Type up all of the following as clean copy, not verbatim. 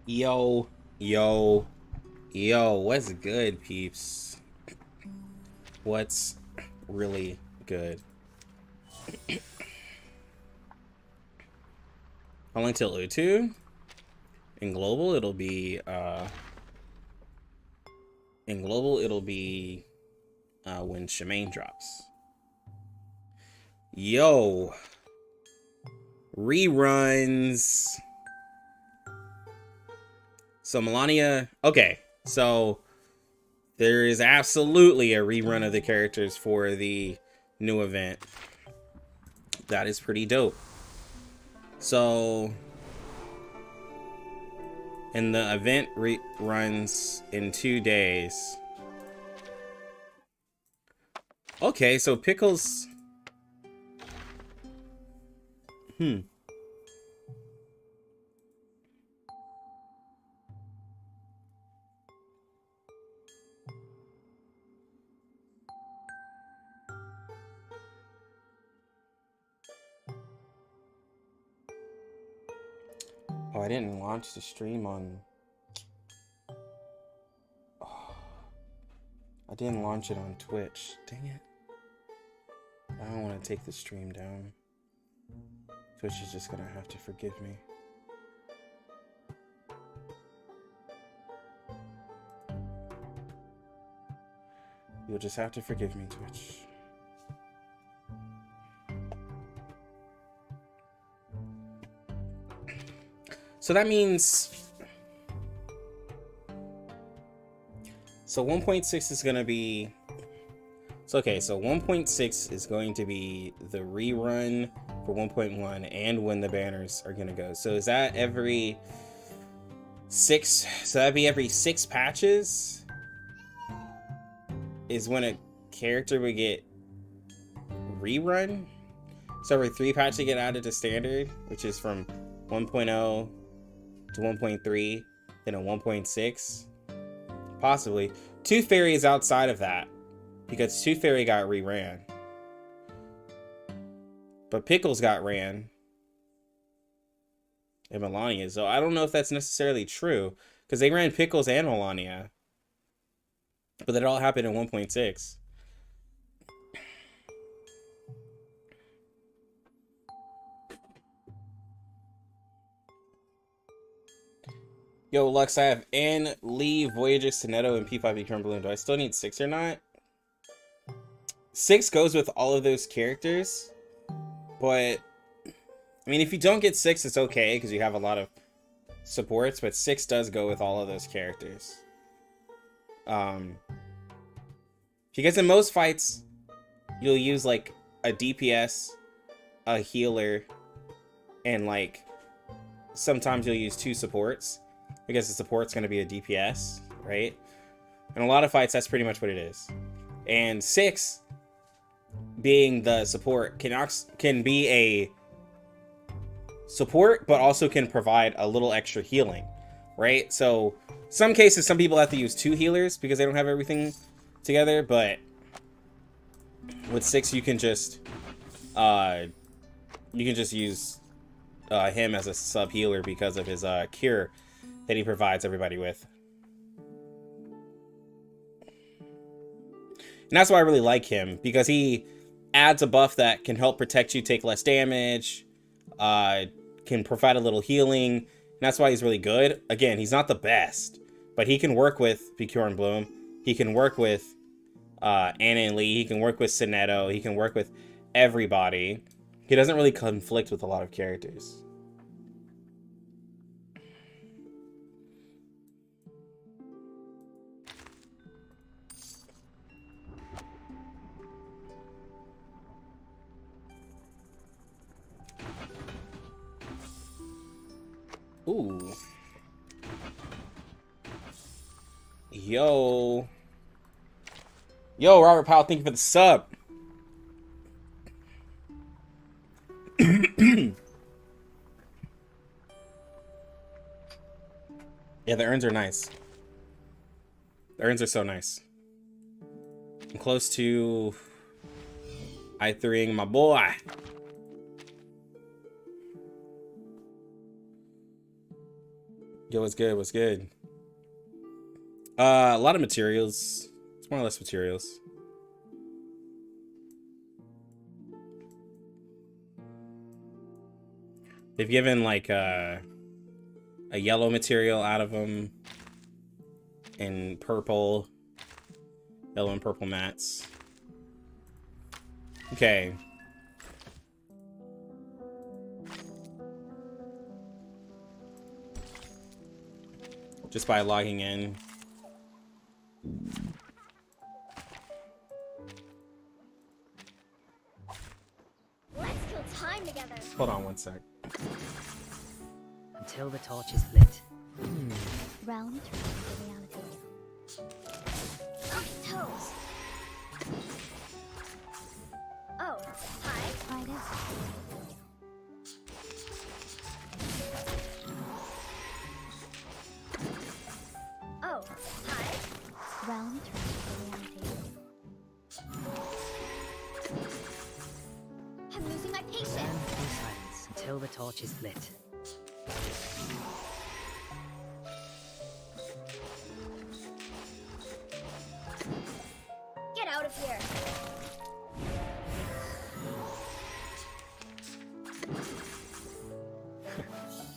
Yo, yo, yo, what's good, peeps? What's really good? Only till Utu. In global, it'll be when Shemaine drops. Yo, reruns. So Melania, okay, so there is absolutely a rerun of the characters for the new event. That is pretty dope. So, and the event runs in 2 days. Okay, so Pickles. Oh, I didn't launch the stream on... Oh, I didn't launch it on Twitch. Dang it. I don't want to take the stream down. Twitch is just gonna have to forgive me. You'll just have to forgive me, Twitch. So that means... So 1.6 is going to be... So, okay, so 1.6 is going to be the rerun for 1.1 and when the banners are going to go. So is that every 6? So that'd be every 6 patches? Is when a character would get rerun? So every 3 patches get added to standard, which is from 1.0 to 1.3, then a 1.6. Possibly. Tooth Fairy is outside of that, because Tooth Fairy got reran. But Pickles got ran. And Melania. So I don't know if that's necessarily true, because they ran Pickles and Melania. But that all happened in 1.6. Yo, Lux, I have Anne, Lee, Voyager, Soneto, and P5 Eternal Balloon. Do I still need 6 or not? 6 goes with all of those characters. But, I mean, if you don't get 6, it's okay, because you have a lot of supports. But 6 does go with all of those characters. Because in most fights, you'll use, like, a DPS, a healer, and, like, sometimes you'll use 2 supports. Because the support's going to be a DPS, right? In a lot of fights, that's pretty much what it is. And 6, being the support, can be a support, but also can provide a little extra healing, right? So, some cases, some people have to use 2 healers because they don't have everything together, but with 6, you can just use him as a sub healer because of his cure that he provides everybody with. And that's why I really like him, because he adds a buff that can help protect you, take less damage, can provide a little healing, and that's why he's really good. Again, he's not the best, but he can work with Picure and Bloom. He can work with Anna and Lee. He can work with Soneto. He can work with everybody. He doesn't really conflict with a lot of characters. Ooh. Yo, Robert Powell, thank you for the sub. Yeah, the urns are nice. The urns are so nice. I'm close to I3ing my boy. Yo, what's good? What's good? A lot of materials. It's more or less materials. They've given like a yellow material out of them, and purple, yellow and purple mats. Okay. Just by logging in. Let's kill time together. Hold on one sec. Until the torch is lit. Realm turns to reality. Oh, toes. Oh, hi. Try this. Oh, hi. Realm turns to reality. I'm losing my patience. Stand in silence until the torch is lit. Get out of here.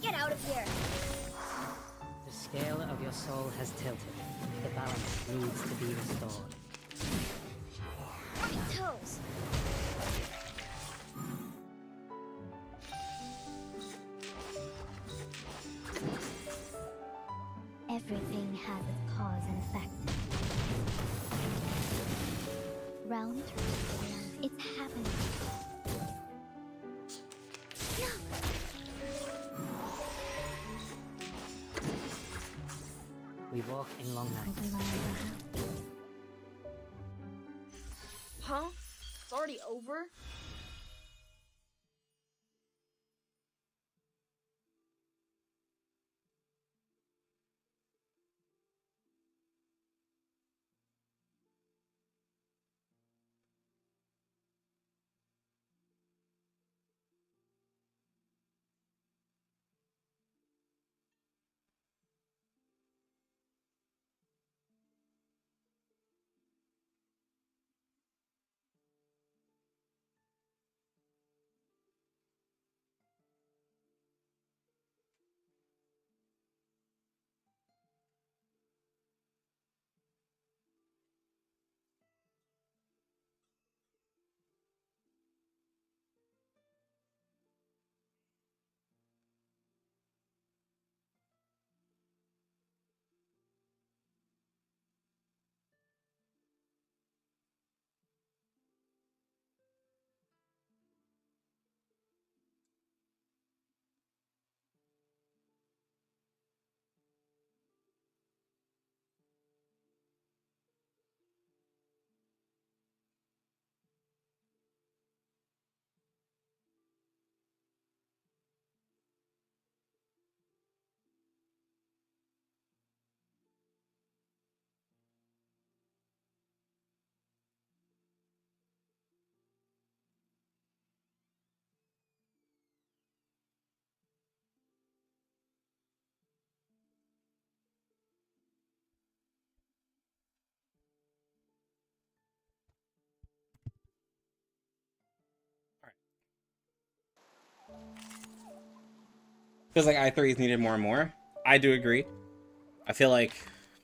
Get out of here. The scale of your soul has tilted. The balance needs to be restored. My toes. Everything has its cause and effect. Realm turns to reality. It's happening. No. We walk in long nights. Huh? It's already over? feels like I3 is needed more and more. I do agree. I feel like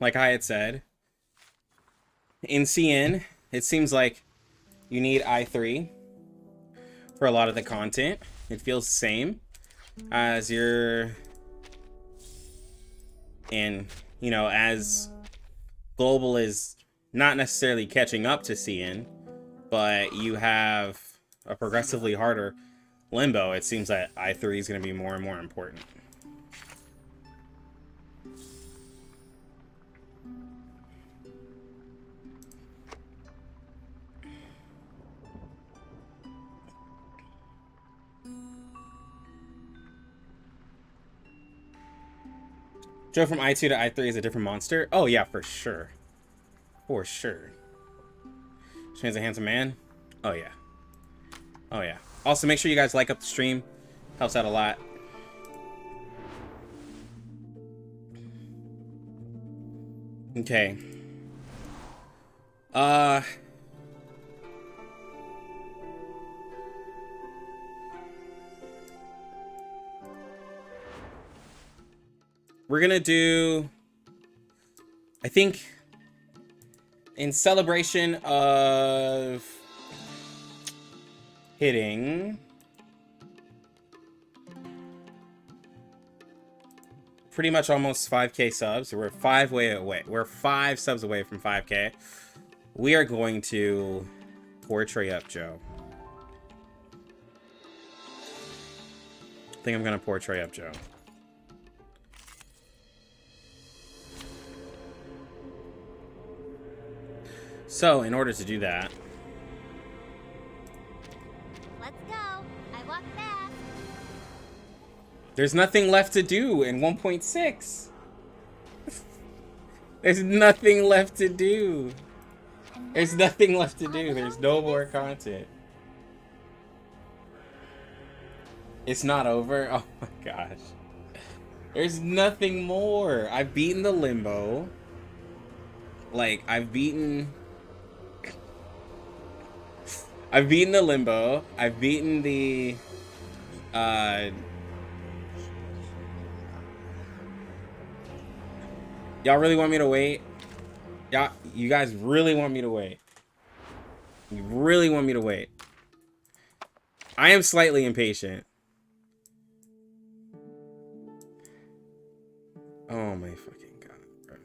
I had said, in CN, it seems like you need I3 for a lot of the content. It feels the same as your, and you know, as global is not necessarily catching up to CN, but you have a progressively harder limbo. It seems that I3 is going to be more and more important. Joe from I2 to I3 is a different monster? Oh yeah, for sure. For sure. Shane's a handsome man? Oh yeah. Oh yeah. Also, make sure you guys like up the stream. Helps out a lot. Okay. We're gonna do, I think, in celebration of hitting pretty much almost 5K subs. We're 5 subs away from 5K. We are going to portray up Joe. I think I'm gonna portray up Joe. So, in order to do that, Let's go. I walk fast. there's nothing left to do in 1.6. There's nothing left to do. There's nothing left to do. There's no more content. It's not over. Oh my gosh. There's nothing more. I've beaten the limbo. Like, I've beaten the limbo. I've beaten the y'all really want me to wait? You guys really want me to wait? You really want me to wait? I am slightly impatient. Oh my fucking god, bro.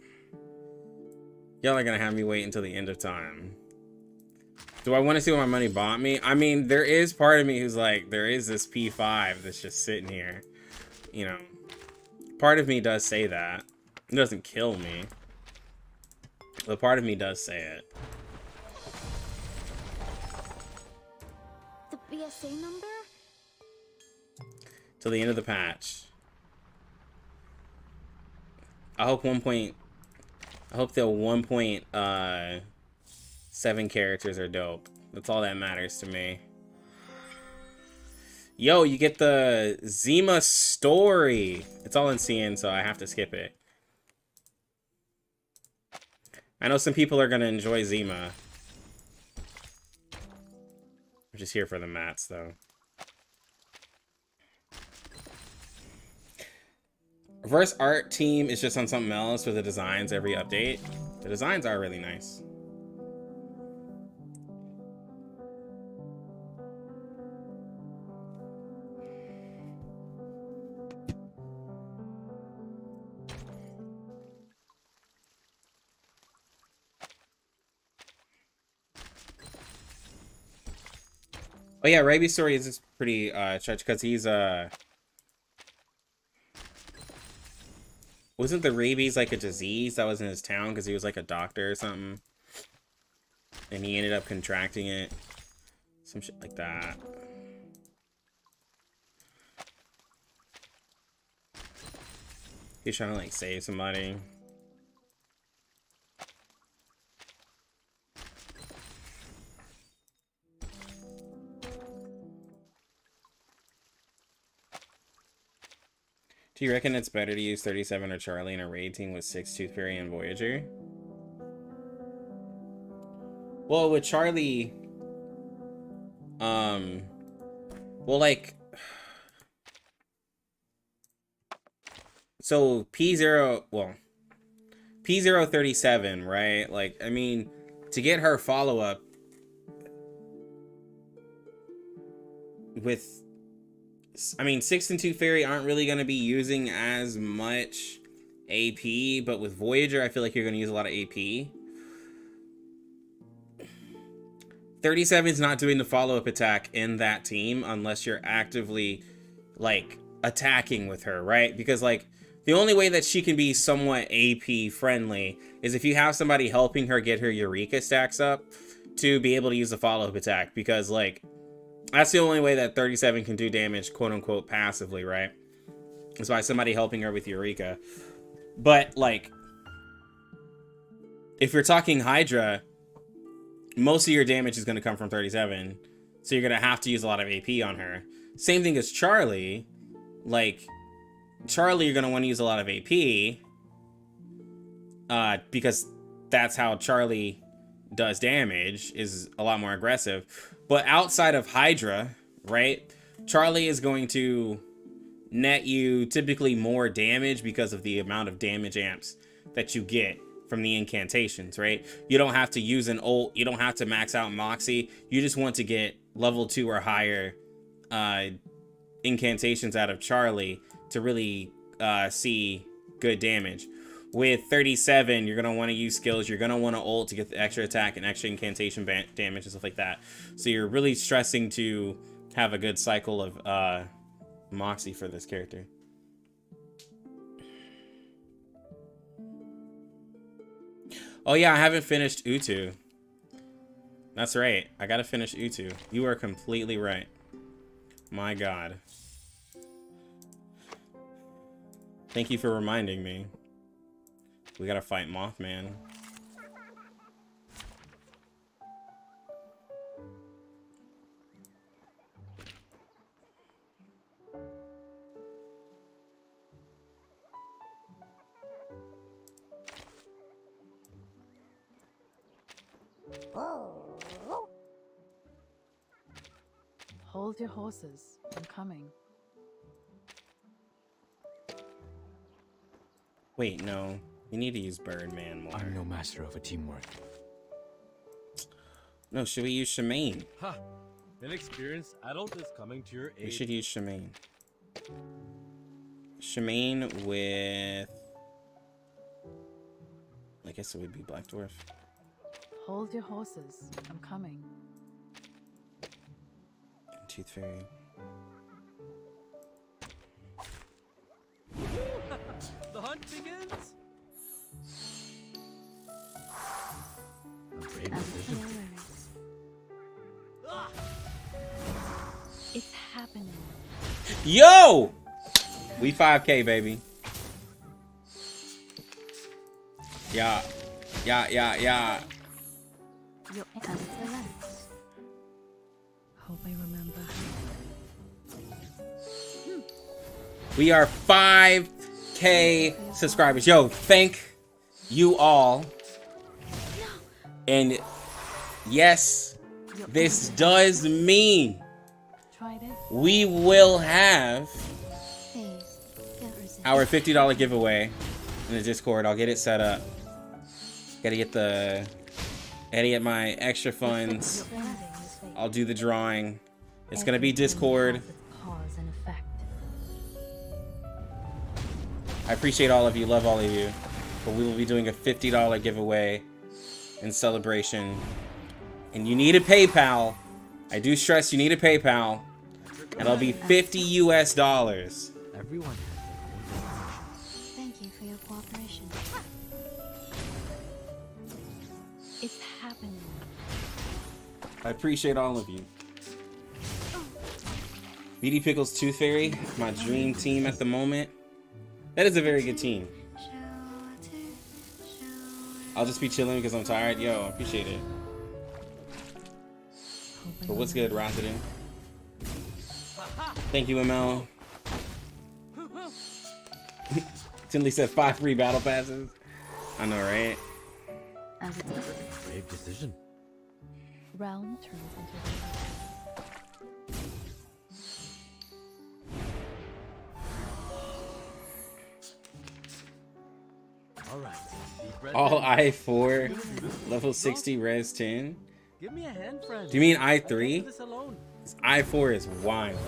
Y'all are gonna have me wait until the end of time. Do I want to see what my money bought me? I mean, there is part of me who's like, there is this P5 that's just sitting here. You know, part of me does say that. It doesn't kill me. But part of me does say it. The BSA number? Till the end of the patch. I hope the 1.7 characters are dope. That's all that matters to me. Yo, you get the Zima story. It's all in CN, so I have to skip it. I know some people are gonna enjoy Zima. I'm just here for the mats, though. Reverse art team is just on something else with the designs every update. The designs are really nice. Oh yeah, Raby's story is just pretty stretch because he's wasn't the rabies like a disease that was in his town because he was like a doctor or something? And he ended up contracting it. Some shit like that. He's trying to like save somebody. Do you reckon it's better to use 37 or Charlie in a raid team with 6 Tooth Fairy and Voyager? Well, with Charlie, well, like, So P0, well, P037, right? Like, I mean, to get her follow-up with, I mean, 6 and 2 Fairy aren't really going to be using as much AP, but with Voyager, I feel like you're going to use a lot of AP. 37 is not doing the follow-up attack in that team unless you're actively, like, attacking with her, right? Because, like, the only way that she can be somewhat AP friendly is if you have somebody helping her get her Eureka stacks up to be able to use the follow-up attack. Because, like, that's the only way that 37 can do damage, quote-unquote, passively, right? Is by somebody helping her with Eureka. But, like, if you're talking Hydra, most of your damage is going to come from 37. So you're going to have to use a lot of AP on her. Same thing as Charlie. Like, Charlie, you're going to want to use a lot of AP. Because that's how Charlie does damage, is a lot more aggressive. But outside of Hydra, right? Charlie is going to net you typically more damage because of the amount of damage amps that you get from the incantations, right? You don't have to use an ult. You don't have to max out Moxie. You just want to get level 2 or higher incantations out of Charlie to really see good damage. With 37, you're going to want to use skills. You're going to want to ult to get the extra attack and extra incantation damage and stuff like that. So you're really stressing to have a good cycle of Moxie for this character. Oh yeah, I haven't finished Utu. That's right. I gotta finish Utu. You are completely right. My god. Thank you for reminding me. We gotta fight Mothman. Hold your horses. I'm coming. Wait, no. You need to use Birdman more. I'm no master of a teamwork. No, should we use Shemaine? Ha! An experienced adult is coming to your aid. We should use Shemaine. Shemaine with... I guess it would be Black Dwarf. Hold your horses. I'm coming. Tooth Fairy. The hunt begins! A brave decision. It's happening. Yo! We 5K, baby. Yeah. Yeah. Your excellence. Hope I remember. We are 5K subscribers. Yo, thank you all. And yes, this does mean Tried it. we will have Phase. Don't resist. our $50 giveaway in the Discord. I'll get it set up. Gotta get my extra funds. Your ending is fate. I'll do the drawing. It's gonna be Discord. Has its cause and effect. I appreciate all of you, love all of you. But we will be doing a $50 giveaway in celebration. And you need a PayPal. I do stress you need a PayPal. And it'll be $50 US. Everyone has their own Thank you for your cooperation. It's happening. I appreciate all of you. BD Pickles Tooth Fairy, my dream team at the moment. That is a very good team. I'll just be chilling because I'm tired. Yo, I appreciate it. But what's good, Rosalind? Thank you, ML. Tinley said 5 free battle passes. I know, right? As it's brave decision. realm turns into All right. Deep breath All in. I4, level 60 res 10. Give me a hand, friend. Do you mean I can't do I3? this alone. I4 is wild.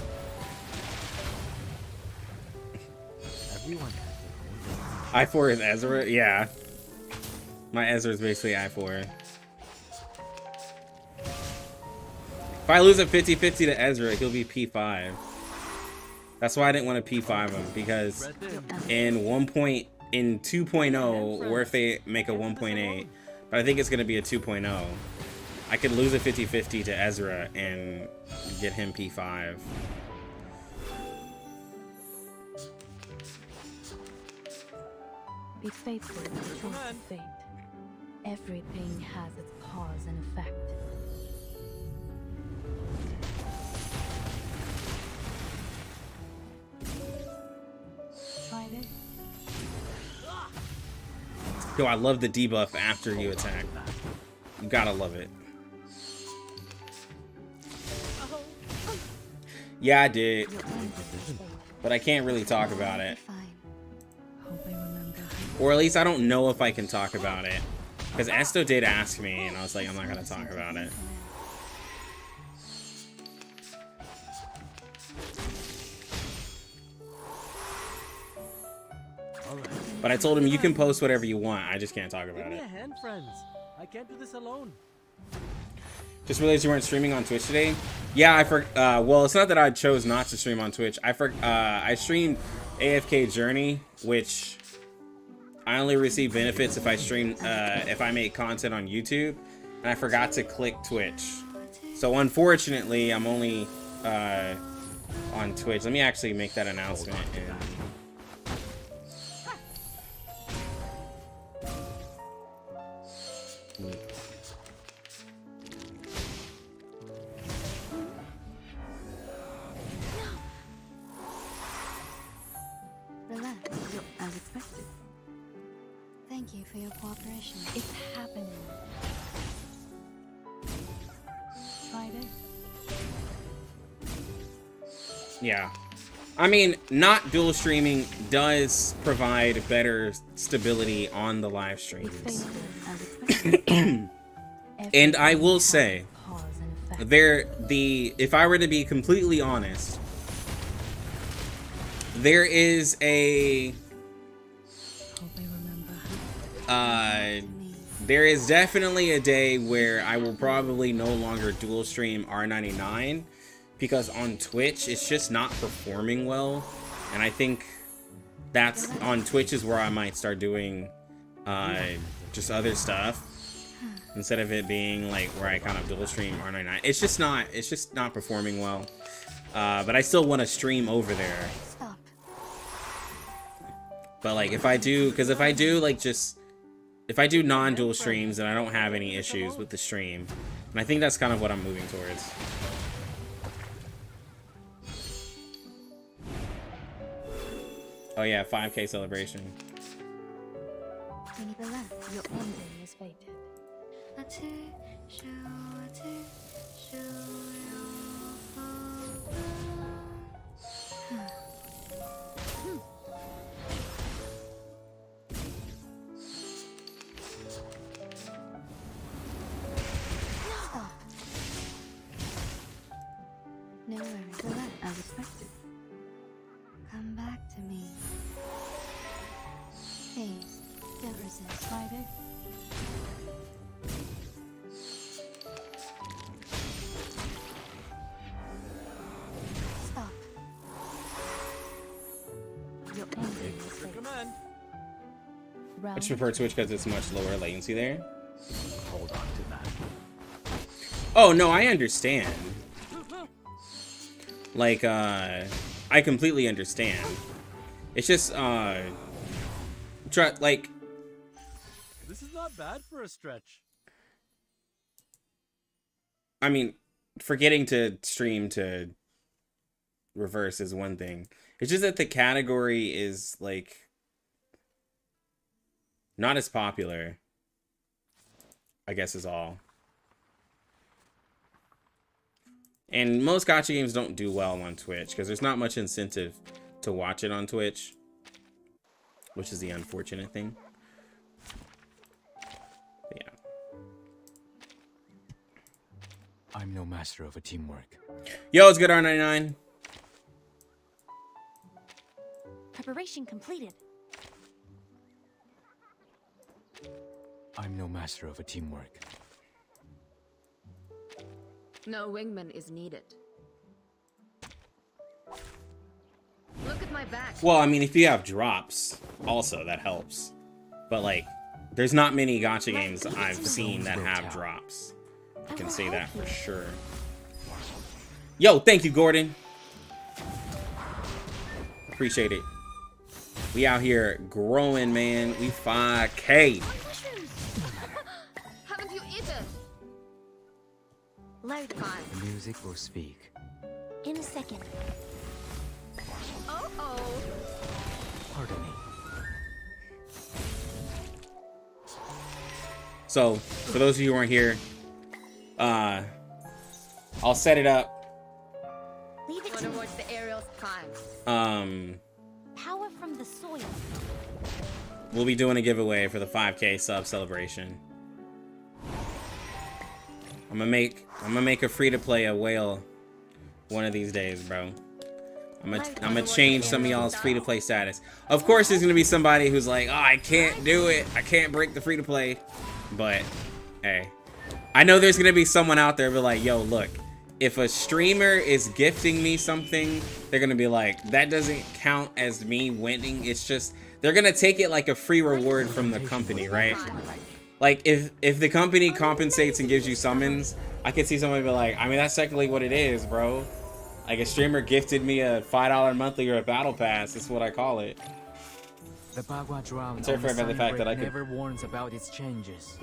Everyone has their own I4 is Ezra? Yeah. My Ezra is basically I4. If I lose a 50-50 to Ezra, he'll be P5. That's why I didn't want to P5 him, because Breath in. in 2.0, or if they make a 1.8, but I think it's going to be a 2.0, I could lose a 50-50 to Ezra and get him P5. Be faithful to the choice of fate. Everything has its cause and effect. Try this. Yo, I love the debuff after you attack. You gotta love it. Yeah, I did, Your end is fate. but I can't really talk about it. Fine. Hope I remember. Or at least I don't know if I can talk about it. Because Esto did ask me, and I was like, I'm not gonna talk about it. All right. But I told him, you can post whatever you want, I just can't talk Give about me it. a hand, friends. I can't do this alone. Just realized you weren't streaming on Twitch today. Yeah, well, it's not that I chose not to stream on Twitch. I streamed AFK Journey, which I only receive benefits if I make content on YouTube, and I forgot to click Twitch. So unfortunately, I'm only on Twitch. Let me actually make that announcement. Relax. As expected. Thank you for your cooperation. It's happening. Try this. Yeah. I mean, not dual streaming does provide better stability on the live Be streams. faithful as expected. And I will Everything has say, its cause and effect. if I were to be completely honest, there is a Hope I remember. there is definitely a day where I will probably no longer dual stream R99, because on Twitch it's just not performing well, and I think that's on Twitch is where I might start doing just other stuff instead of it being like where I kind of dual stream R99. It's just not performing well, but I still want to stream over there. Stop. But like if I do non-dual streams, then I don't have any issues with the stream. And I think that's kind of what I'm moving towards. Oh yeah, 5K celebration. We need the left. Your ending is fated. Stop. No worries. Relax. As expected. Come back to me. Please, don't resist. Try this. Stop. Your ending is Your fated. command. I just prefer Twitch because it's much lower latency there. Hold on to that. Oh no, I understand. Like, I completely understand. It's just, like, This is not bad for a stretch. I mean, forgetting to stream to reverse is one thing. It's just that the category is, like, not as popular, I guess is all. And most gacha games don't do well on Twitch because there's not much incentive to watch it on Twitch, which is the unfortunate thing. I'm no master of a teamwork. Yo, it's good, R99. Preparation completed. I'm no master of a teamwork. No wingman is needed. Look at my back. Well, I mean, if you have drops, also that helps. But like, there's not many gacha games I've seen that have drops. I can say that for sure. Yo, thank you, Gordon. Appreciate it. We out here growing, man. We 5K. Haven't you eaten? Loaded. Fine. The music will speak. In a second. Oh. Pardon me. So, for those of you who aren't here, I'll set it up. Leave it to Wanna me. watch the aerials climb? Power from the soil. We'll be doing a giveaway for the 5K sub celebration. I'm gonna make a free-to-play a whale one of these days, bro. I'm gonna change some of y'all's free-to-play status. Of course, there's gonna be somebody who's like, oh, I can't do it. I can't break the free-to-play. But, hey. I know there's gonna be someone out there be like, yo, look. If a streamer is gifting me something, they're gonna be like, that doesn't count as me winning. It's just, they're gonna take it like a free reward from the company, right? Like, if the company compensates and gives you summons, I could see somebody be like, I mean, that's technically what it is, bro. Like, a streamer gifted me a $5 monthly or a battle pass. That's what I call it. The Bagua drowned I'm on terrified by the fact that I could... never warns about its changes.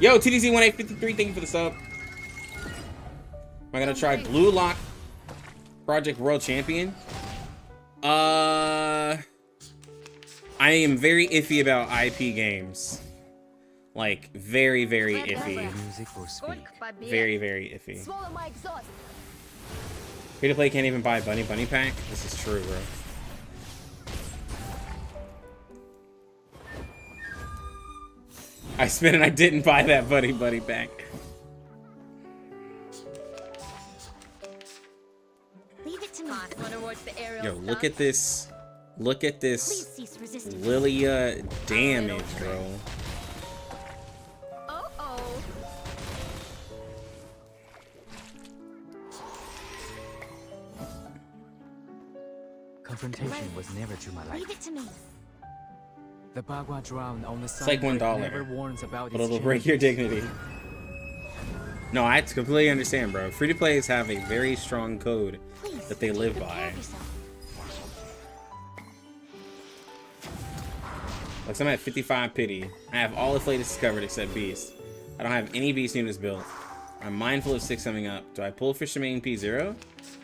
Yo, TDZ1853, thank you for the sub. Am I gonna try Blue Lock Project World Champion? I am very iffy about IP games. Like, very, very iffy. The music will speak. Very, very iffy. Swallow my exhaust. Free to play can't even buy Bunny Pack? This is true, bro. I spent and I didn't buy that Bunny Pack. Leave it to me. Wanna watch the aerials? Yo, look at this. Look at Please this cease resistance. Lilia damage, bro. Oh. Confrontation was never to my Leave liking. it to me. The Bagua drowned on the It's like sun $1, never warns about but its it'll break your changes. dignity. No, I completely understand, bro. Free-to-plays have a very strong code Please. that they live take good care by. of yourself. Like, I'm at 55 pity. I have all the flaylists covered except Beast. I don't have any Beast units built. I'm mindful of 6 coming up. Do I pull for Shemaine P0?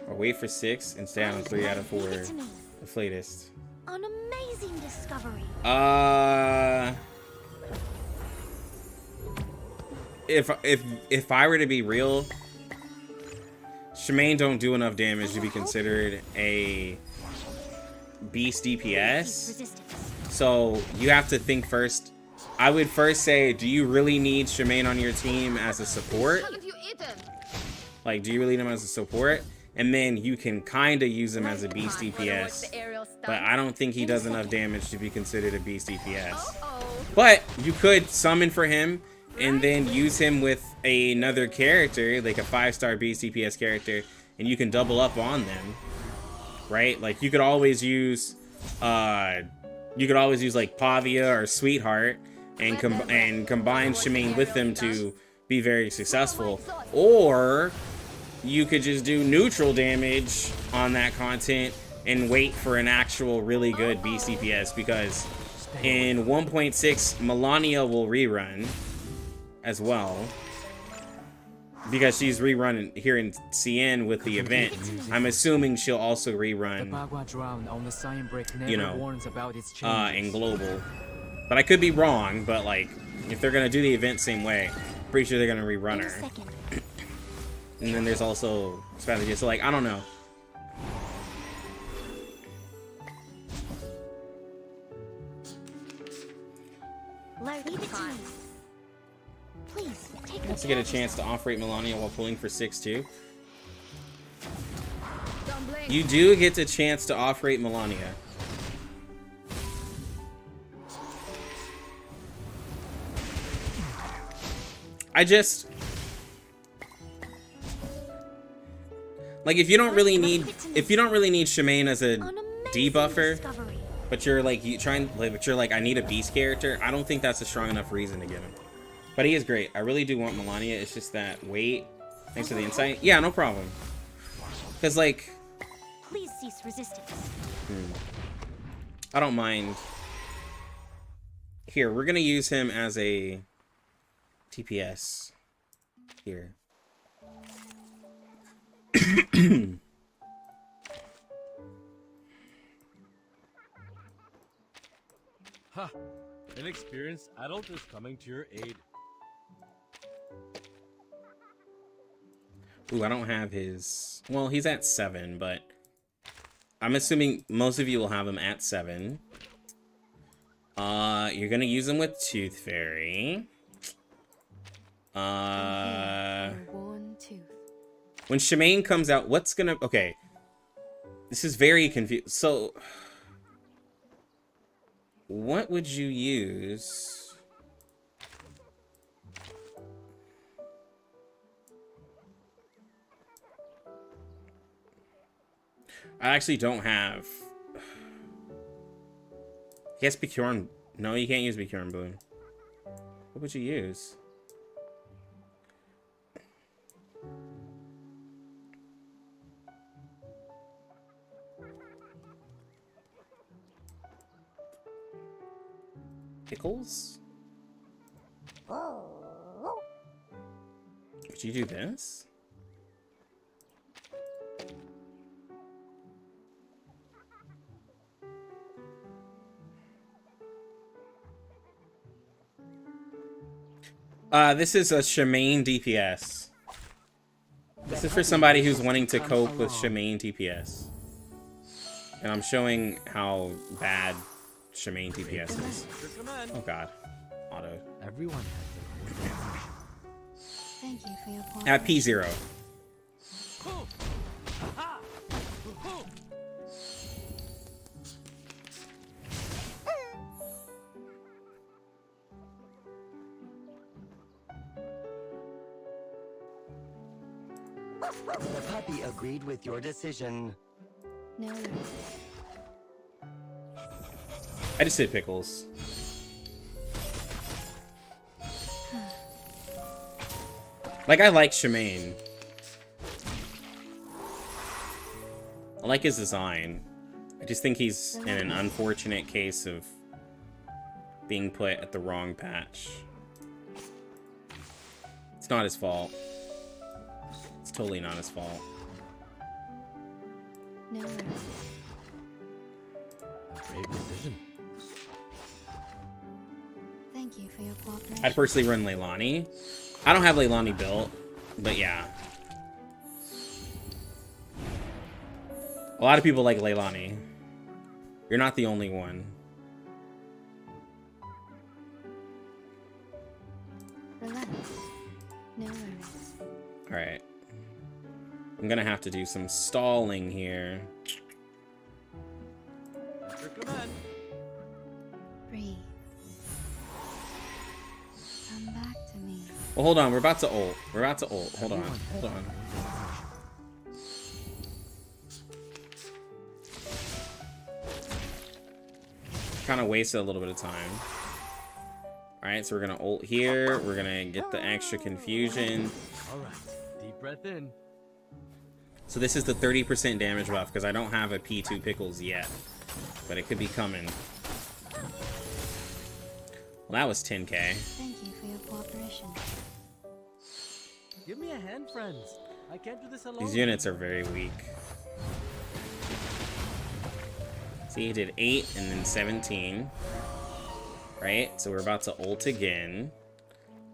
Or wait for 6 and stay on 3 out of 4 Leave it to me. the flaylists? An amazing discovery. If I were to be real, Shemaine don't do enough damage to be considered a beast Cease DPS. resistance. So you have to think first. I would first say, do you really need Shemaine on your team as a support? Haven't you eaten? Like, do you really need him as a support? And then you can kind of use him as a beast Wanna watch DPS. the aerials But I don't think he does enough damage to be considered a beast DPS. Oh. But you could summon for him and then use him with another character, like a 5-star beast DPS character, and you can double up on them, right? Like you could always use like Pavia or Sweetheart and combine Shemaine with them to be very successful. Or you could just do neutral damage on that content and wait for an actual really good beast DPS, because in 1.6 Melania will rerun as well, because she's rerunning here in CN with the event. I'm assuming she'll also The rerun, Bagua drowned on the sign break never you know, warns about its changes. in global. But I could be wrong, but like, if they're gonna do the event same way, pretty sure they're gonna rerun In a her. second. And then there's also strategy, so like, I don't know. Leave it to me. Please take Also get a chance to off-rate Melania while pulling for 6 too. Don't blink. You do get a chance to off-rate Melania. I just like if you don't really need Shemaine as a debuffer, but you're like I need a beast character. I don't think that's a strong enough reason to get him. But he is great. I really do want Melania. It's just that wait. Thanks for the insight. Yeah, no problem. Cause like, Please cease resistance. I don't mind. Here, we're gonna use him as a TPS. Here. Ha! An experienced adult is coming to your aid. Ooh, I don't have his... Well, he's at 7, but... I'm assuming most of you will have him at 7. You're gonna use him with Tooth Fairy. One tooth. When Shemaine comes out, what's gonna... Okay. This is very confusing. So... What would you use? I actually don't have... Yes, Bjorn. No, you can't use Bjorn Boon. What would you use? Pickles? Would you do this? This is a Shemaine DPS. This is for somebody who's wanting to cope with Shemaine DPS. And I'm showing how bad Shemaine DPS is. Oh god. Auto. Everyone has their own. Thank you for your At P0. The puppy agreed with your decision. No worries. I just said Pickles. Like, I like Shemaine. I like his design. I just think he's in an unfortunate case of being put at the wrong patch. It's not his fault. It's totally not his fault. No worries. Brave decision. Thank you for your cooperation. I'd personally run Leilani. I don't have Leilani built, but yeah. A lot of people like Leilani. You're not the only one. Relax. No worries. Alright. I'm gonna have to do some stalling here. Breathe. Come back to me. Well, hold on. We're about to ult. We're about to ult. Hold on. Hold on. Kind of wasted a little bit of time. Alright, so we're gonna ult here. We're gonna get the extra confusion. Alright, deep breath in. So this is the 30% damage buff, because I don't have a P2 Pickles yet. But it could be coming. Well, that was 10k. Thank you for your cooperation. Give me a hand, friends. I can't do this alone. These units are very weak. See, he did 8 and then 17. Right? So we're about to ult again.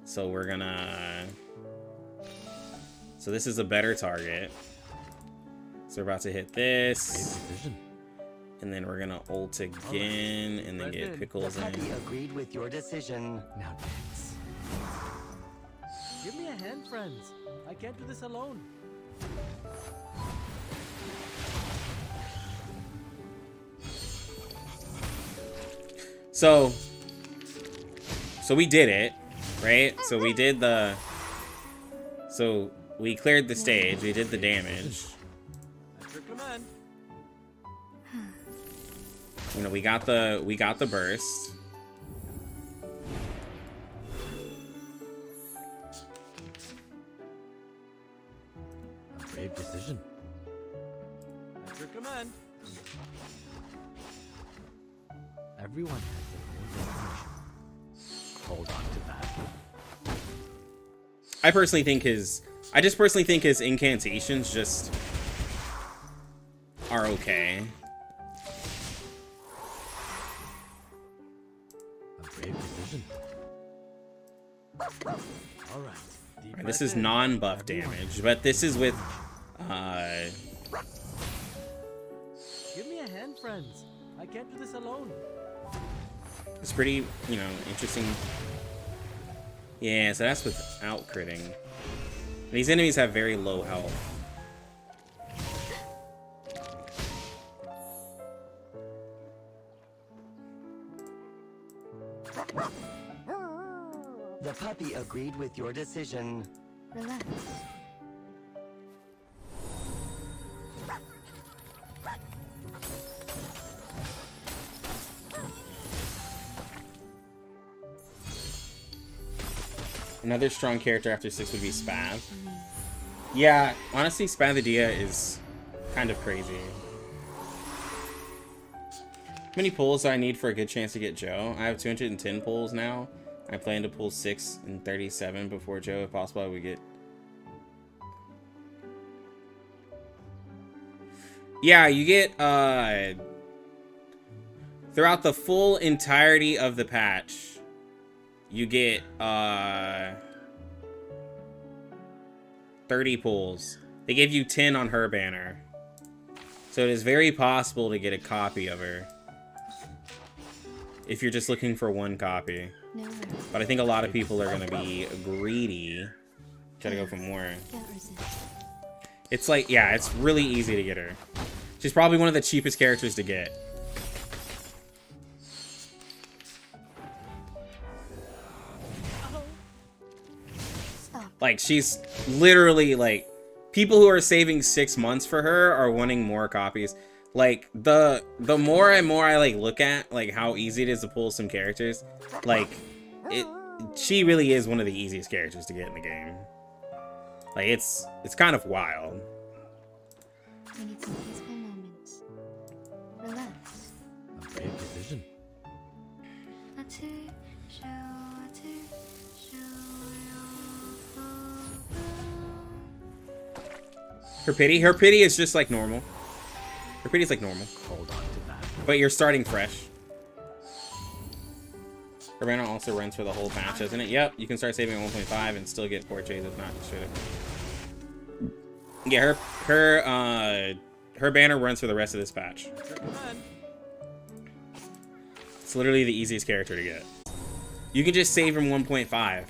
So we're gonna... So this is a better target. So we're about to hit this. And then we're gonna ult again and then get Pickles The puppy in. agreed with your decision. Now dance. Give me a hand, friends. I can't do this alone. So we did it, right? So we did the... So we cleared the stage. We did the damage. At your command. You know, we got the burst. A brave decision. At your command. Everyone has their own definition. Hold on to that. I just personally think his incantations just are okay. A brave decision. All right. Deep This breath is in. non-buff Everyone. damage, but this is with Give me a hand, friends. I can't do this alone. it's pretty, you know, interesting. Yeah, so that's without critting. These enemies have very low health. The puppy agreed with your decision. Relax. Another strong character after 6 would be Spav. Yeah, honestly, Spavidia is kind of crazy. How many pulls do I need for a good chance to get Joe? I have 210 pulls now. I plan to pull 6 and 37 before Joe. If possible, I would get... Yeah, you get, throughout the full entirety of the patch, you get, 30 pulls. They give you 10 on her banner. So it is very possible to get a copy of her. If you're just looking for one copy. No worries. But I think a lot of people are gonna be greedy. Try to go for more. Can't resist. It's like, yeah, it's really easy to get her. She's probably one of the cheapest characters to get. Stop. Like, she's literally, like, people who are saving 6 months for her are wanting more copies. Like, the more and more I, like, look at, like, how easy it is to pull some characters, like, she really is one of the easiest characters to get in the game. Like, it's kind of wild. We need some peaceful moments. Relax. A brave decision. Her pity is just like normal. Her pity is like normal. Hold on to that. But you're starting fresh. Her banner also runs for the whole patch, doesn't it? Yep, you can start saving at 1.5 and still get portraits if not destroyed. Yeah, her banner runs for the rest of this patch. It's literally the easiest character to get. You can just save from 1.5.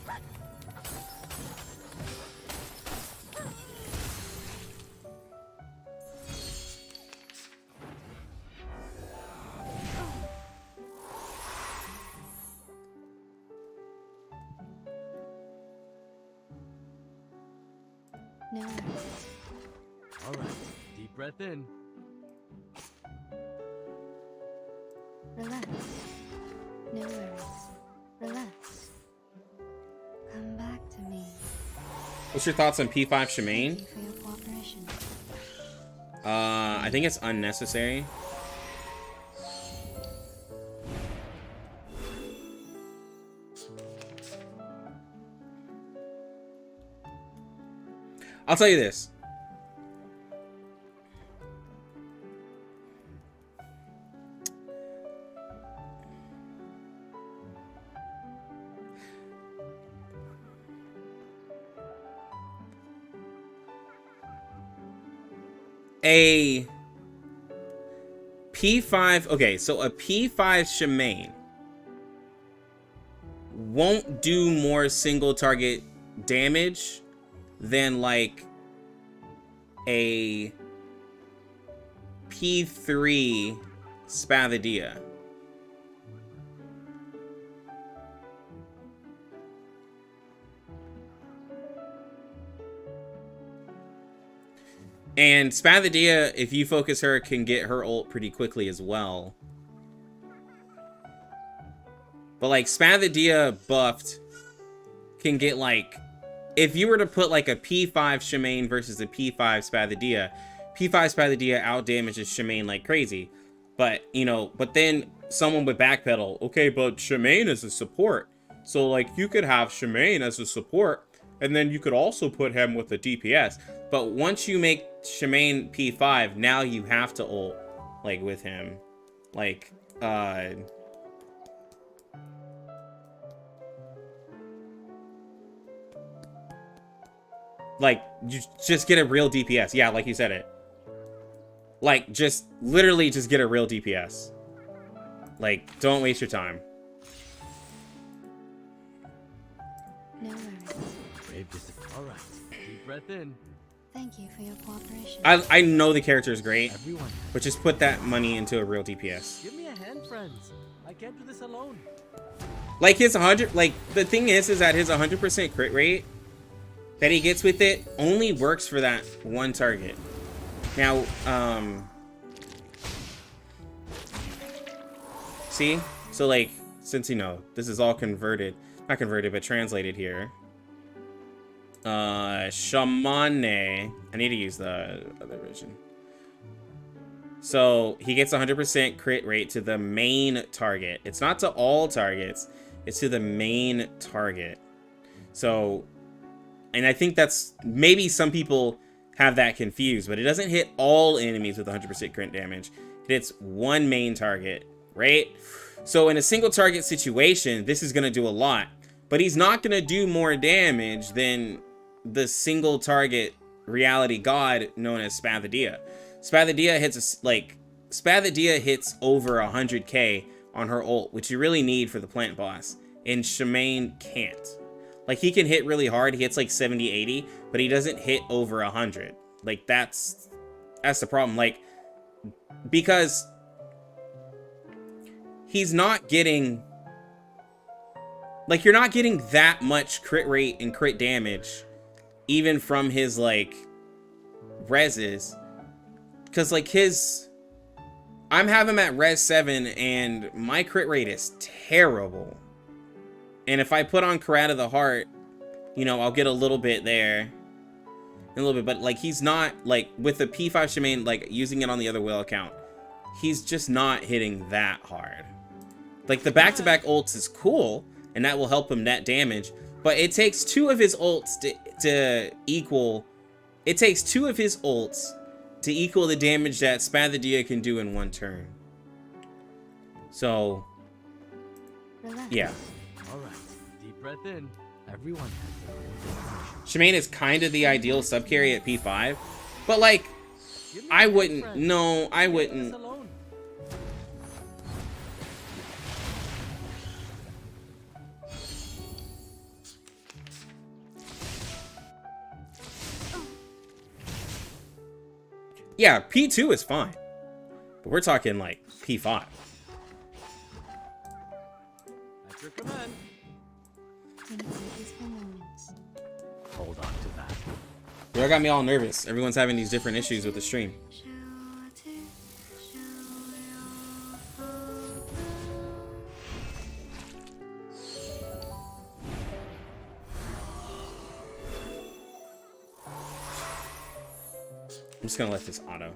No worries. All right. Deep breath in. Relax. No worries. Relax. Come back to me. What's your thoughts on P5 Thank Shemaine? you for your cooperation. I think it's unnecessary. I'll tell you this. A P5, okay, so a P5 Shemaine won't do more single target damage than like a P3 Spathadia. And Spathadia, if you focus her, can get her ult pretty quickly as well. But like Spathadia buffed can get if you were to put like a P5 Shemaine versus a P5 Spathadia, P5 Spathadia out damages Shemaine like crazy. But but then someone would backpedal, okay, but Shemaine is a support. So like you could have Shemaine as a support, and then you could also put him with a DPS. But once you make Shemaine P5, now you have to ult like with him. Like you just get a real DPS. Yeah, like you said it. Like just literally just get a real DPS. Like don't waste your time. No worries. Brave all right. Deep breath in. Thank you for your cooperation. I know the character is great, Everyone, but just put that money into a real DPS. give me a hand, friends. I can't do this alone. Like his 100, like the thing is that his 100% crit rate that he gets with it only works for that one target. Now, see? So like, since this is all converted, not converted, but translated here. Shamane, I need to use the other version. So he gets 100% crit rate to the main target. It's not to all targets, it's to the main target. So, and I think that's, maybe some people have that confused, but it doesn't hit all enemies with 100% crit damage. It hits one main target, right? So in a single target situation, this is going to do a lot, but he's not going to do more damage than the single target reality god known as Spathadia. Spathadia hits over 100k on her ult, which you really need for the plant boss, and Shemaine can't. Like, he can hit really hard, he hits like 70, 80, but he doesn't hit over 100. Like, that's the problem. Like, because he's not getting, like, you're not getting that much crit rate and crit damage even from his like reses, because like I'm having him at res 7 and my crit rate is terrible. And if I put on Karate the Heart, I'll get a little bit there, a little bit, but like he's not, like with the P5 Shemaine, like using it on the other whale account, he's just not hitting that hard. Like the back-to-back ults is cool and that will help him net damage, but it takes two of his ults to equal the damage that Spathadia can do in one turn. So Relax. yeah, All right. Deep breath in. Everyone has their own definition. Shemaine is kind of the ideal sub carry at P5, but like Give me a I hand, wouldn't, friends. no, I Can't do this wouldn't. alone. Yeah, P2 is fine, but we're talking like P5. At your command. In peaceful moments. Hold on to that. Y'all got me all nervous. Everyone's having these different issues with the stream. I'm just gonna let this auto.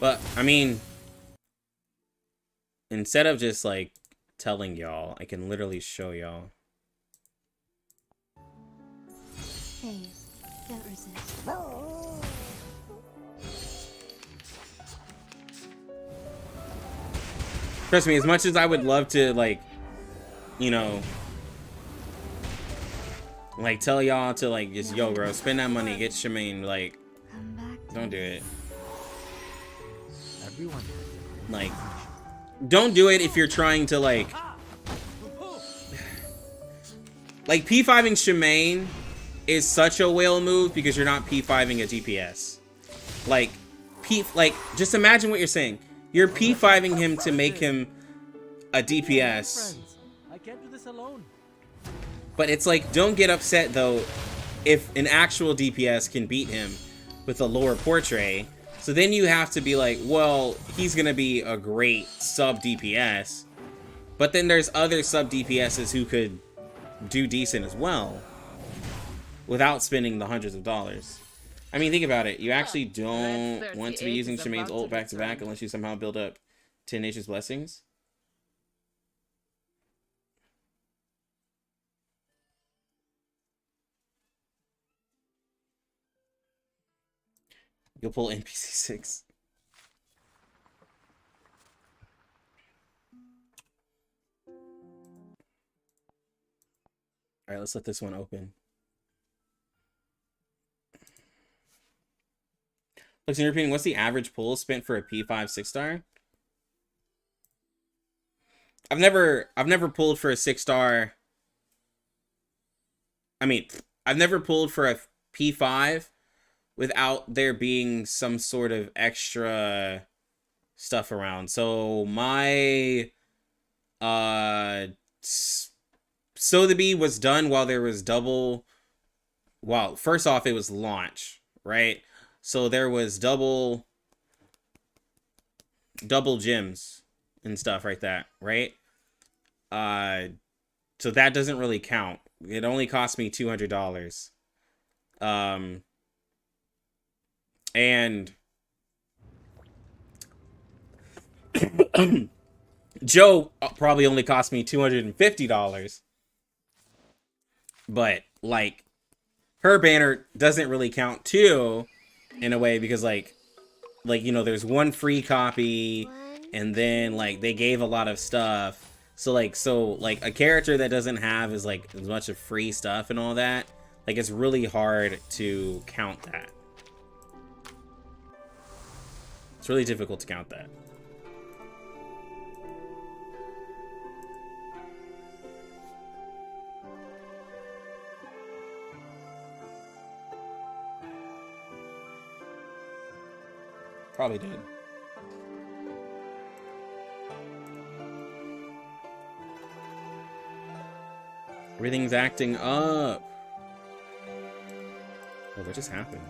But, I mean, instead of just, like, telling y'all, I can literally show y'all. Phase. Don't resist. Trust me, as much as I would love to, like, like, tell y'all to, like, just, yo, bro, spend that money, get Shemaine, like, Come back to don't do it. Everyone has their own Like, definition. don't do it if you're trying to like P5ing Shemaine is such a whale move because you're not P5ing a DPS. Like, just imagine what you're saying. You're P5ing him to make him a DPS. Friends, I can't do this alone. But it's like, don't get upset though if an actual DPS can beat him with a lower portrait. So then you have to be like, well, he's gonna be a great sub DPS. But then there's other sub DPSs who could do decent as well without spending the hundreds of dollars. I mean, think about it. You actually don't want to be using Shemaine's ult back to back unless you somehow build up 10 Nature's Blessings. You'll pull NPC 6. Alright, let's let this one open. Looks in your opinion, what's the average pull spent for a P5 6-star? I've never pulled for a 6-star. I mean, I've never pulled for a P5 without there being some sort of extra stuff around. So my Sotheby was done while there was double. Well, first off, it was launch, right? So there was double gems and stuff like that, right? So that doesn't really count. It only cost me $200. And Joe probably only cost me $250. But like, her banner doesn't really count too, in a way, because like you know, there's one free copy, and then like they gave a lot of stuff. So like a character that doesn't have as much of free stuff and all that, like it's really hard to count that. It's really difficult to count that. Probably did. Everything's acting up. Oh, what just happened?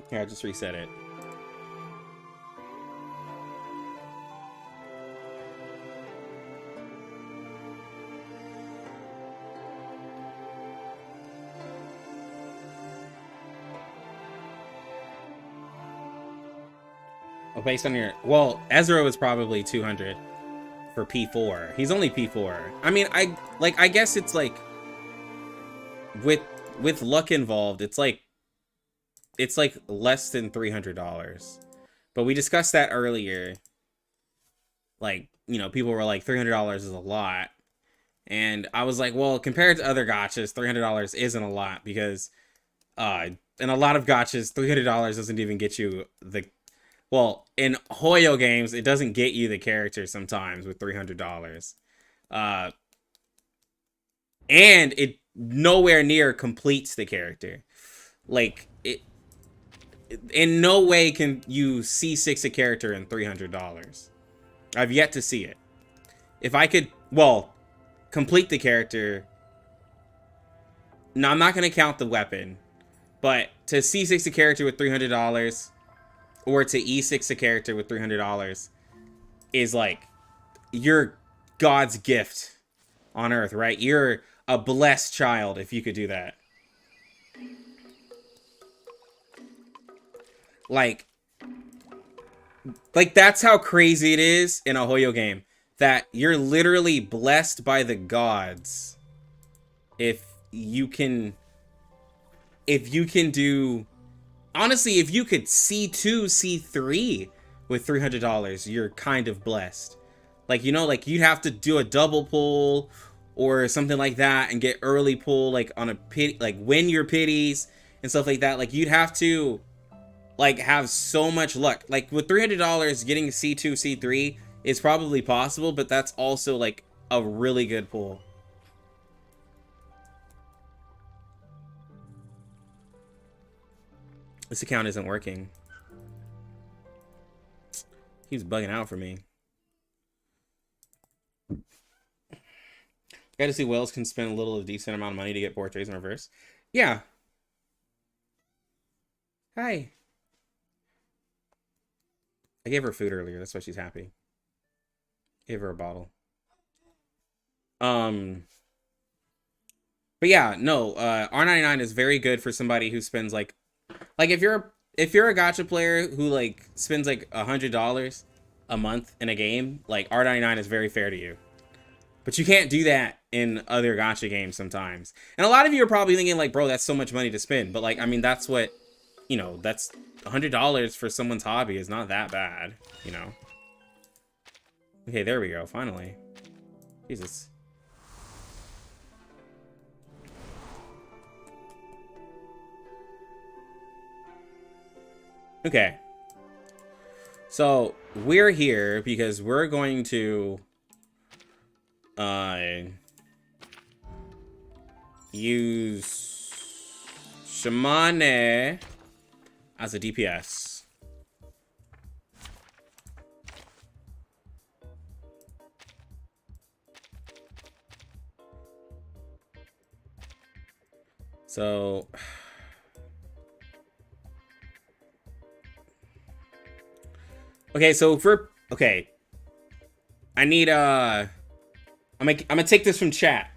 Here, I just reset it. Oh, based on your... Well, Ezra was probably 200 for P4. He's only P4. I mean, I guess it's like... With luck involved, it's like less than $300. But we discussed that earlier. Like, you know, people were like, $300 is a lot. And I was like, well, compared to other gachas, $300 isn't a lot, because in a lot of gachas, $300 doesn't even get you the... Well, in Hoyo games, it doesn't get you the character sometimes with $300. And it nowhere near completes the character. Like, it in no way can you C6 a character in $300. I've yet to see it. If I could, well, complete the character... No, I'm not going to count the weapon. But to C6 a character with $300... or to E6 a character with $300 is like, you're God's gift on Earth, right? You're a blessed child if you could do that. Like that's how crazy it is in a Hoyo game. That you're literally blessed by the gods if you can do... Honestly, if you could C2, C3 with $300, you're kind of blessed. Like, you know, like you'd have to do a double pull, or something like that and get early pull like on a pit, like win your pities and stuff like that. Like you'd have to like have so much luck. Like with $300 getting C2, C3 is probably possible, but that's also like a really good pull. This account isn't working. He's bugging out for me. Got to see Wells can spend a little, a decent amount of money to get portraits in reverse. Yeah. Hi. I gave her food earlier. That's why she's happy. Gave her a bottle. But yeah, no. R99 is very good for somebody who spends like if you're a gacha player who like spends like $100 a month in a game, like R99 is very fair to you. But you can't do that in other gacha games sometimes. And a lot of you are probably thinking like, bro, that's so much money to spend. But like, I mean, that's what, you know, that's $100 for someone's hobby is not that bad, you know. Okay, there we go, finally. Jesus. Okay. So, we're here because we're going to use Shamane as a DPS. So okay, so for okay, I need I'm gonna take this from chat.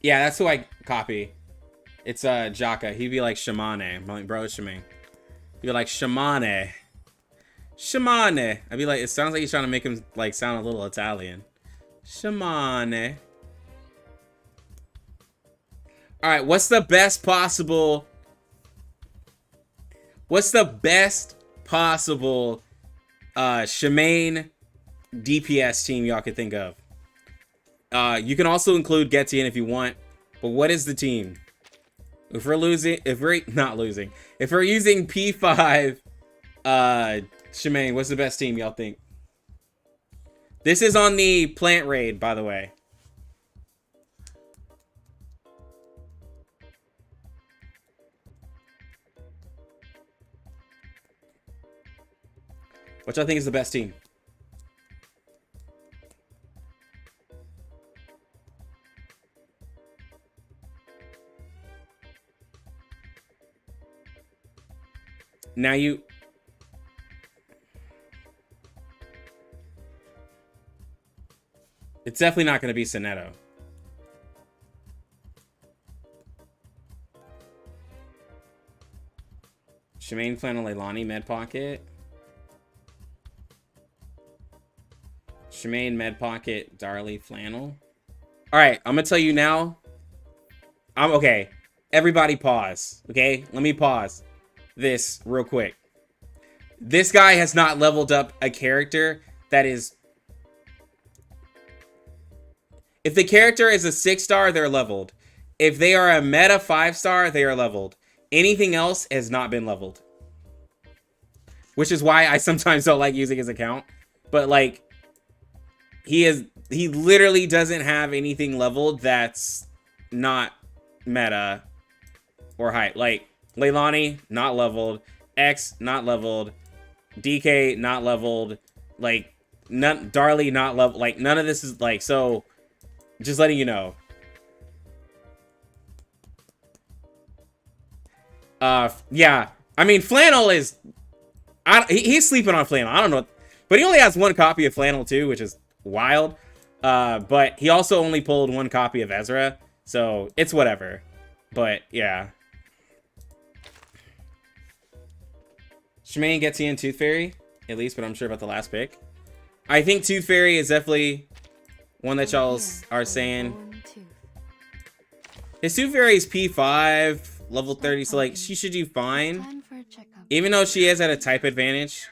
Yeah, that's who I copy. It's Jaka. He'd be like Shamane. I'm like, bro, it's Shamane. He'd be like Shamane. Shamane. I'd be like, it sounds like he's trying to make him like sound a little Italian. Shamane. Alright, what's the best possible Shemaine DPS team y'all could think of? You can also include Getian if you want, but what is the team? If we're using P5 Shemaine, what's the best team y'all think? This is on the plant raid, by the way. What y'all think is the best team? Now you... It's definitely not going to be Sonetto. Shemaine, Flannel, Leilani, Med Pocket. Shemaine, Med Pocket, Darley, Flannel. Alright, I'm going to tell you now. Okay. Everybody pause. Okay? Let me pause this real quick. This guy has not leveled up a character that is... If the character is a 6-star, they're leveled. If they are a meta 5-star, they are leveled. Anything else has not been leveled. Which is why I sometimes don't like using his account. But like, he literally doesn't have anything leveled that's not meta or high. Like, Leilani, not leveled. X, not leveled. DK, not leveled. Like, Darley, not leveled. Like, none of this is like, so... Just letting you know. Yeah. I mean, Flannel is... he's sleeping on Flannel. I don't know. But he only has one copy of Flannel, too, which is wild. But he also only pulled one copy of Ezra. So, it's whatever. But, yeah. Shemaine gets in Tooth Fairy. At least, but I'm sure about the last pick. I think Tooth Fairy is definitely... one that y'all are saying. His Tooth Fairy is P5, level 30, so like she should do fine. Even though she is at a type advantage,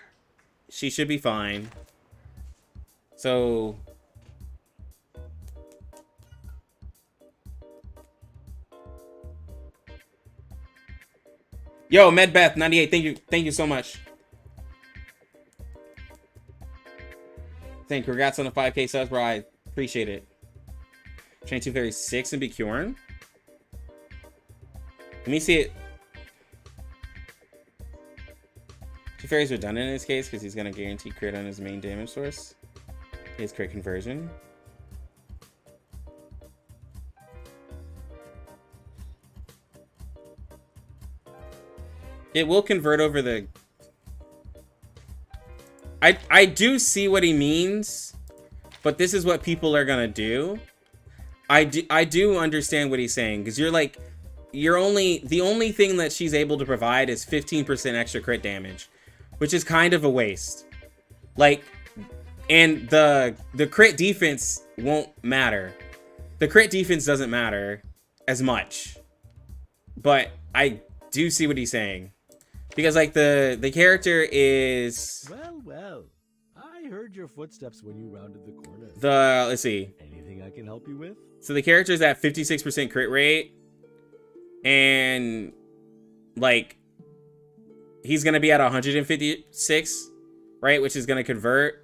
she should be fine. So yo, Medbeth 98, thank you so much. Congrats on the 5K subs, bro. I appreciate it. Train 2 Fairy 6 and be curing. Let me see it. 2 Fairy's redundant in this case because he's gonna guarantee crit on his main damage source. His crit conversion. It will convert over the... I do see what he means, but this is what people are gonna do. I do understand what he's saying, because you're like, the only thing that she's able to provide is 15% extra crit damage, which is kind of a waste. Like, and the crit defense won't matter. The crit defense doesn't matter as much, but I do see what he's saying. Because, like, the character is... Well. I heard your footsteps when you rounded the corner. Let's see. Anything I can help you with? So the character's at 56% crit rate. And, like, he's going to be at 156, right? Which is going to convert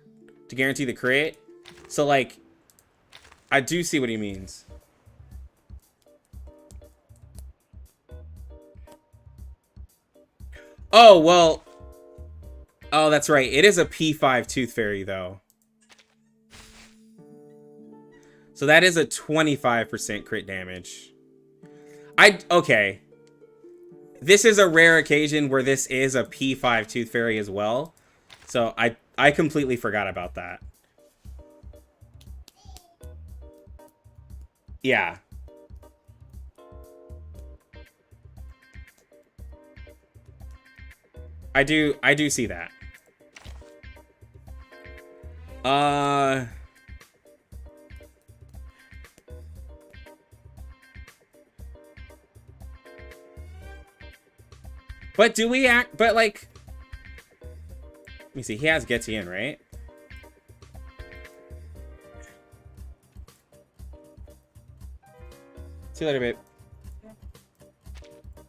to guarantee the crit. So, like, I do see what he means. Oh, well. Oh, that's right. It is a P5 Tooth Fairy, though. So that is a 25% crit damage. Okay. This is a rare occasion where this is a P5 Tooth Fairy as well. So I completely forgot about that. Yeah. I do see that. But do we act, but like, let me see, he has Getian, right? See you later, babe.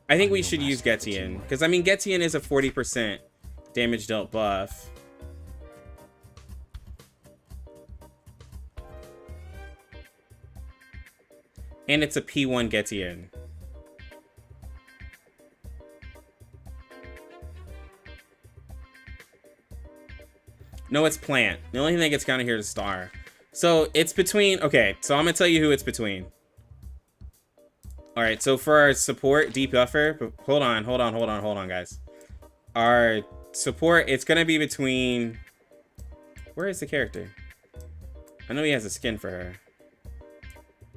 I think we should use Getian, because I mean Getian is a 40% damage dealt buff. And it's a P1 Getian. No, it's plant. The only thing that gets counted here is star. So it's between, okay, so I'm gonna tell you who it's between. All right, so for our support deep buffer, hold on, guys. Our support, it's gonna be between, where is the character? I know he has a skin for her.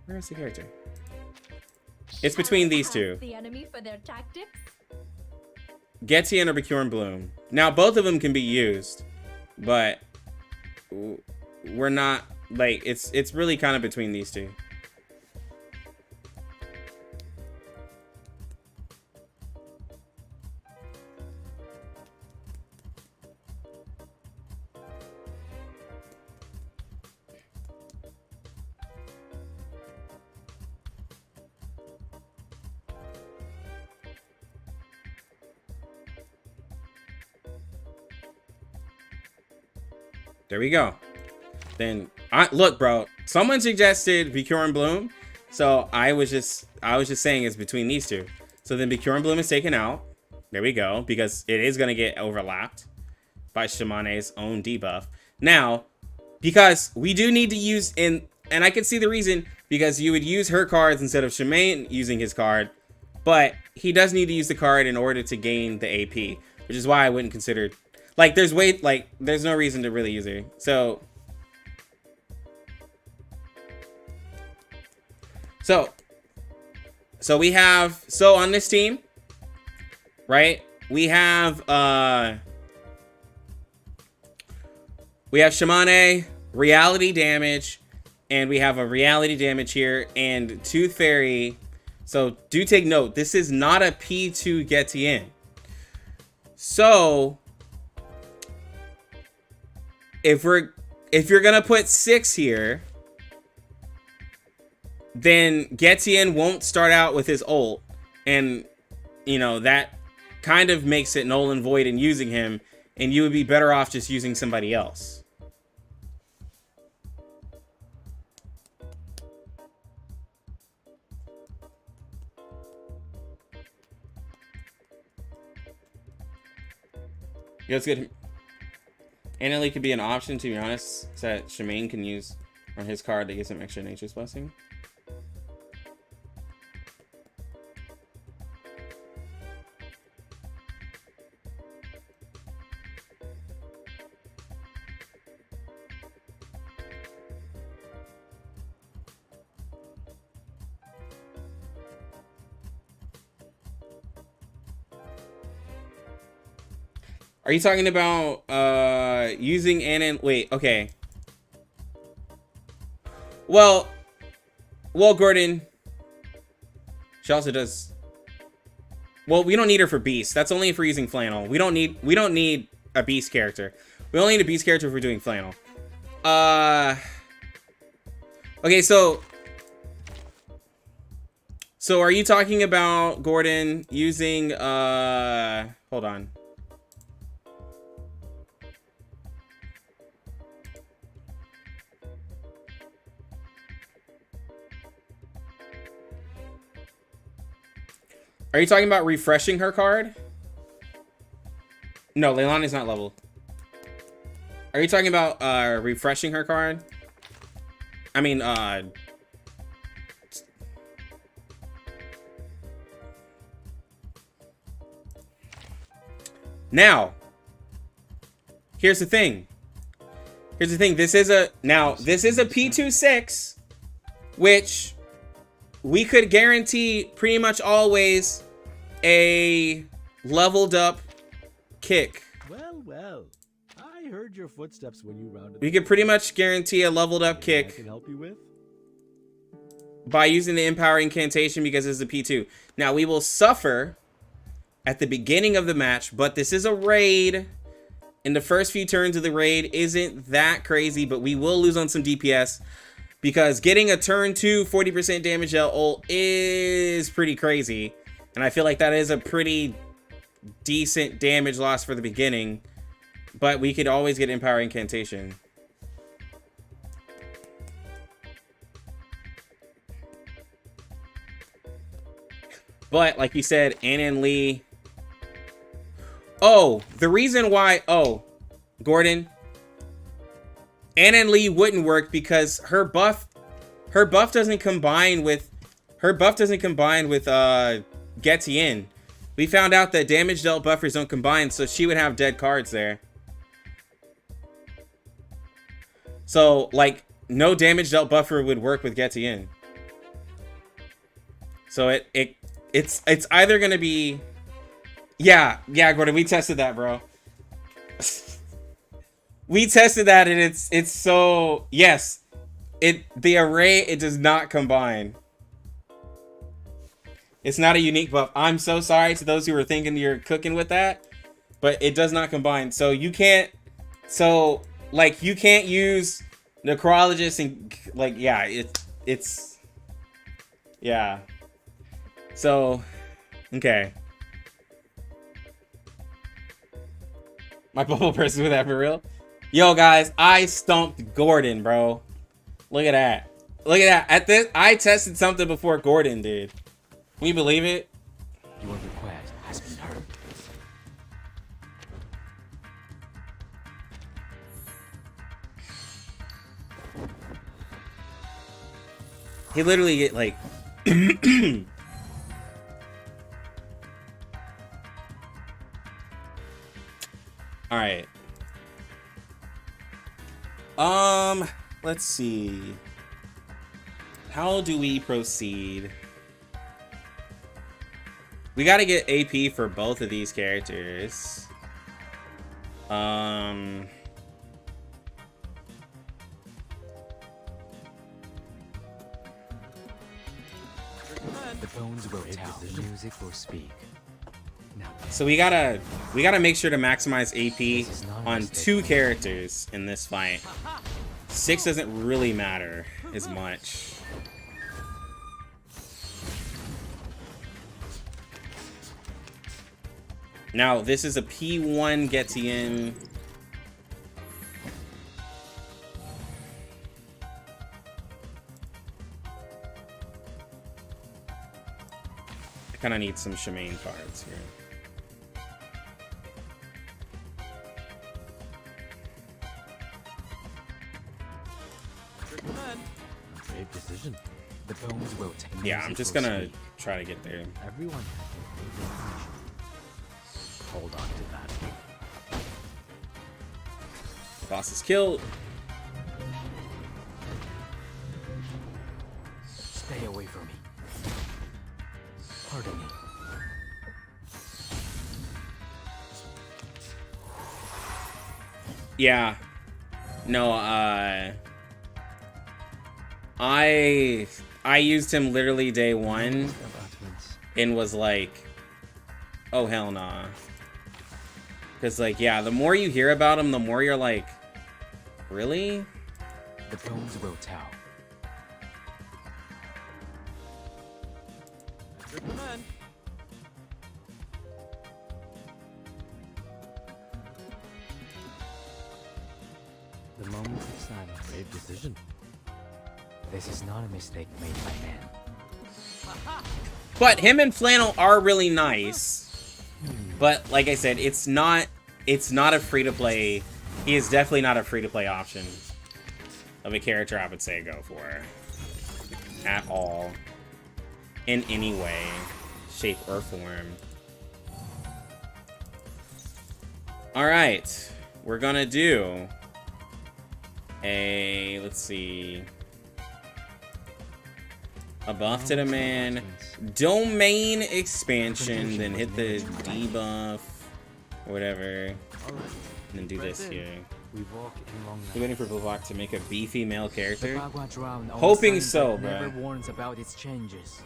Where is the character? It's between these two. The enemy for their tactics. Getian or Bacure and Bloom. Now, both of them can be used, but we're not, like, it's really kind of between these two. There we go. Then look, bro. Someone suggested Bacure and Bloom, so I was just saying it's between these two. So then Bacure and Bloom is taken out. There we go, because it is gonna get overlapped by Shamane's own debuff. Now, because we do need to use and I can see the reason, because you would use her cards instead of Shamaine using his card, but he does need to use the card in order to gain the AP, which is why I wouldn't consider. Like, there's no reason to really use her. So we have, so on this team, right? We have Shamane, reality damage, and we have a reality damage here, and Tooth Fairy. So do take note, this is not a P2 Getian. So if if you're gonna put 6 here, then Getien won't start out with his ult, and you know that kind of makes it null and void in using him, and you would be better off just using somebody else. Yeah, it's good. Annalie could be an option, to be honest, that Shemaine can use on his card that gives him extra Nature's Blessing. Are you talking about using Annan? Wait, okay. Well, Gordon. She also does. Well, we don't need her for Beast. That's only if we're using Flannel. We don't need a Beast character. We only need a Beast character if we're doing Flannel. Okay, so are you talking about Gordon using hold on. Are you talking about refreshing her card? No, Leilani's not leveled. Are you talking about refreshing her card? I mean, now, here's the thing. This is a P26, which we could guarantee pretty much always a leveled up kick. Well, I heard your footsteps when you rounded. We could pretty much guarantee a leveled up I kick can help you with. by using the Empower Incantation because it's a P2. Now, we will suffer at the beginning of the match, but this is a raid. And the first few turns of the raid isn't that crazy, but we will lose on some DPS. Because getting a turn 2 40% damage dealt ult is pretty crazy. And I feel like that is a pretty decent damage loss for the beginning. But we could always get Empower Incantation. But, like you said, Annan Lee. Oh, the reason why... Oh, Gordon... Annan Lee wouldn't work because her buff doesn't combine with Getien. We found out that damage dealt buffers don't combine, so she would have dead cards there. So like no damage dealt buffer would work with Getien. So it's either gonna be yeah, Gordon, we tested that, bro. We tested that and it's so yes. The array, it does not combine. It's not a unique buff. I'm so sorry to those who were thinking you're cooking with that, but it does not combine. So you can't you can't use Necrologist and like yeah, it's yeah. So okay. My bubble person with that for real. Yo, guys, I stumped Gordon, bro. Look at that. Look at that. At this, I tested something before Gordon did. Can you believe it? Your request has been heard. He literally get like all right. Let's see. How do we proceed? We got to get AP for both of these characters. The bones will tell, the music will speak. Now, So we gotta make sure to maximize AP on 2 characters in this fight. 6 doesn't really matter as much. Now, this is a P1 Getian. I kind of need some Shemaine cards here. Brave decision. The bones will take. Yeah, I'm just gonna try to get there. Everyone has their own definition. Hold on to that. Boss is killed. Stay away from me. Pardon me. Yeah. No, I used him literally day 1 and was like, oh hell nah. Cause like, yeah, the more you hear about him, the more you're like, really? The bones will tell. The moment of silence. Brave decision. This is not a mistake made by man. But him and Flannel are really nice. But like I said, it's not a free-to-play. He is definitely not a free-to-play option of a character I would say go for. At all. In any way, shape, or form. Alright. We're gonna do a, let's see, a buff to the man, domain expansion, then hit the debuff, or whatever, and then do this here. We walk in long You waiting for Bivouac to make a beefy male character? Hoping Hoping so, Never bruh. warns about its changes.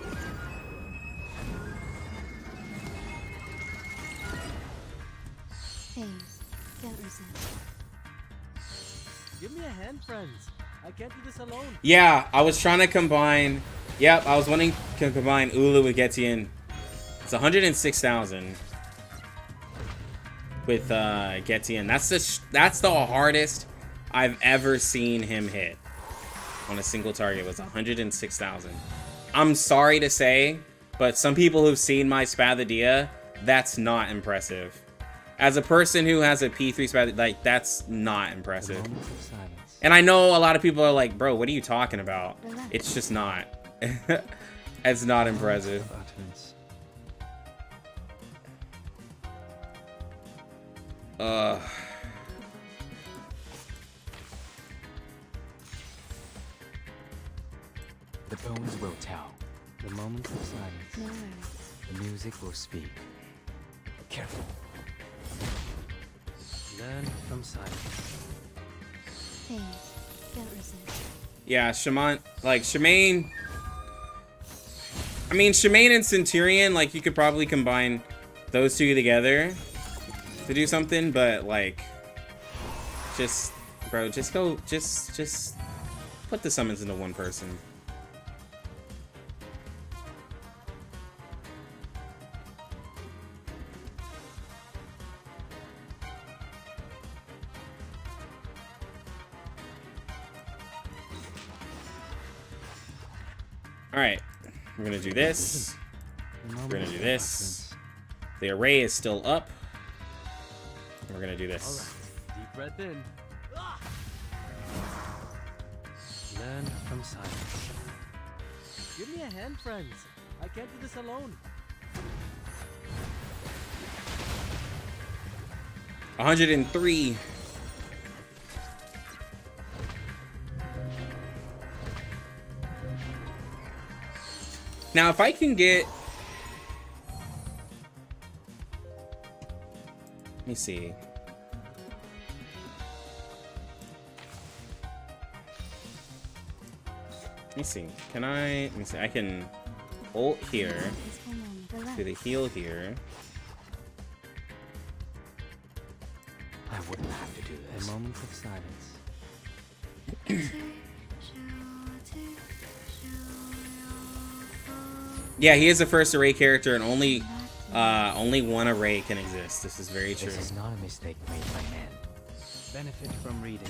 Phase. Don't resent. Give me a hand, friends. I can't do this alone. Yeah, I was trying to combine. Yep, I was wanting to combine Ulu with Getian. It's 106,000 with Getian. That's the hardest I've ever seen him hit on a single target. Was 106,000. I'm sorry to say, but some people who've seen my Spathadia, that's not impressive. As a person who has a P3 Spathadia, like, that's not impressive. The moment of silence. And I know a lot of people are like, bro, what are you talking about? It's just not. It's not impressive. Of utterance. The bones will tell. The moment of silence. No worries. The music will speak. Careful. Learn from silence. Phase. Don't resent. Yeah, Shemaine, like, Shemaine. I mean, Shemaine and Centurion, like, you could probably combine those two together to do something, but, like, just, bro, just go, just put the summons into one person. Alright, we're gonna do this. The We're moment gonna do of this. The array is still up. We're gonna do utterance. this. Alright, deep breath in. Learn from silence. Give me a hand, friends. I can't do this alone. 103. Now, if I can get... Let me see. Let me see. Can I... Let me see. I can ult here. Peaceful moment. Do Relax. the heal here. I wouldn't have to do The this. moment of silence. Yeah, he is the first array character, and only one array can exist. This is very true. This is not a mistake made by man. Benefit from reading.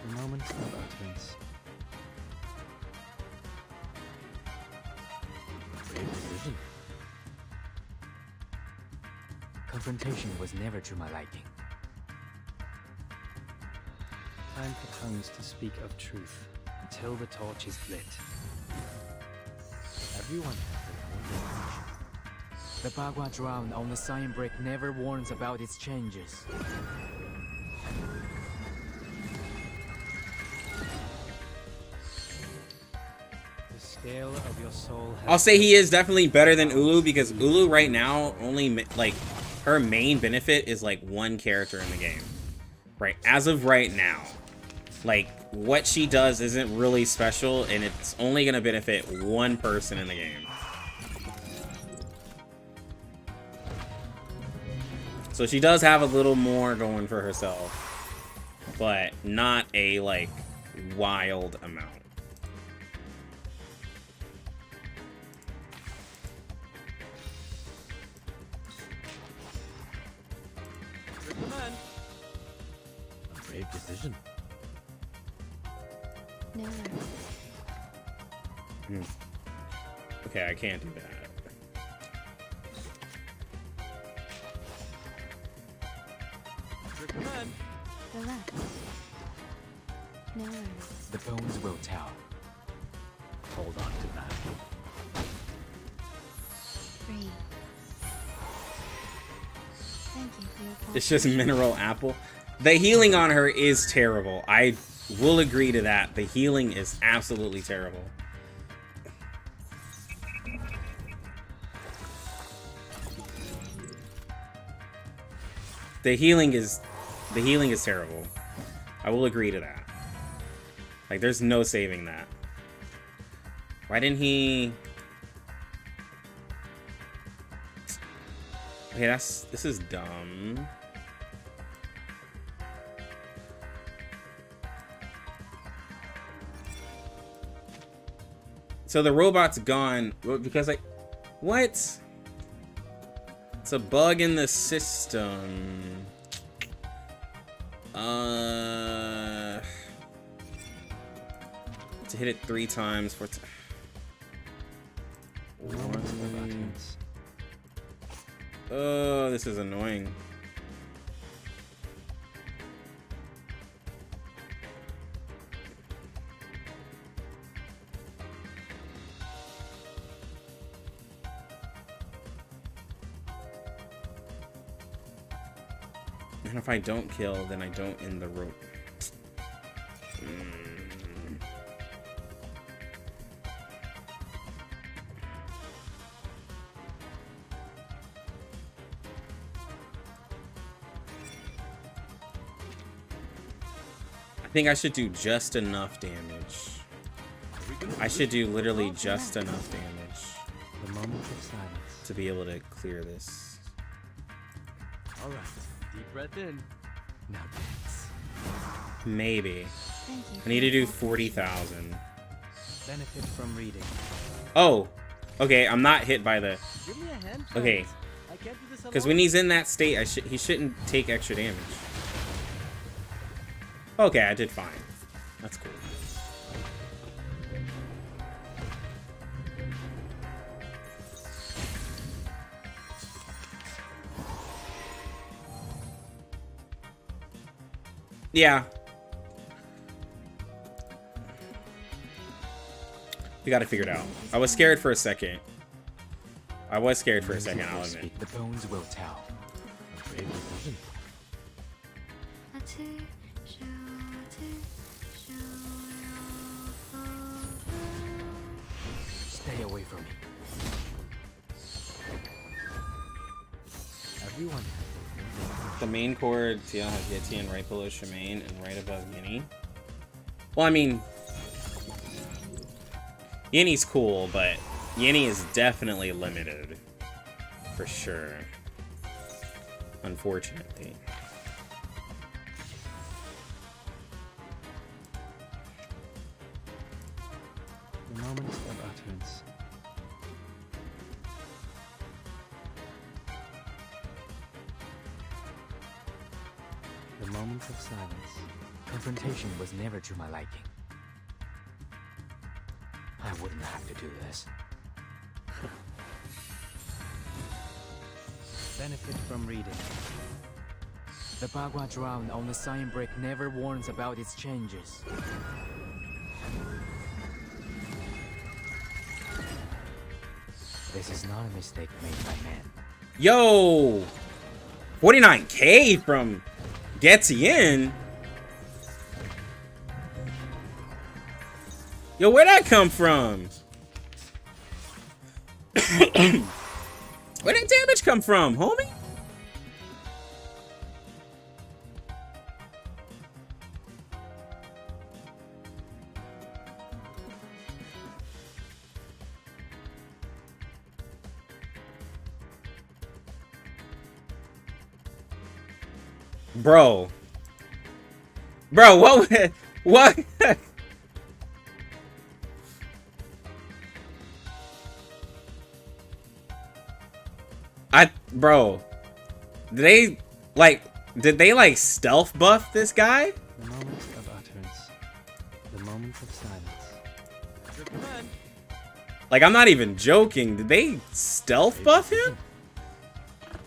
A moment of utterance. Brave decision. Confrontation was never to my liking. Time for tongues to speak of truth until the torch is lit. Everyone has their own definition. The Bagua drown on the sign brick never warns about its changes. The scale of your soul has I'll say he is definitely better than Ulu, because Ulu right now only like her main benefit is like one character in the game. Right, as of right now. Like what she does isn't really special, and it's only gonna benefit one person in the game. So she does have a little more going for herself, but not a like wild amount. Recommend. A brave decision. No worries. Okay, I can't do that. Recommend. Relax. No worries. The bones will tell. Hold on to that. Breathe. Thank you for your It's just mineral apple. The healing on her is terrible. I will agree to that. The healing is absolutely terrible. The healing is terrible. I will agree to that. Like, there's no saving that. Why didn't he? Okay, this is dumb. So the robot's gone because what? It's a bug in the system. To hit it 3 times for Moment of utterance. Oh, this is annoying. And if I don't kill, then I don't end the rope. I think I should do just enough damage. I should do literally just enough damage The moment of silence. to be able to clear this. All right. Deep breath in. Now dance. Maybe. Thank you. I need to do 40,000. Benefit from reading. Oh, okay. I'm not hit by the. Give me a hand. Okay, friends. I can't do this alone. because when he's in that state, he shouldn't take extra damage. Okay, I did fine. That's cool. Yeah. We gotta figure it out. I was scared for a second. I'll admit. The bones will tell. A brave decision. Stay away from me. Everyone has their own definition. the main chord, TL has Yetian right below Shemaine and right above Yinny. Well, I mean, Yinny's cool, but Yinny is definitely limited. For sure. Unfortunately. The moments of utterance. The moments of silence. Confrontation was never to my liking. I wouldn't have to do this. Benefit from reading. The Bagua drown on the sign brick never warns about its changes. This is not a mistake made by men. Yo! 49K from Getien. Yo, where'd that come from? Where'd that damage come from, homie? Bro. Bro, what? What? Bro, did they like stealth buff this guy? The moments of utterance. The moments of silence. Your command. Like, I'm not even joking. Did they stealth buff him?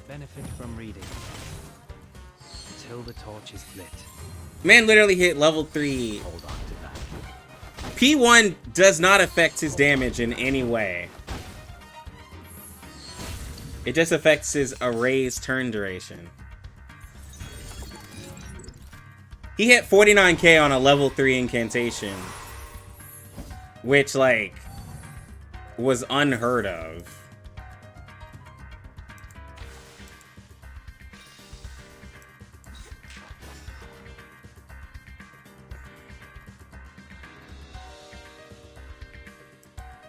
Benefit from reading. Until the torch is lit. Man literally hit level 3. Hold on to that. P1 does not affect his damage in any way. It just affects his array's turn duration. He hit 49k on a level 3 incantation. Which, like, was unheard of.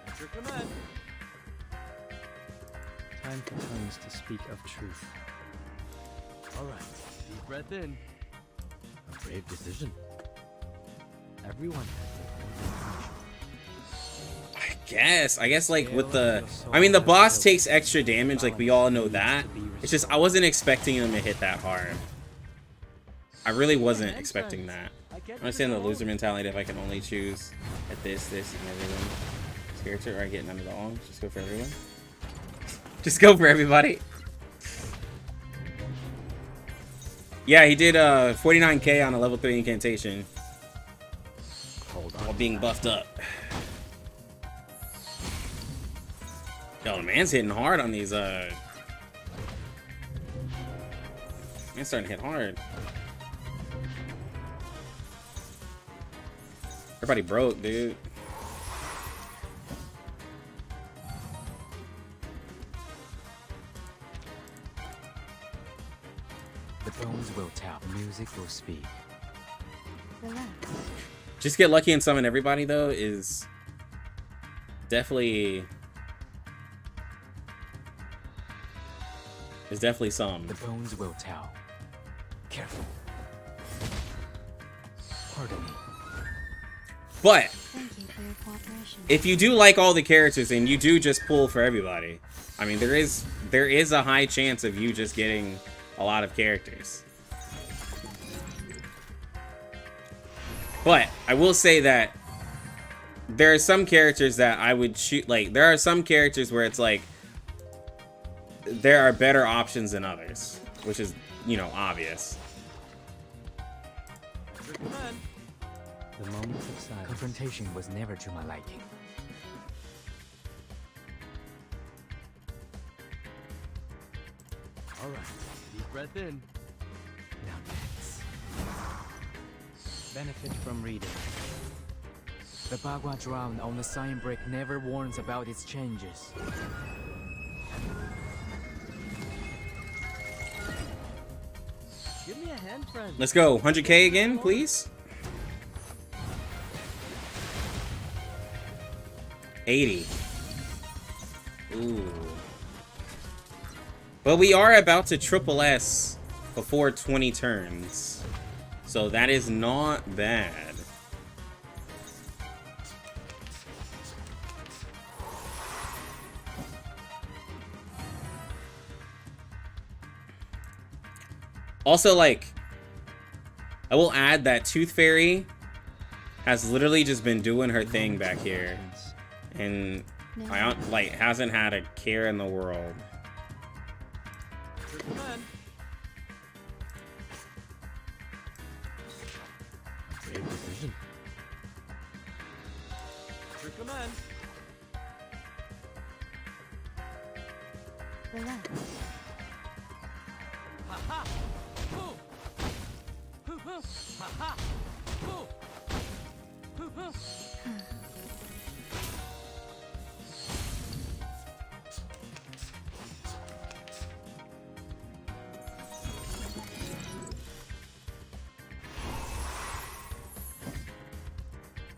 At your command. Time for tongues to speak of truth. Alright, deep breath in. A brave decision. Everyone has I guess like with the, I mean the boss takes extra damage, like we all know that. It's just I wasn't expecting him to hit that hard. I really wasn't expecting that. I understand the loser mentality if I can only choose at this, and everyone. Character, or I get none at all. Just go for everyone. Just go for everybody. Yeah, he did 49k on a level 3 incantation. While being buffed up. Yo, the man's hitting hard on these man's starting to hit hard. Everybody broke, dude. The bones will tell, the music will speak. Relax. Just get lucky and summon everybody though is definitely some. The bones will tell. Careful. Pardon me. But Thank you for your cooperation. if you do like all the characters and you do just pull for everybody, I mean there is a high chance of you just getting a lot of characters. But I will say that there are some characters that I would shoot, like there are some characters where it's like there are better options than others, which is, you know, obvious. The moments of silence. Confrontation was never to my liking. Alright, deep breath in. Now dance. Benefit from reading. The Bagua drown on the sign brick never warns about its changes. a hand, friend. Let's go. 100k again, please. 80. Ooh. But we are about to triple S before 20 turns. So that is not bad. Also, like, I will add that Tooth Fairy has literally just been doing her thing back here. And I like hasn't had a care in the world. Your command. Brave decision. Your command. Relax. Ha ha! Hoo! Hoo hoo! Ha ha! Hoo! Hoo hoo!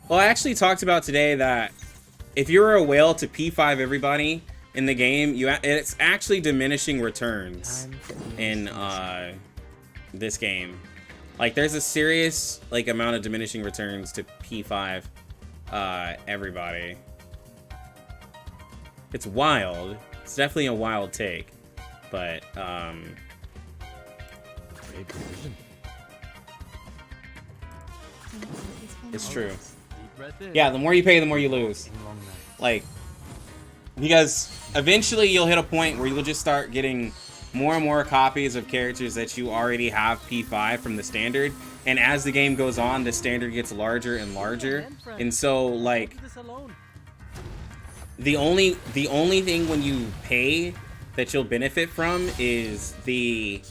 Well, I actually talked about today that if you're a whale to P5 everybody in the game, it's actually diminishing returns in this game. Like, there's a serious like amount of diminishing returns to P5 everybody. It's wild. It's definitely a wild take, but Brave decision. it's true. Deep breath in. Yeah, the more you pay, the more you lose. Long night. Like, because eventually you'll hit a point where you'll just start getting more and more copies of characters that you already have P5 from the standard, and as the game goes on, the standard gets larger and larger, and so like Do this alone. the only thing when you pay that you'll benefit from is the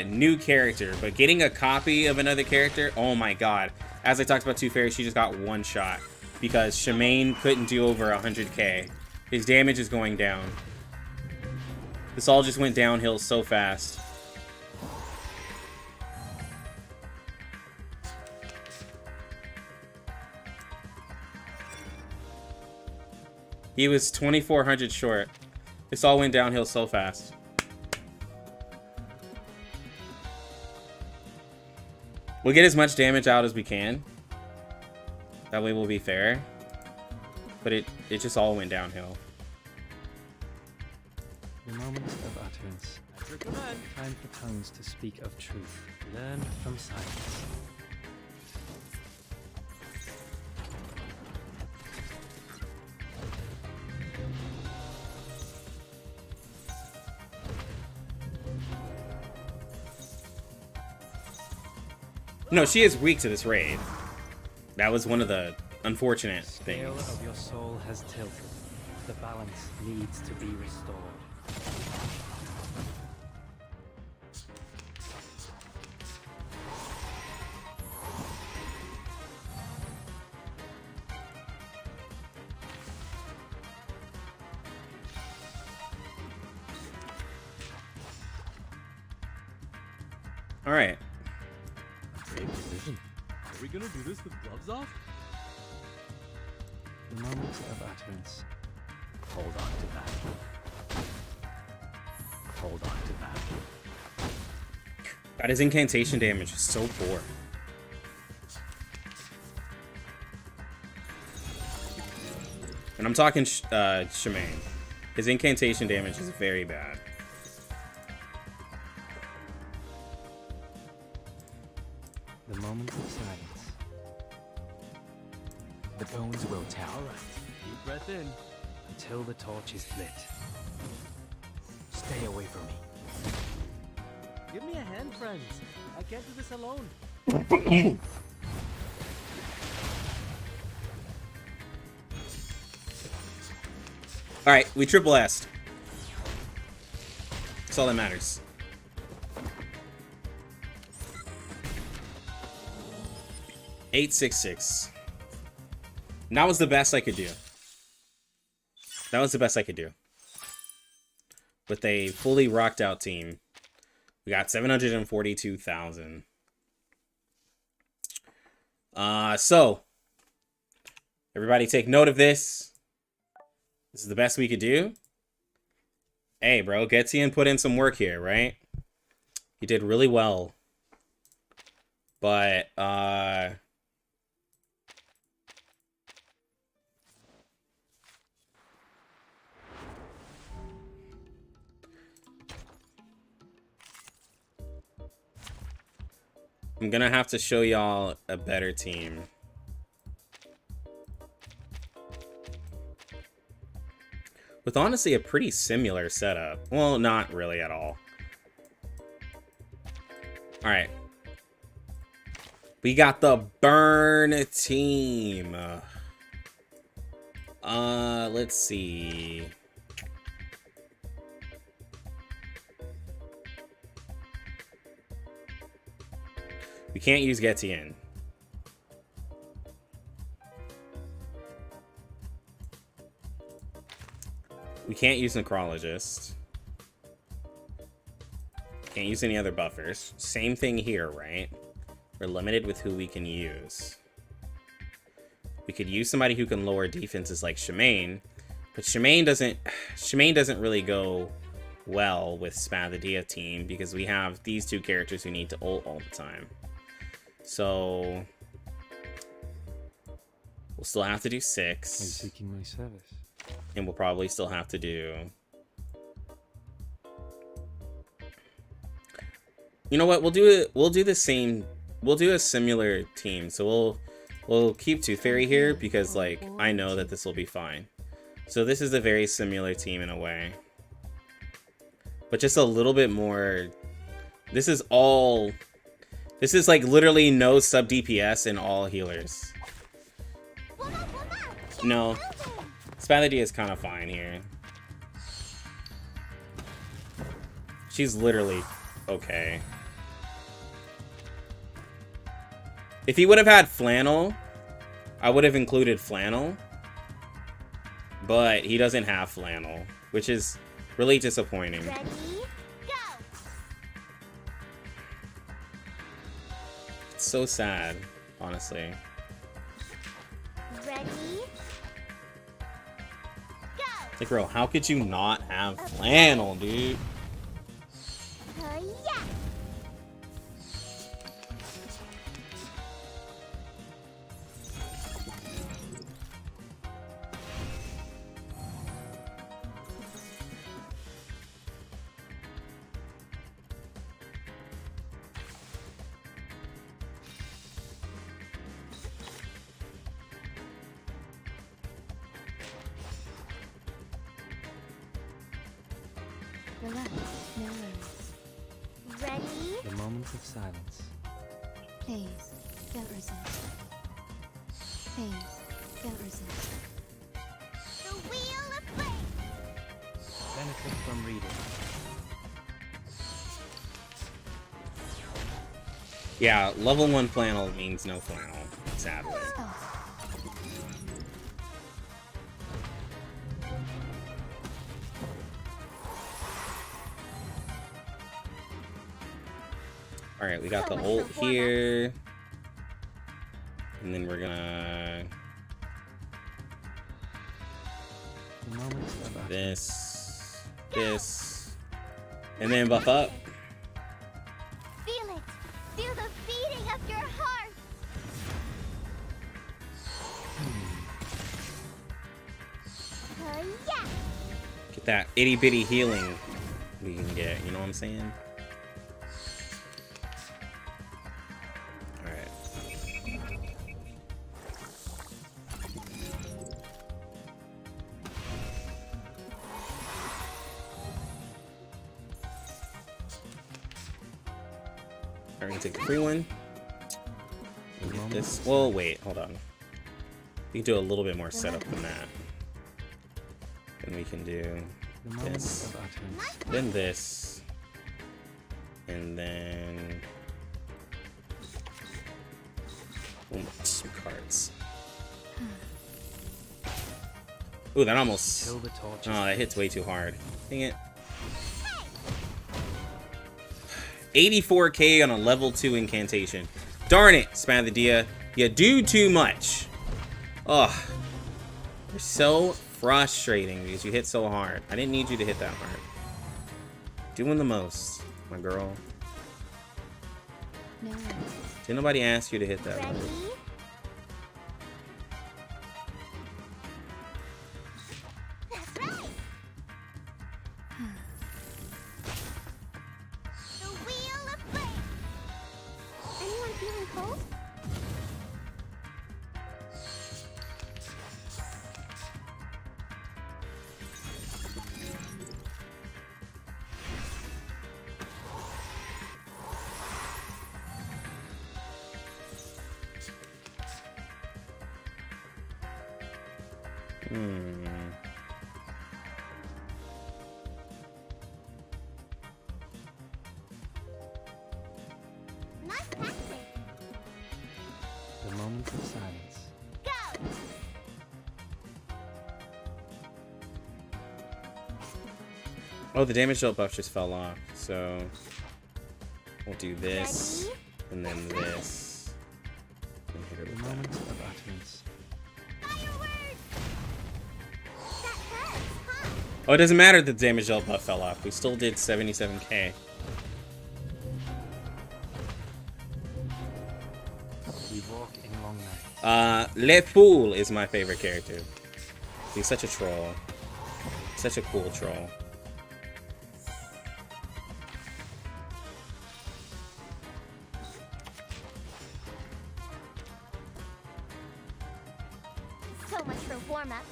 new character, but getting a copy of another character, oh my god. As I talked about Tooth Fairy, she just got one shot because Shemaine couldn't do over 100k. His damage is going down. This all just went downhill so fast. He was 2,400 short. This all went downhill so fast. We'll get as much damage out as we can. That way we'll be fair. But it just all went downhill. The moment of utterance. At your command. Time for tongues to speak of truth. Learn from silence. No, she is weak to this raid. That was one of the unfortunate The scale things. of your soul has tilted. The balance needs to be restored. All right. Brave decision. Are we gonna do this with gloves off? The moment of utterance. Hold on to that. Hold on to that. God, his incantation damage is so poor. And I'm talking Shemaine. His incantation damage is very bad. The moment of silence. The bones will tell. All right. Deep breath in until the torch is lit. Stay away from me. Give me a hand, friends. I can't do this alone. All right, we triple S'd. That's all that matters. $866. And that was the best I could do. That was the best I could do. With a fully rocked out team. We got 742,000. So everybody take note of this. This is the best we could do. Hey, bro, Getzian put in some work here, right? He did really well. But, I'm gonna have to show y'all a better team. With honestly a pretty similar setup. Well, not really at all. Alright. We got the Burn team. Let's see. We can't use Getien. We can't use Necrologist. Can't use any other buffers. Same thing here, right? We're limited with who we can use. We could use somebody who can lower defenses like Shemaine, but Shemaine doesn't really go well with Spadadia team because we have these two characters who need to ult all the time. So we'll still have to do 6. Are you seeking my service? And we'll probably still have to do... You know what? We'll do the same. We'll do a similar team. So we'll keep Tooth Fairy here because like I know that this will be fine. So this is a very similar team in a way. But just a little bit more. This is like literally no sub DPS and all healers. No. Spadadia is kind of fine here. She's literally okay. If he would have had Flannel, I would have included Flannel. But he doesn't have Flannel, which is really disappointing. Ready? Go! It's so sad, honestly. Ready? Go! Like, bro, how could you not have Flannel, dude? Yeah! Relax, no worries. Ready? The moment of silence. Please, don't resist. Please, don't resist. The wheel of fate! Benefit from reading. Yeah, level 1 Flannel means no Flannel, sadly. Alright, we got the ult here. And then we're gonna... The moment of This... And then buff up. Feel it! Feel the beating of your heart! Yeah! Get that itty bitty healing we can get, you know what I'm saying? Alright. We're gonna take the free one. And get this. Well, wait, hold on. We can do a little bit more setup than that. Then we can do the moment this, of utterance. then this, and then some cards. Ooh, that almost. Till the torch. Oh, that hits way too hard. Dang it. 84k on a level 2 incantation. Darn it, Spathia. You do too much. Ugh. You're so frustrating because you hit so hard. I didn't need you to hit that hard. Doing the most, my girl. No. Did nobody ask you to hit that Ready? hard? That's right. The wheel of flame. Anyone feeling cold? Nice tactic. The moment of silence. Go. Oh, the damage dealt buff just fell off, so we'll do this Ready? and then this. And hit her The with that. moment of utterance. Fireworks. That hurts, huh? Oh, it doesn't matter that the damage dealt buff fell off. We still did 77k. We walk in long nights. Le Fool is my favorite character. He's such a troll. Such a cool troll. So much for warm-ups.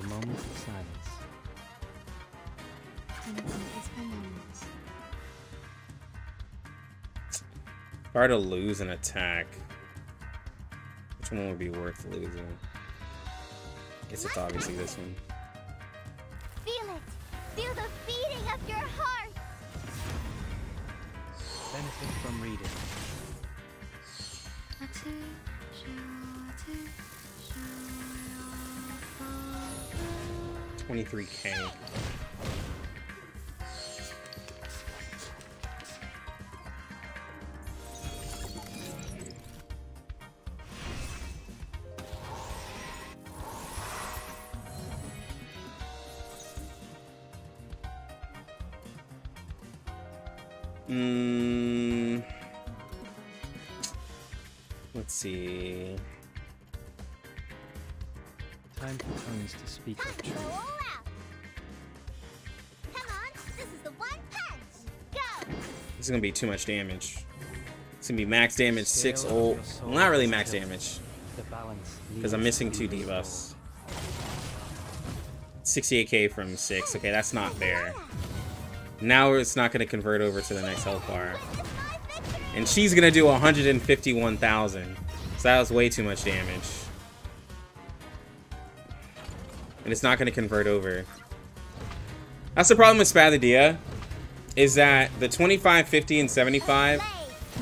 The moment of silence. Anything is for moments. If I were to lose an attack, which one would be worth losing? I guess it's obviously this one. Feel it. Feel the beating of your heart. Benefit from reading. 23k. Let's see. Time for tongues to speak Time of to go truth. all out. Come on, this is the one punch. Go. This is gonna be too much damage. It's gonna be max damage, 6 Scale of ult. your soul Well, not really has max tilted. damage, The balance. because I'm missing 2 debuffs. 68k from 6. Okay, that's not fair. Now it's not gonna convert over to the next health bar. And she's gonna do 151,000. So that was way too much damage. And it's not gonna convert over. That's the problem with Spathia, is that the 25, 50, and 75,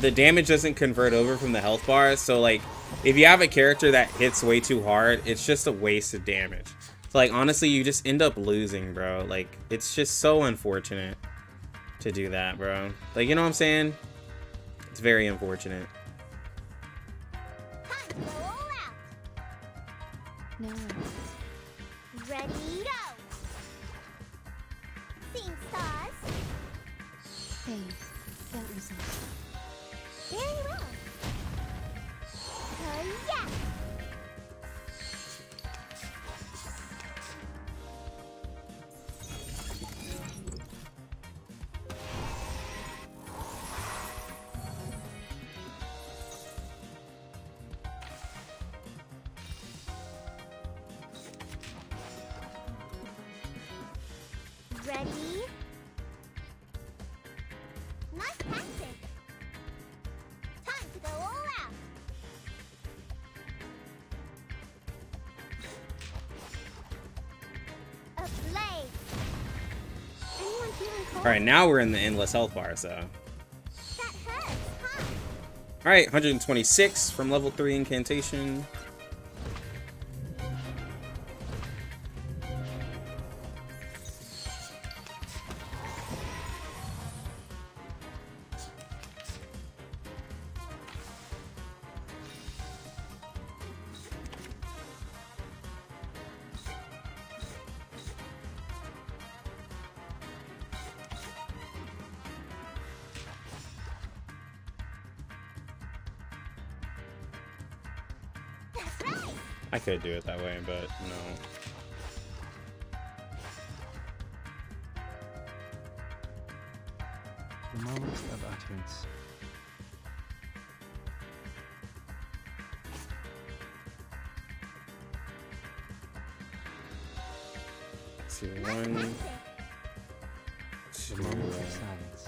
the damage doesn't convert over from the health bar. So like, if you have a character that hits way too hard, it's just a waste of damage. So like, honestly, you just end up losing, bro. Like, it's just so unfortunate to do that, bro. Like, you know what I'm saying? It's very unfortunate. Time to go all out. No worries. Ready? Go. Seeing stars. Pain. Don't resist. Very well. Yeah. Ready? Nice tactic. Time to go all out. A blade. Anyone feeling cold? All right, now we're in the endless health bar, so. That hurts, huh? All right, 126 from level 3 incantation. I could do it that way, but no. The moment of utterance. Let's see, 1, The 2, moment of silence.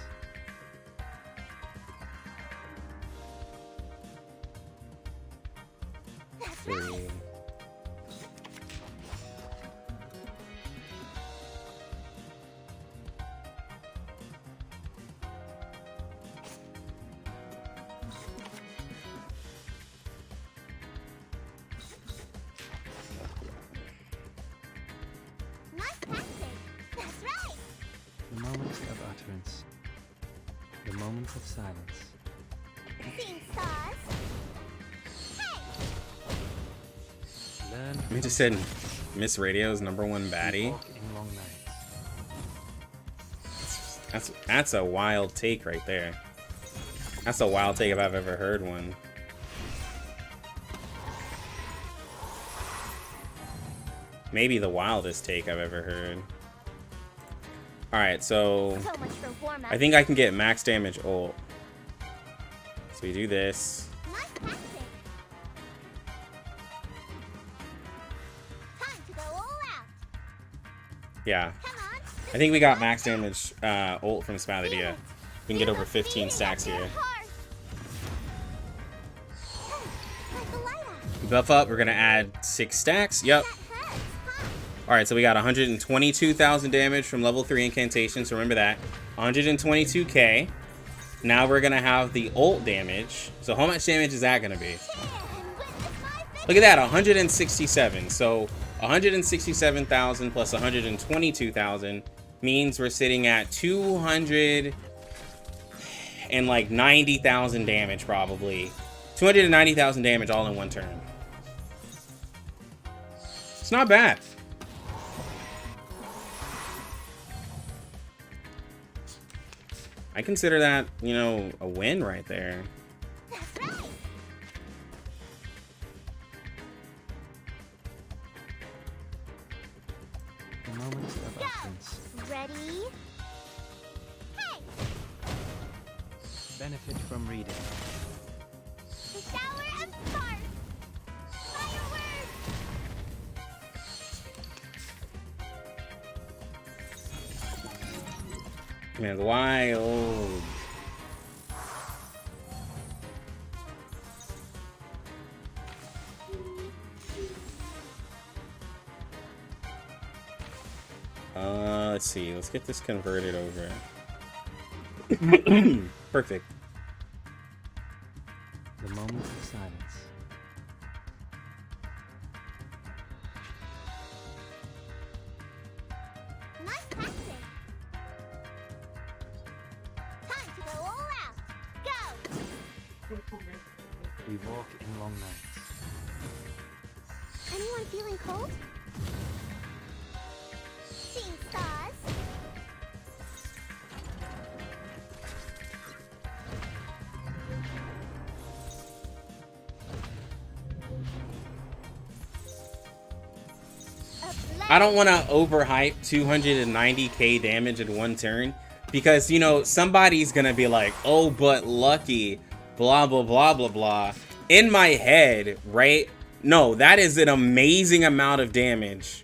3. Nice tactic. That's right. The moment of utterance. The moment of silence. Seeing stars. Learn. We just said Miss Radio's #1 baddie. Walk in long nights. That's a wild take right there. That's a wild take if I've ever heard one. Maybe the wildest take I've ever heard. Alright, so So much for warm-up. I think I can get max damage ult. So we do this. Nice tactic. Time to go all out. Yeah. Come on. I think we got max damage ult from Spaladia. We can get over 15 stacks here. Like a lighter. Buff up, we're gonna add 6 stacks. Yep. That hurts, huh? Alright, so we got 122,000 damage from level 3 incantations, so remember that. 122k. Now we're gonna have the ult damage. So how much damage is that gonna be? And witness my victory. Look at that, 167. So 167,000 plus 122,000 means we're sitting at 290,000 damage probably. 290,000 damage all in one turn. It's not bad. I consider that, you know, a win right there. That's right. The moment of utterance. Ready? Hey! Benefit from reading. The shower of sparks! Fireworks! Man, wild. Let's see. Let's get this converted over. Perfect. The moment of silence. Nice tactic. Time to go all out. Go! We walk in long nights. Anyone feeling cold? Seeing stars? I don't want to overhype 290k damage in one turn because, you know, somebody's going to be like, oh, but Lucky, blah, blah, blah, blah, blah. In my head, right? No, that is an amazing amount of damage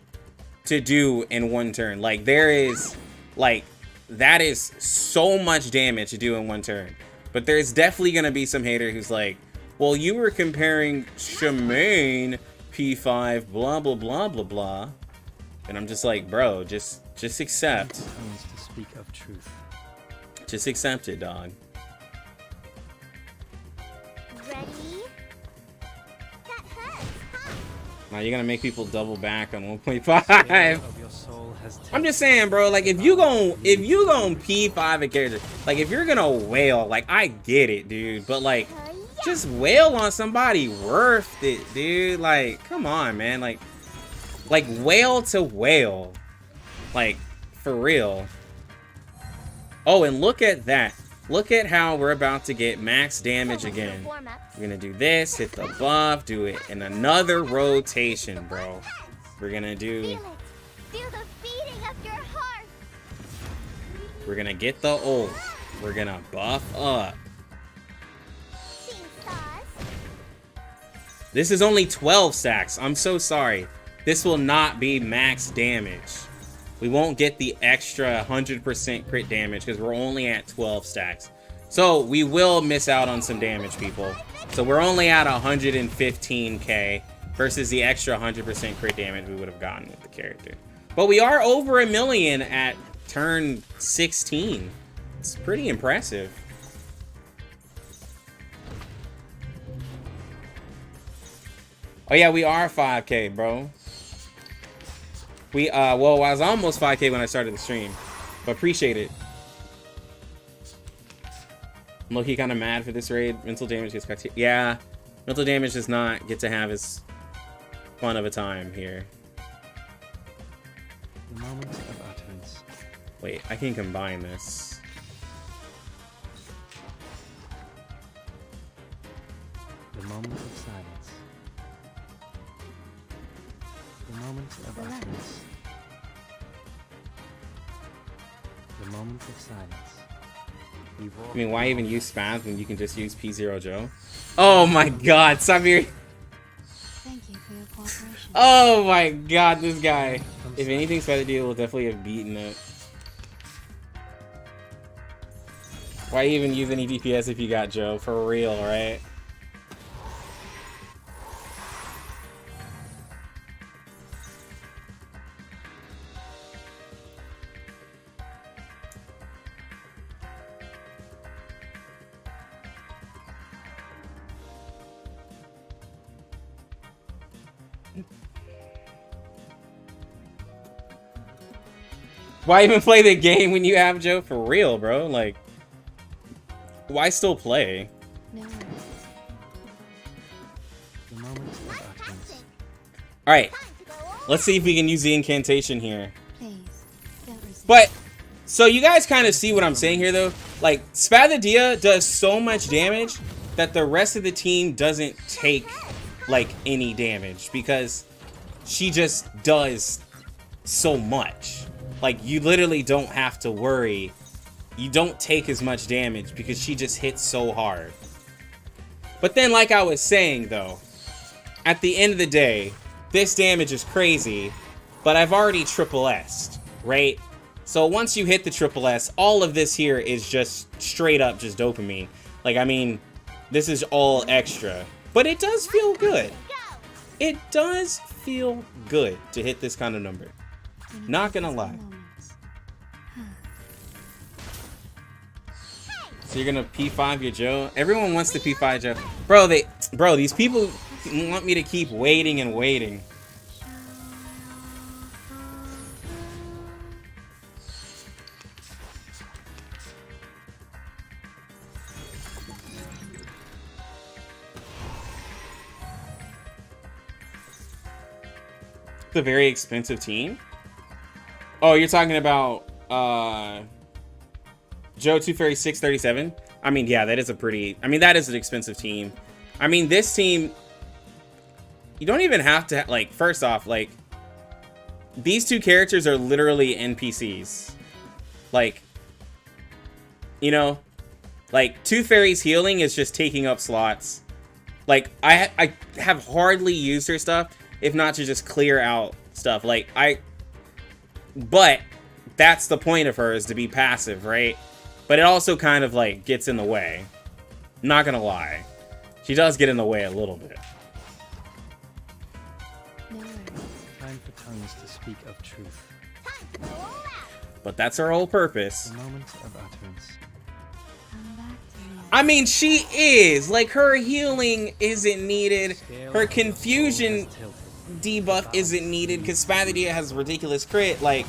to do in one turn. Like, there is, like, that is so much damage to do in one turn. But there's definitely going to be some hater who's like, well, you were comparing Shemaine, P5, blah, blah, blah, blah, blah. And I'm just like, bro, just accept. Tongues to speak of truth. Just accept it, dog. Ready? That hurts, huh? Now you're gonna make people double back on Scale 1.5. of your soul has I'm just saying, bro, like if you gon' P5 a character, like if you're gonna wail, like I get it, dude. But like Yeah. just wail on somebody worth it, dude. Like, come on, man. Like whale to whale. Like, for real. Oh, and look at that. Look at how we're about to get max damage again. We're gonna do this, hit the buff, do it in another rotation, bro. We're gonna do... Feel it. Feel the beating of your heart. We're gonna get the ult. We're gonna buff up. Sing sauce. This is only 12 stacks. I'm so sorry. This will not be max damage. We won't get the extra 100% crit damage because we're only at 12 stacks. So we will miss out on some damage, people. So we're only at 115k versus the extra 100% crit damage we would have gotten with the character. But we are over 1 million at turn 16. It's pretty impressive. Oh yeah, we are 5k, bro. Well, I was almost 5k when I started the stream, but appreciate it. I'm low-key kind of mad for this raid. Mental damage gets cut. Yeah, mental damage does not get to have as fun of a time here. The moment of utterance. Wait, I can combine this. The moment of silence. The moment of utterance. The moment of silence. I mean, why even use spaz when you can just use P0 Joe? Oh my god, Samir. Thank you for your cooperation. Oh my god, this guy. If anything, Spider Deal will definitely have beaten it. Why even use any DPS if you got Joe? For real, right? Why even play the game when you have Joe? For real, bro. Like, why still play? No worries. The moment of utterance. Alright, let's see if we can use the incantation here. Please, don't resist. But, so you guys kind of see what I'm saying here, though? Like, Spadadia does so much damage that the rest of the team doesn't take, like, any damage. Because she just does so much. Like, you literally don't have to worry. You don't take as much damage because she just hits so hard. But then, like I was saying, though, at the end of the day, this damage is crazy, but I've already triple S'd, right? So once you hit the triple S, all of this here is just straight up just dopamine. Like, I mean, this is all extra. But it does feel good. It does feel good to hit this kind of number. Not gonna lie. So you're gonna P5 your Joe? Everyone wants to P5 Joe. Bro, these people want me to keep waiting and waiting. It's a very expensive team. Oh, you're talking about Joe 2 Fairy 637. I mean, yeah, that is a pretty. I mean, that is an expensive team. I mean, this team. You don't even have to like. First off, like these two characters are literally NPCs. Like, you know, like 2 Fairy's healing is just taking up slots. Like I have hardly used her stuff, if not to just clear out stuff. Like but that's the point of her, is to be passive, right? But it also kind of like gets in the way. Not gonna lie, she does get in the way a little bit. No worries. Time for tongues to speak of truth. But that's her whole purpose. The moment of utterance. Come back to me. I mean, she is like, her healing isn't needed. Her confusion debuff isn't needed because Spadadia has ridiculous crit. Like,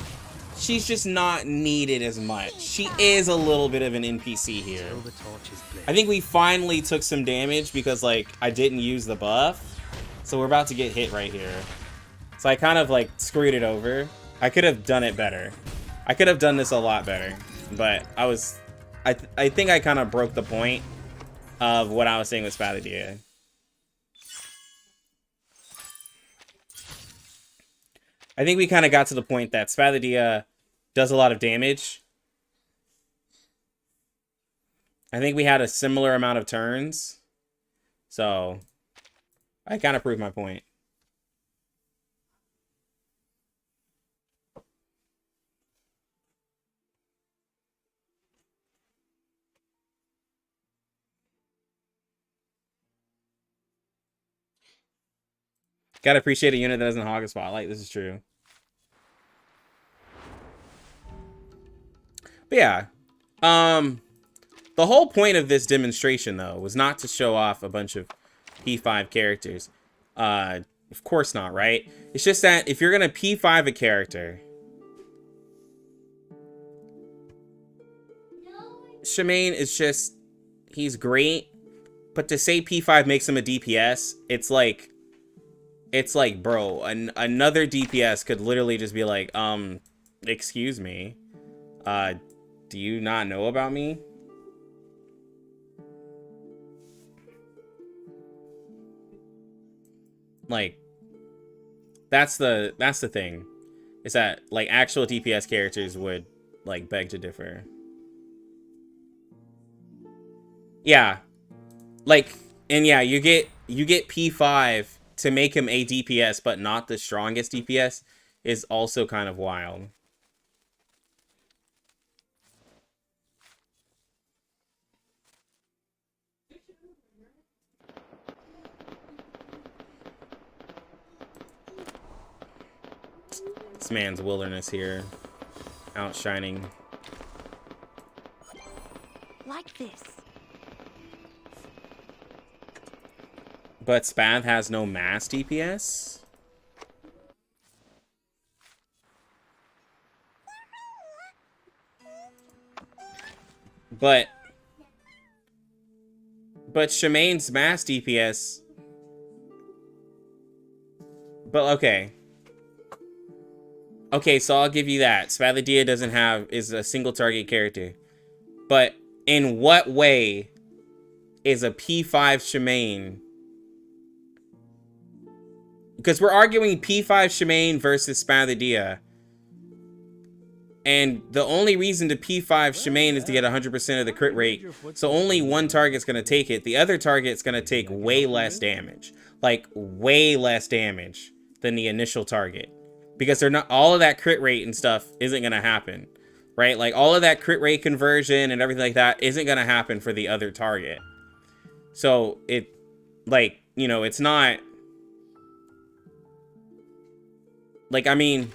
she's just not needed as much. She is a little bit of an NPC here. Till the torch is lit. I think we finally took some damage because, like, I didn't use the buff. So we're about to get hit right here. So I kind of, like, screwed it over. I could have done it better. I could have done this a lot better. But I was I think I kind of broke the point of what I was saying with Spadadia. I think we kind of got to the point that Spadadia does a lot of damage. I think we had a similar amount of turns. So, I kind of proved my point. Gotta appreciate a unit that doesn't hog a spotlight. This is true. But yeah. The whole point of this demonstration, though, was not to show off a bunch of P5 characters. Of course not, right? It's just that if you're gonna P5 a character, Shemaine is just, he's great, but to say P5 makes him a DPS, it's like, bro, another DPS could literally just be like, excuse me, do you not know about me? Like, that's the thing, is that, like, actual DPS characters would, like, beg to differ. Yeah. Like, and yeah, you get P5 to make him a DPS, but not the strongest DPS, is also kind of wild. This man's wilderness here, outshining. Like this. But Spath has no mass DPS? But Shemaine's mass DPS... But okay. Okay, so I'll give you that. Spathadia is a single target character. But in what way is a P5 Shemaine? Because we're arguing P5 Shemaine versus Spathadia. And the only reason to P5 Shemaine is to get 100% of the crit rate. So only one target's going to take it. The other target's going to take way less damage. Like, way less damage than the initial target. Because they're not, all of that crit rate and stuff isn't going to happen, right? Like, all of that crit rate conversion and everything like that isn't going to happen for the other target. So, it, like, you know, it's not, like, I mean,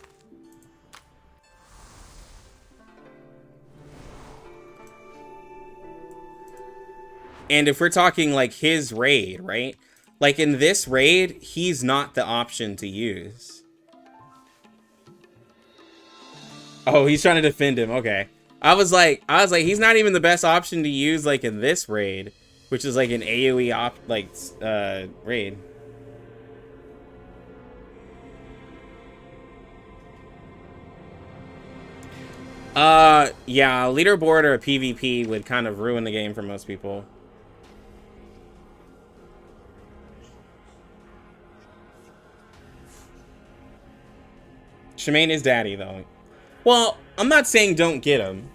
and if we're talking, like, his raid, right? Like, in this raid, he's not the option to use. Oh, he's trying to defend him. Okay. I was like, he's not even the best option to use, like, in this raid, which is like an AoE raid. Yeah, a leaderboard or a PvP would kind of ruin the game for most people. Shemaine is daddy, though. Well, I'm not saying don't get him.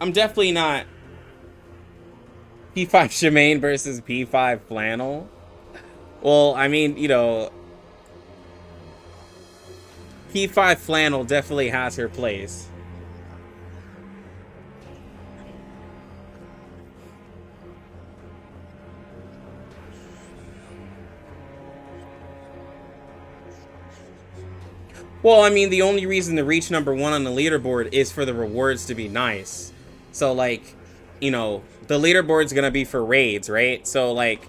I'm definitely not P5 Shemaine versus P5 Flannel. Well, I mean, you know, P5 Flannel definitely has her place. Well, I mean, the only reason to reach #1 on the leaderboard is for the rewards to be nice. So, like, you know, the leaderboard's gonna be for raids, right? So, like,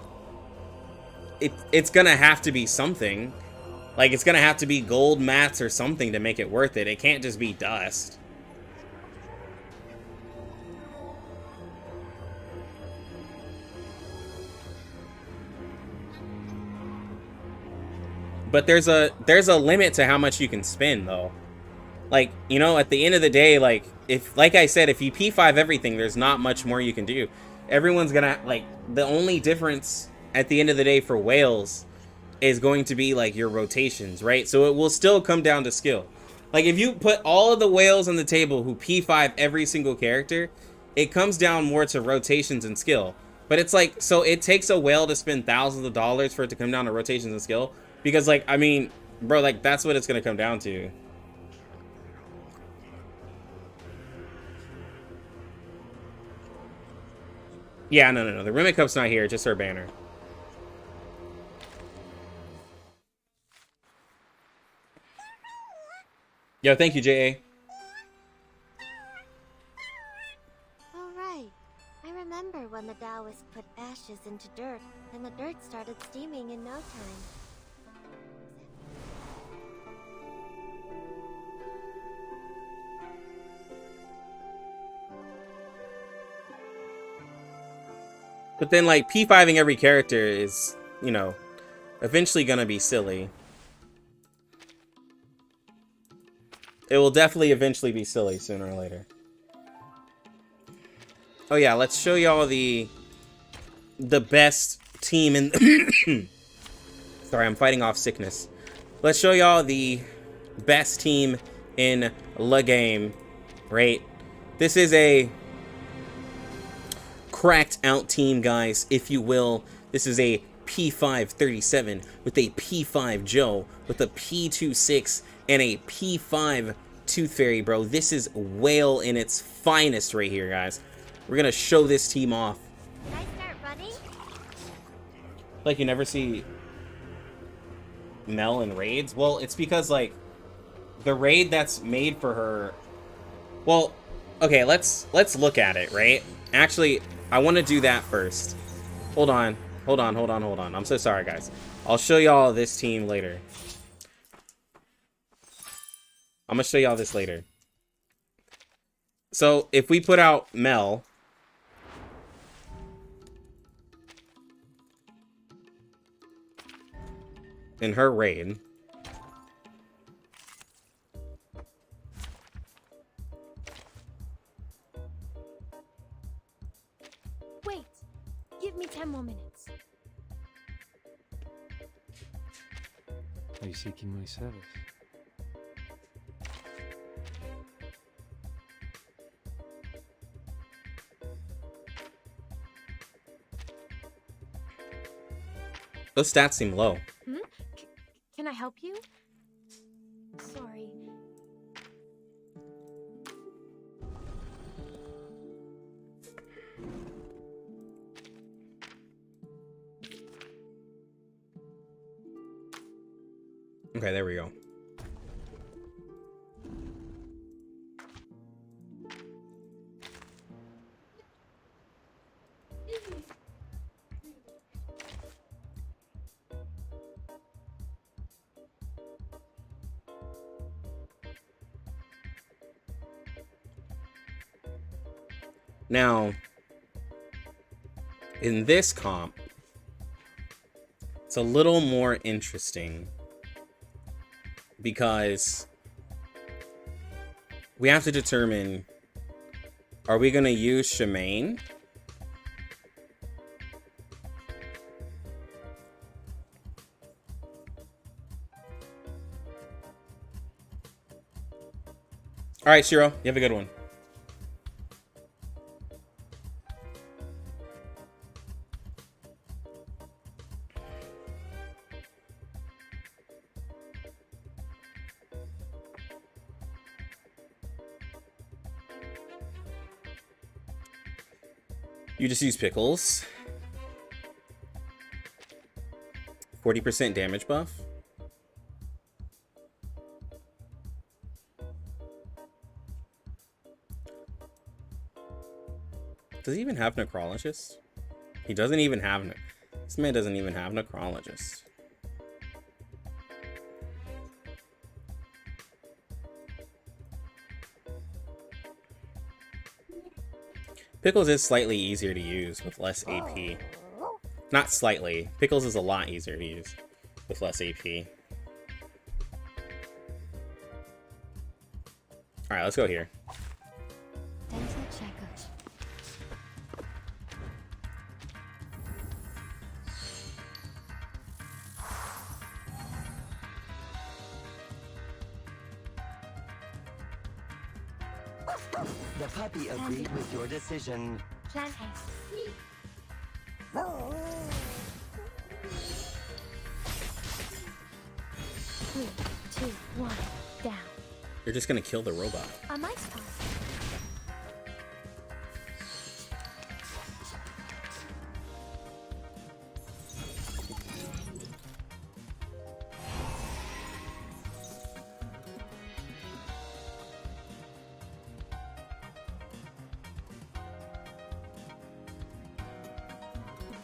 it's gonna have to be something. Like, it's gonna have to be gold mats or something to make it worth it. It can't just be dust. But there's a limit to how much you can spend, though. Like, you know, at the end of the day, like, like I said, if you P5 everything, there's not much more you can do. Everyone's gonna, like, the only difference at the end of the day for whales is going to be, like, your rotations, right? So it will still come down to skill. Like, if you put all of the whales on the table who P5 every single character, it comes down more to rotations and skill. But it's like, so it takes a whale to spend thousands of dollars for it to come down to rotations and skill. Because, like, I mean, bro, like, that's what it's gonna come down to. Yeah, no. The Remit Cup's not here, just her banner. Yo, thank you, JA. All right. I remember when the Taoists put ashes into dirt, and the dirt started steaming in no time. But then, like, P5ing every character is, you know, eventually gonna be silly. It will definitely eventually be silly sooner or later. Oh yeah, let's show y'all the best team in... Sorry, I'm fighting off sickness. Let's show y'all the best team in the game, right? This is a cracked out team, guys, if you will. This is a P537 with a P5 Joe, with a P26 and a P5 Tooth Fairy, bro. This is whale in its finest right here, guys. We're gonna show this team off. Can I start running? Like, you never see Mel in raids? Well, it's because, like, the raid that's made for her... Well, okay, let's look at it, right? Actually, I want to do that first. Hold on. I'm so sorry, guys. I'll show y'all this team later. I'm gonna show y'all this later. So, if we put out Mel... in her raid... Wait. Give me 10 more minutes. Are you seeking my service? Those stats seem low. Can I help you? Sorry. Okay, there we go. Now, in this comp, it's a little more interesting because we have to determine, are we going to use Shemaine? All right, Shiro, you have a good one. You just use Pickles. 40% damage buff. Does he even have Necrologist? He doesn't even have... This man doesn't even have Necrologist. Pickles is slightly easier to use with less AP. Not slightly. Pickles is a lot easier to use with less AP. Alright, let's go here. Dental checkup. The puppy agreed with your decision. Plan A. 3, 2, 1, down. You're just gonna kill the robot. A mice paw.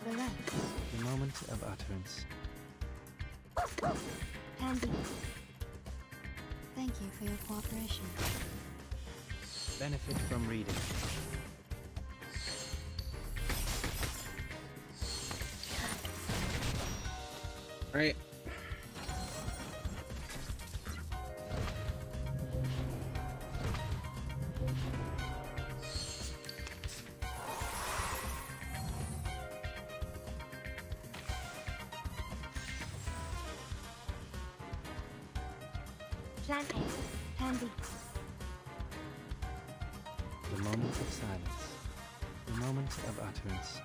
Relax. The moment of utterance. Handy. Thank you for your cooperation. Benefit from reading. Right. Plan A. Handy. The moment of silence. The moment of utterance.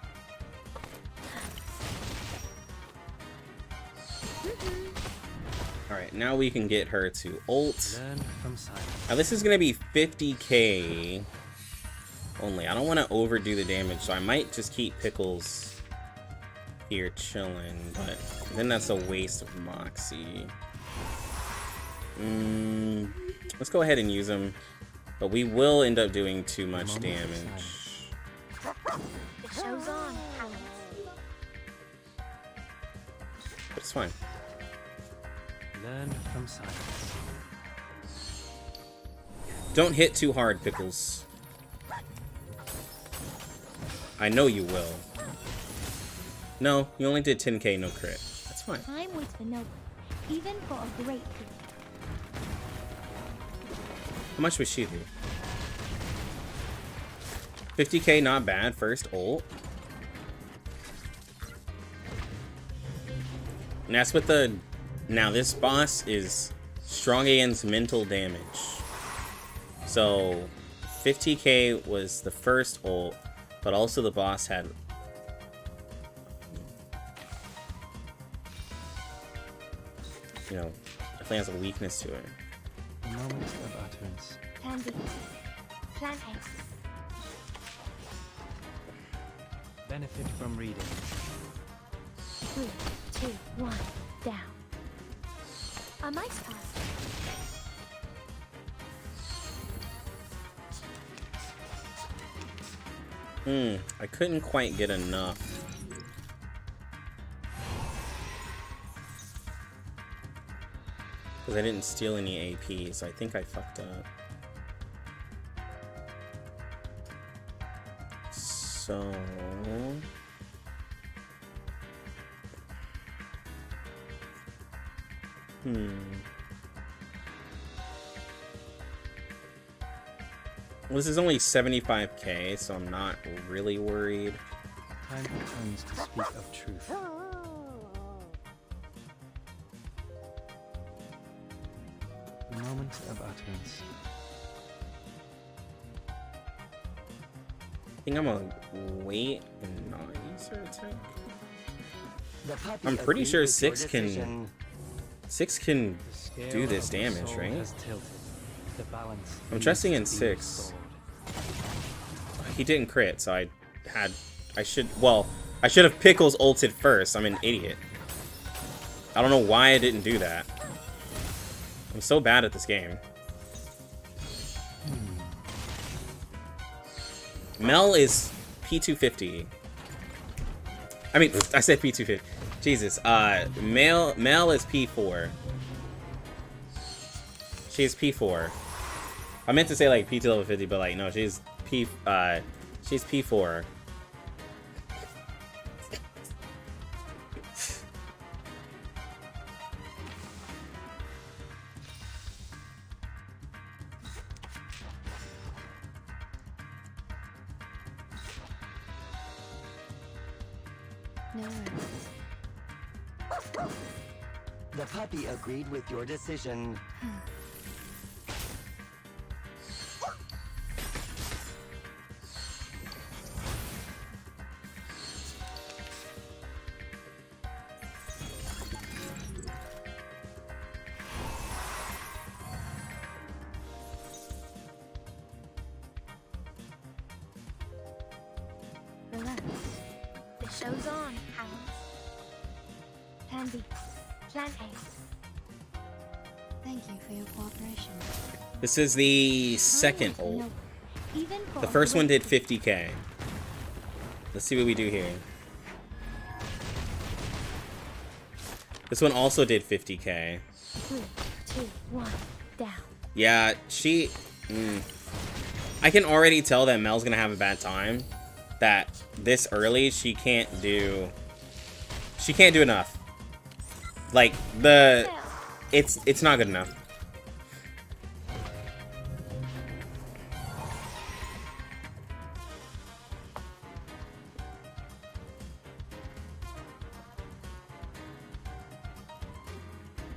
Alright, now we can get her to ult. Learn from silence. Now this is gonna be 50k only. I don't want to overdo the damage, so I might just keep Pickles here chilling, but then that's a waste of Moxie. Let's go ahead and use him, but we will end up doing too much damage. It shows on. But it's fine. Learn from silence. Don't hit too hard, Pickles. I know you will. No, you only did 10k, no crit. That's fine. Time waits for no one, even for a great coup. How much was she do? 50k, not bad. First ult. And that's what the... Now, this boss is strong against mental damage. So, 50k was the first ult, but also the boss had... You know, definitely has a weakness to it. The moment of utterance. Handy. Plan A. Benefit from reading. 3, 2, 1, down. A mice paw. I couldn't quite get enough. Because I didn't steal any AP, so I think I fucked up. So... Well, this is only 75k, so I'm not really worried. Time for tongues to speak of truth. The moment of utterance. I think I'm gonna wait and not use her attack. The puppy I'm pretty agreed sure with your 6 can... decision. 6 can The scale do this of your damage, soul right? has tilted. The balance I'm needs trusting to in be 6. restored. He didn't crit, so I should have Pickles ulted first. I'm an idiot. I don't know why I didn't do that. I'm so bad at this game. Mel is P250. I mean, I said P250. Jesus. Mel is P4. She's P4. I meant to say like P2 level 50, but like no, she's P4. No worries. The puppy agreed with your decision. Relax. The show's on, hounds. Plan B. Plan A. Thank you for your cooperation. This is the second ult. Even for The first one did 50k. Let's see what we do here. This one also did 50k. 3, 2, 1, down. Yeah, she... I can already tell that Mel's gonna have a bad time. That this early, she can't do enough. Like, it's not good enough.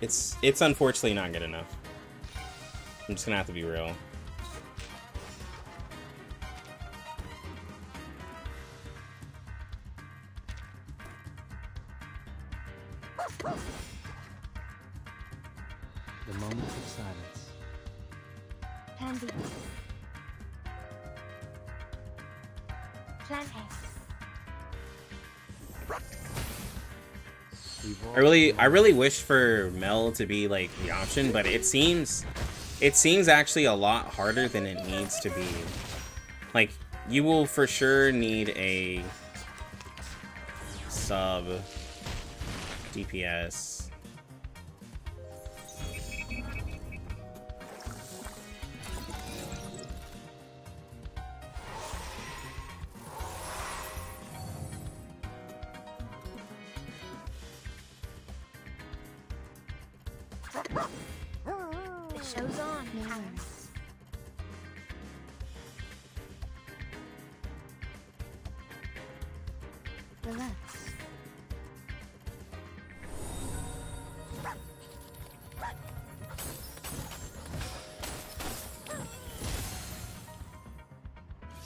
It's unfortunately not good enough. I'm just gonna have to be real. The moment of silence. Plan B. Plan A. I really wish for Mel to be like the option, but it seems actually a lot harder than it needs to be. Like, you will for sure need a sub DPS. The show's on, No hounds. worries. Relax.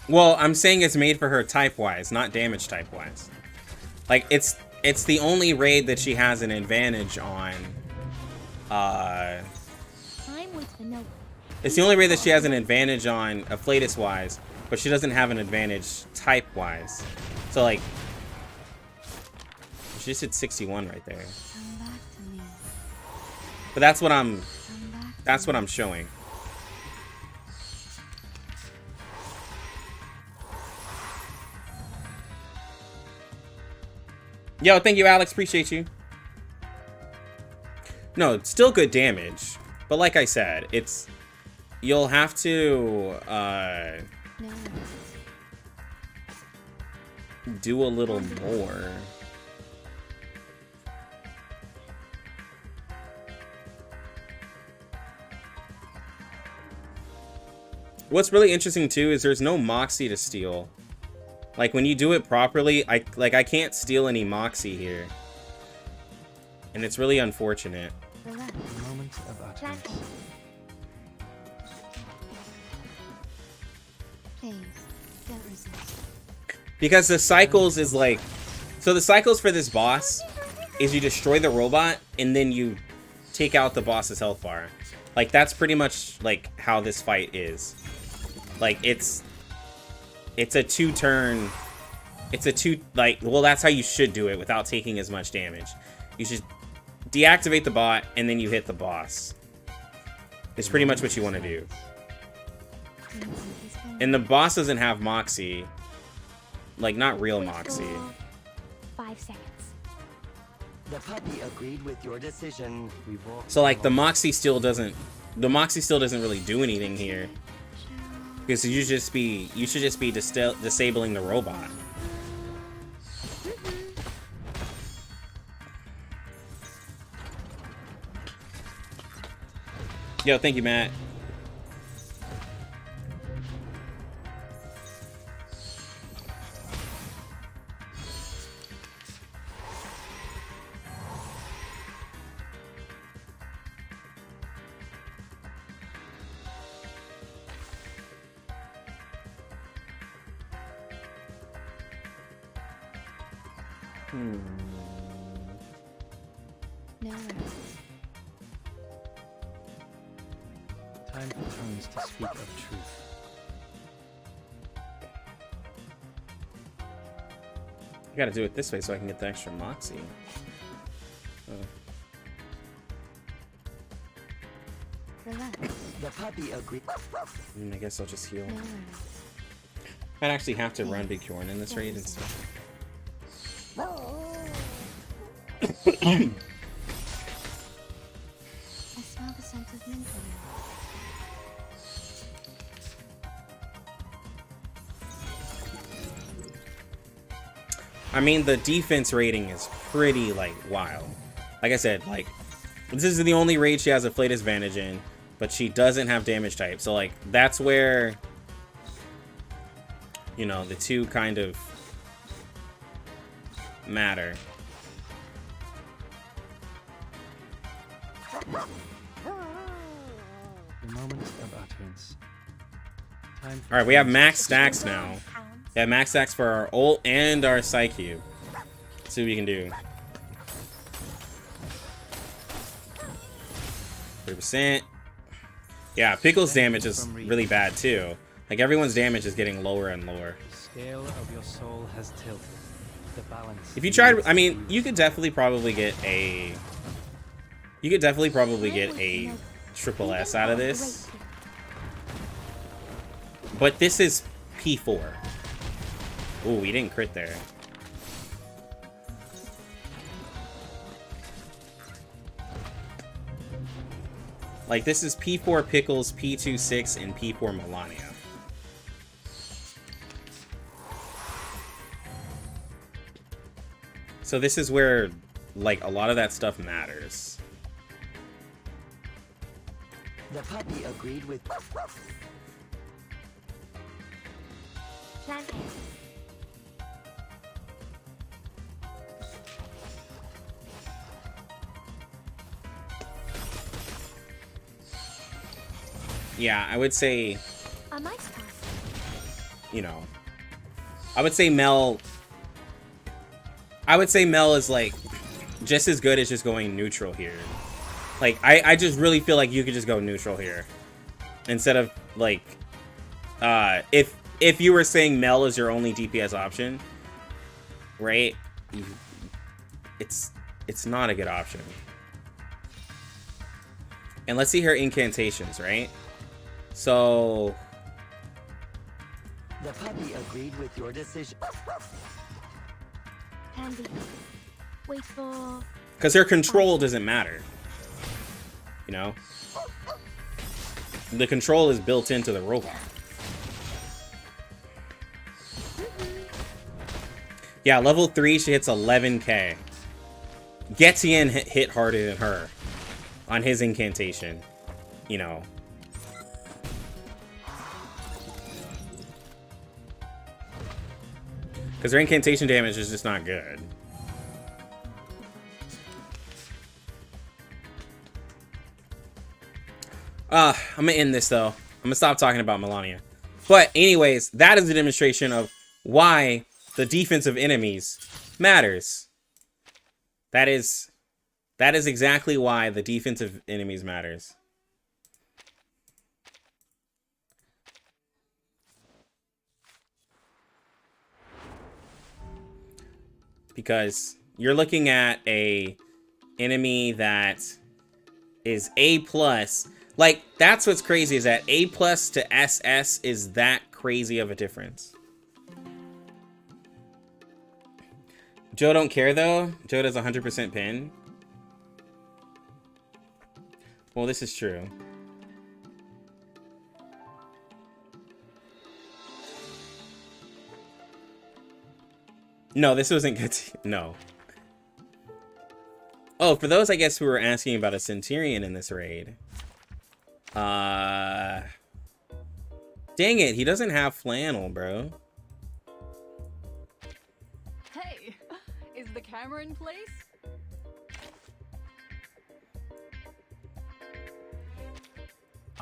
Well, I'm saying it's made for her type-wise, not damage type-wise. Like, it's the only raid that she has an advantage on. Time with the note. It's the only raid that she has an advantage on Afflatus-wise, but she doesn't have an advantage type-wise. So, like, she just hit 61 right there. Come back to me. But that's what I'm Come back to me. showing. Yo, thank you, Alex. Appreciate you. No, it's still good damage. But like I said, you'll have to No worries. do a little more. What's really interesting too is there's no Moxie to steal. Like, when you do it properly, I can't steal any Moxie here. And it's really unfortunate. Relax. The moment of Plan utterance. Please, don't resist. Because the cycles is like... So the cycles for this boss is you destroy the robot and then you take out the boss's health bar. Like, that's pretty much like how this fight is. Like, it's a two-turn... well, that's how you should do it without taking as much damage. You should deactivate the bot, and then you hit the boss. It's pretty much what you want to do. And the boss doesn't have Moxie. Like, not real Moxie. 5 seconds. The puppy agreed with your decision. We walk So, like, the along. Moxie still doesn't really do anything here. Because you should just be disabling the robot. Yo, thank you, Matt. No worries. Time for tongues to speak of truth. I gotta do it this way so I can get the extra moxie. Oh. Relax. The puppy agreed. I guess I'll just heal. No worries. I'd actually have to run Big Bjorn in this raid instead. I smell the scent of mint in I mean, the defense rating is pretty, like, wild. Like I said, like, this is the only raid she has a flayed advantage in, but she doesn't have damage type. So, like, that's where, you know, the two kind of matter. The moment of utterance. Time for Alright, we have tongues max to stacks now. We have max stacks for our ult and our Psy Cube. Let's see what we can do. 30%. Yeah, Pickle's damage is really bad too. Like, everyone's damage is getting lower and lower. The scale of your soul has tilted. The balance. If you tried, I mean, you could definitely probably get a... You could definitely probably get a triple S out of this. But this is P4. Ooh, we didn't crit there. Like, this is P4 Pickles, P26, and P4 Melania. So this is where, like, a lot of that stuff matters. The puppy agreed with. Planted. Yeah, I would say, A mice pass. you know, I would say Mel is, like, just as good as just going neutral here. Like, I just really feel like you could just go neutral here. Instead of, like, if you were saying Mel is your only DPS option, right? It's not a good option. And let's see her incantations, right? So... The puppy agreed with your decision. Handy. Wait for... Because her control doesn't matter. You know? The control is built into the robot. Yeah, level 3, she hits 11k. Getien hit harder than her on his incantation. You know. Because her incantation damage is just not good. I'm gonna end this though. I'm gonna stop talking about Melania. But anyways, that is a demonstration of why the defense of enemies matters. That is exactly why the defense of enemies matters. Because you're looking at a enemy that is A+. Like, that's what's crazy, is that A+ to SS is that crazy of a difference. Joe don't care, though. Joe does 100% pin. Well, this is true. No, this wasn't good. No. Oh, for those, I guess, who were asking about a Centurion in this raid. Dang it, he doesn't have flannel, bro. Hey, is the camera in place?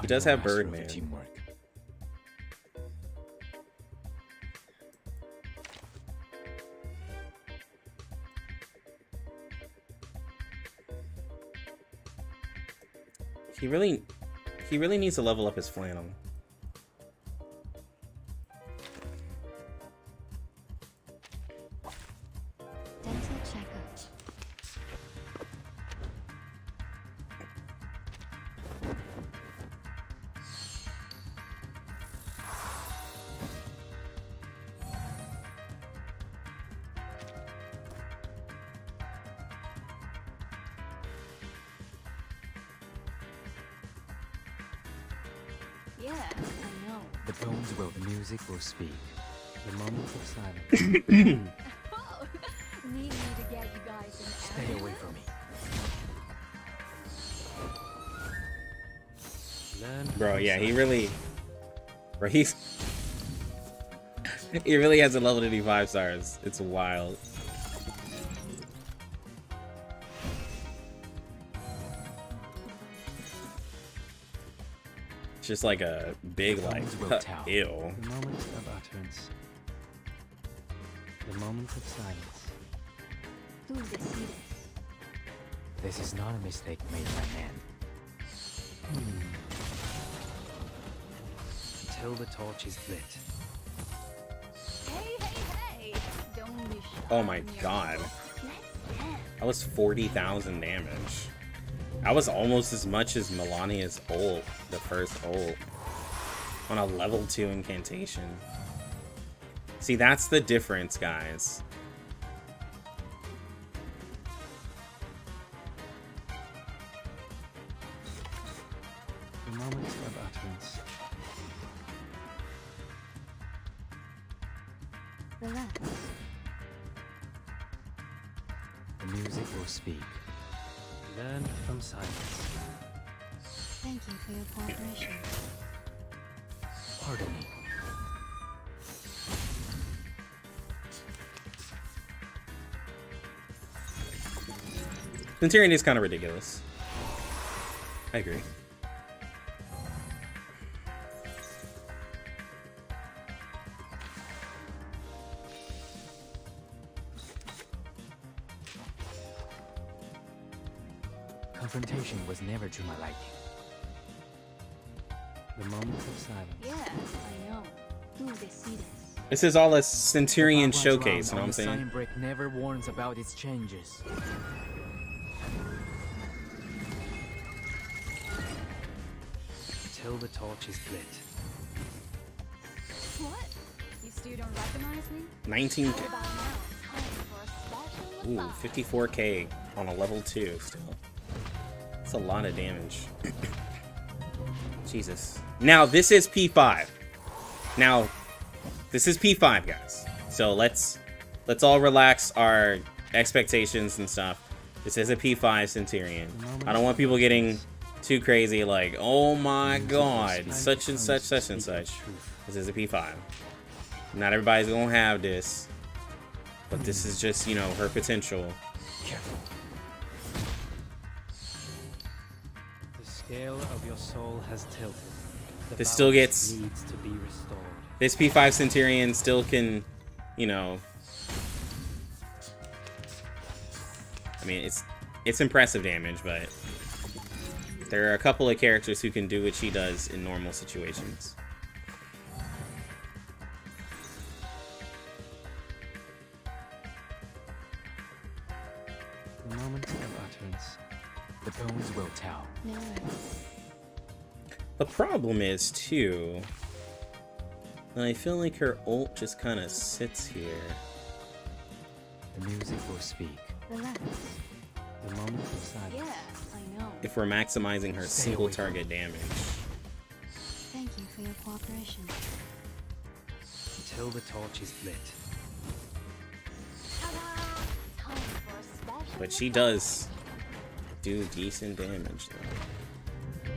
He does have Birdman. Teamwork. He really needs to level up his flannel. Dental checkup. Yeah, I know. The bones will, the music will speak. The moment of silence. Oh, need me to get you guys an Stay away ambulance? from me. Learn Bro, from yeah, he silence. really... Bro, he's... he really has a level to do 5 stars. It's wild. It's just like a big, like, Bones will tell. ew. The moment of utterance. The moment of silence. Tú decides. This is not a mistake made by man. Until the torch is lit. Hey, hey, hey! Don't be shy. Oh my on your god. own. Let's dance. That was 40,000 damage. That was almost as much as Melania's ult, the first ult, on a level 2 incantation. See, that's the difference, guys. The moment of utterance. Relax. The music will speak. Learn from silence. Thank you for your cooperation. Pardon me. Centurion is kind of ridiculous. I agree. Confrontation was never to my liking. The moment of silence. Yeah, I know. Tú decides. This is all a Centurion The Bagua showcase, you drum know what I'm on the saying? sign brick never warns about its changes. Until the torch is lit. What? You still don't recognize me? 19. How about now? Time for a special Ooh, massage. 54k on a level 2 still. That's a lot of damage. Jesus. Now, this is P5. Now, this is P5, guys. So let's all relax our expectations and stuff. This is a P5 Centurion. I don't want people getting too crazy like, oh my god, such and such, such and such. This is a P5. Not everybody's gonna have this. But this is just, you know, her potential. Careful. The scale of your soul has tilted. The This still balance gets- needs to be restored. This P5 Centurion still can, you know... I mean, it's impressive damage, but... There are a couple of characters who can do what she does in normal situations. The moment of utterance. The bones will tell. No worries. The problem is, too... that I feel like her ult just kind of sits here. The music will speak. Relax. The moment of silence. Yeah, I know. If we're maximizing her Stay single away from target damage. Thank you for your cooperation. Until the torch is lit. Ta-da! Time for a special But she massage. does do decent damage, though.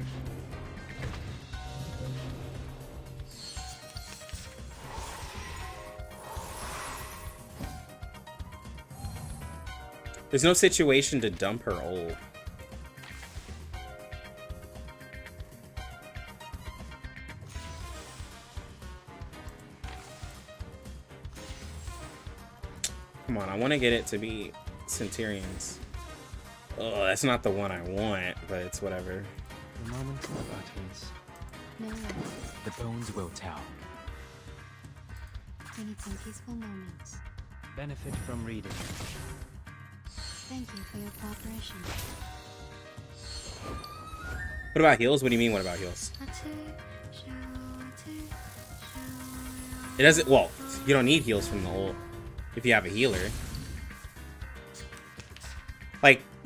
There's no situation to dump her ult. Come on, I want to get it to be Centurions. Oh, that's not the one I want, but it's whatever. The moment of utterance. No worries. The bones will tell. We need some peaceful moments. Benefit from reading. Thank you for your cooperation. What about heals? What do you mean, what about heals? It doesn't, well, you don't need heals from the hole if you have a healer.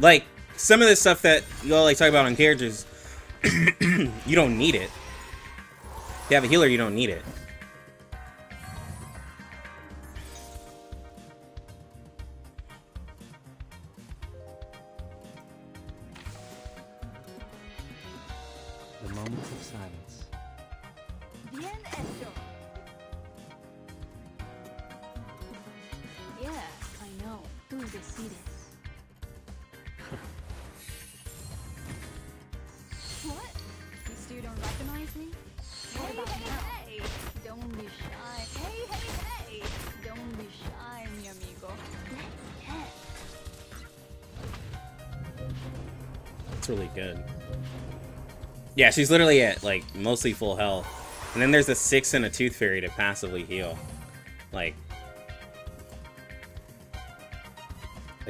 Like some of the stuff that you'll like talk about on characters, you don't need it. If you have a healer, you don't need it. The moment of silence. Bien hecho. Yeah, I know. Tú decides. What? You still don't recognize me? What about now? Hey, don't be shy. Hey. Don't be shy, mi amigo. Let's test. It's really good. Yeah, she's literally at like mostly full health. And then there's a 6 and a Tooth Fairy to passively heal. Like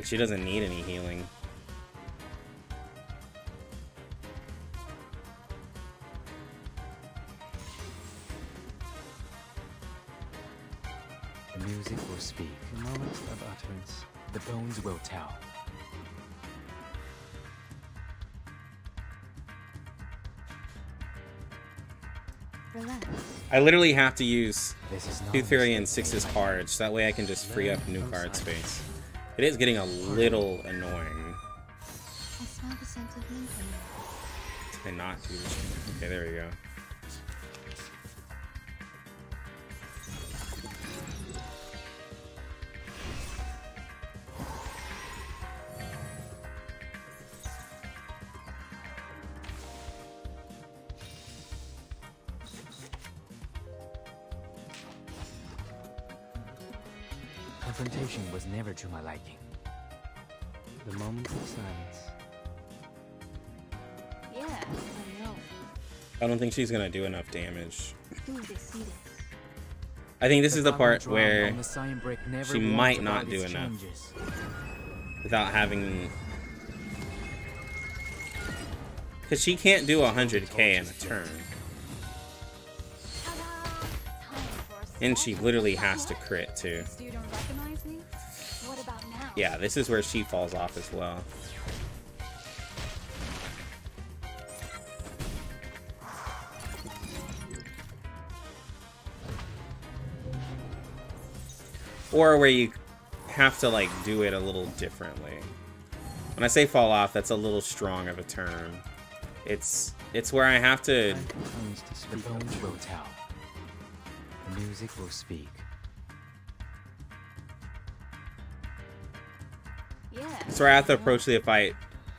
she doesn't need any healing. The music will speak. The moment of utterance. The bones will tell. Relax. I literally have to use This is not Tooth a Fairy and mistake. 6's cards. That way I can just free up new card space. It is getting a little annoying. I smell the scent of mint in you. And not do this. Okay, there we go. Confrontation was never to my liking. The moment of silence. Yeah, I know. I don't think she's gonna do enough damage. Tú decides. I think this is the part Drawn where on the sign brick never she warns might not about do its enough. changes. Without having, because she can't do 100k in a turn, Ta-da! Time for a and she special literally has attack. to crit too. You still don't recognize me? What about now? Yeah, this is where she falls off as well. Or where you have to like do it a little differently. When I say fall off, that's a little strong of a term. It's where I have to. Time continues to The speak bones of will truth. tell. The music will speak. Yeah. So I have to approach the fight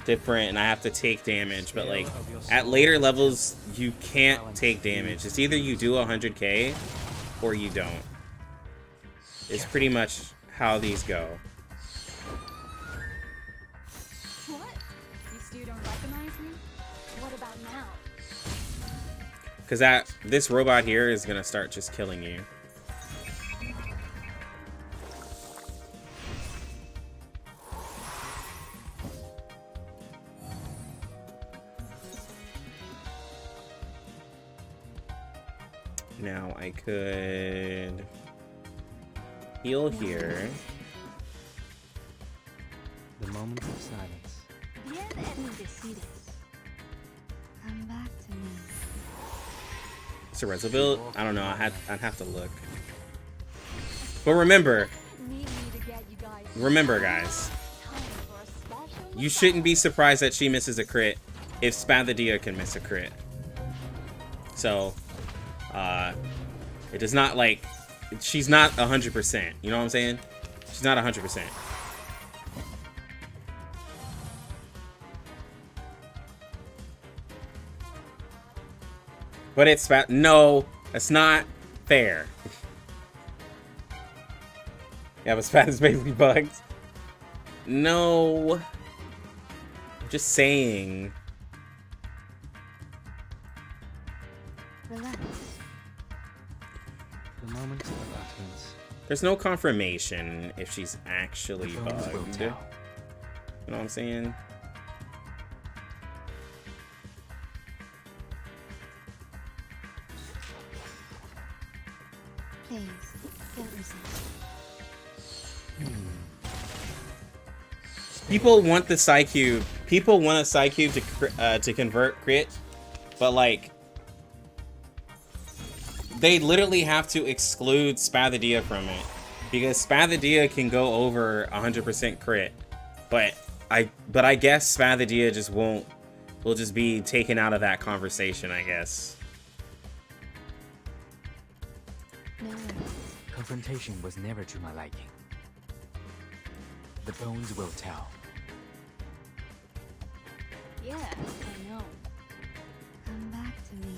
different, and I have to take damage. But like Scale of your at soul. later levels, you can't take damage. It's either you do 100k or you don't. It's pretty much how these go. What? You still don't recognize me? What about now? Because this robot here is gonna start just killing you. Now I could heal here. The moment of silence. Bien Tú hecho. decides. Come back to me. It's a Resolville? I don't know. I'd have to look. But remember, Need me to get you guys. remember, guys, Time for a special you shouldn't be surprised that she misses a crit if Spathia can miss a crit. So, it does not like she's not 100%. You know what I'm saying? She's not 100%. But it's no, that's not fair. Yeah, but Spat is basically bugged. No. I'm just saying. There's no confirmation if she's actually The bones will bugged. You tell. know what I'm saying? Please, don't resist. People want the Psy Cube. People want a Psy Cube to convert crit, but like they literally have to exclude Spathia from it because Spathia can go over 100% crit, but I guess Spathia just will just be taken out of that conversation, I guess. No worries. Confrontation was never to my liking. The bones will tell. Yeah, I know. Come back to me.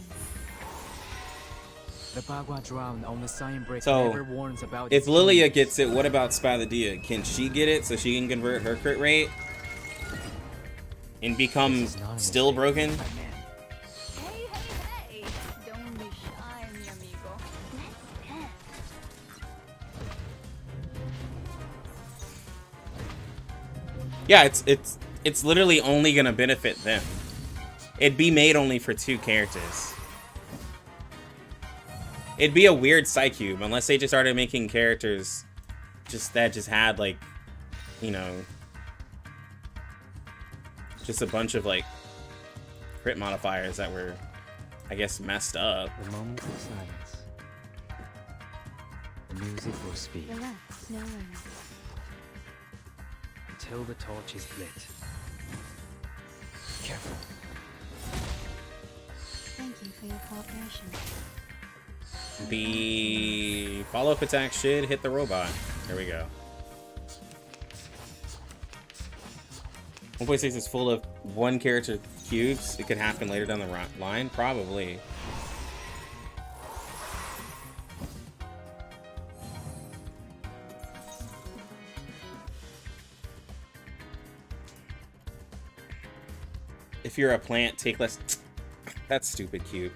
The Bagua drown on the sign brick So, never warns about If its Lilia changes. gets it, what about Spathia? Can she get it so she can convert her crit rate and become This is not a still mistake, broken? my man. Hey, hey, hey! Don't be shy, mi amigo. Let's dance. Yeah, it's literally only gonna benefit them. It'd be made only for 2 characters. It'd be a weird Psycube unless they just started making characters that just had like, you know, just a bunch of like crit modifiers that were, I guess, messed up. The moment of silence. The music will speak Relax, no worries. until the torch is lit. Careful. Thank you for your cooperation. The follow-up attack should hit the robot. There we go. 1.6 is full of 1 character cubes. It could happen later down the line, probably. If you're a plant, take less. That's stupid cube.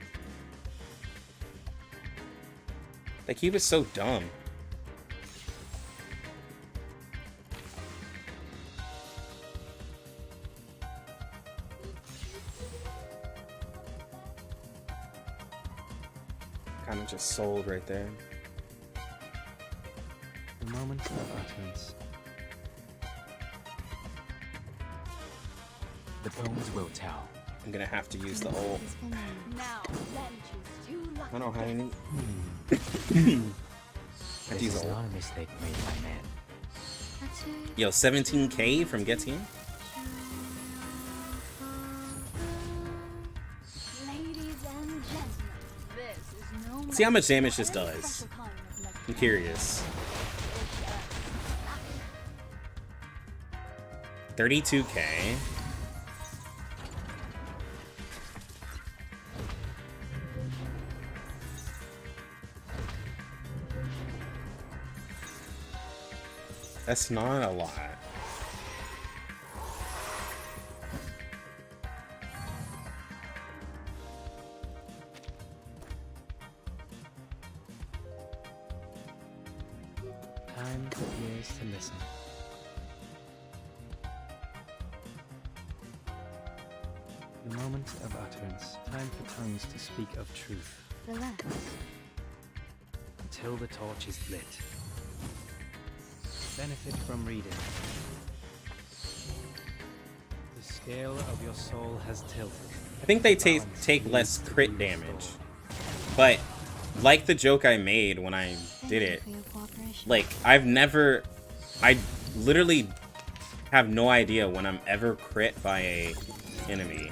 That cube is so dumb. Kind of just sold right there. The moment of utterance. The bones will tell. I'm gonna have to use the ult. It's been made. Now, then choose 2 lucky. I don't have any. I have to This use is the ult. not a mistake made, my man. That's it. Yo, 17k from Getty. Ladies and gentlemen, this is no See how much match damage for this any does. special kind of lucky I'm curious. 32k. That's not a lot. Time for ears to listen. The moment of utterance. Time for tongues to speak of truth. Relax. Until the torch is lit. Benefit from reading. The scale of your soul has tilted. I think they take less crit damage. But, like the joke I made when I Thank did you it, for your cooperation. like, I literally have no idea when I'm ever crit by a enemy.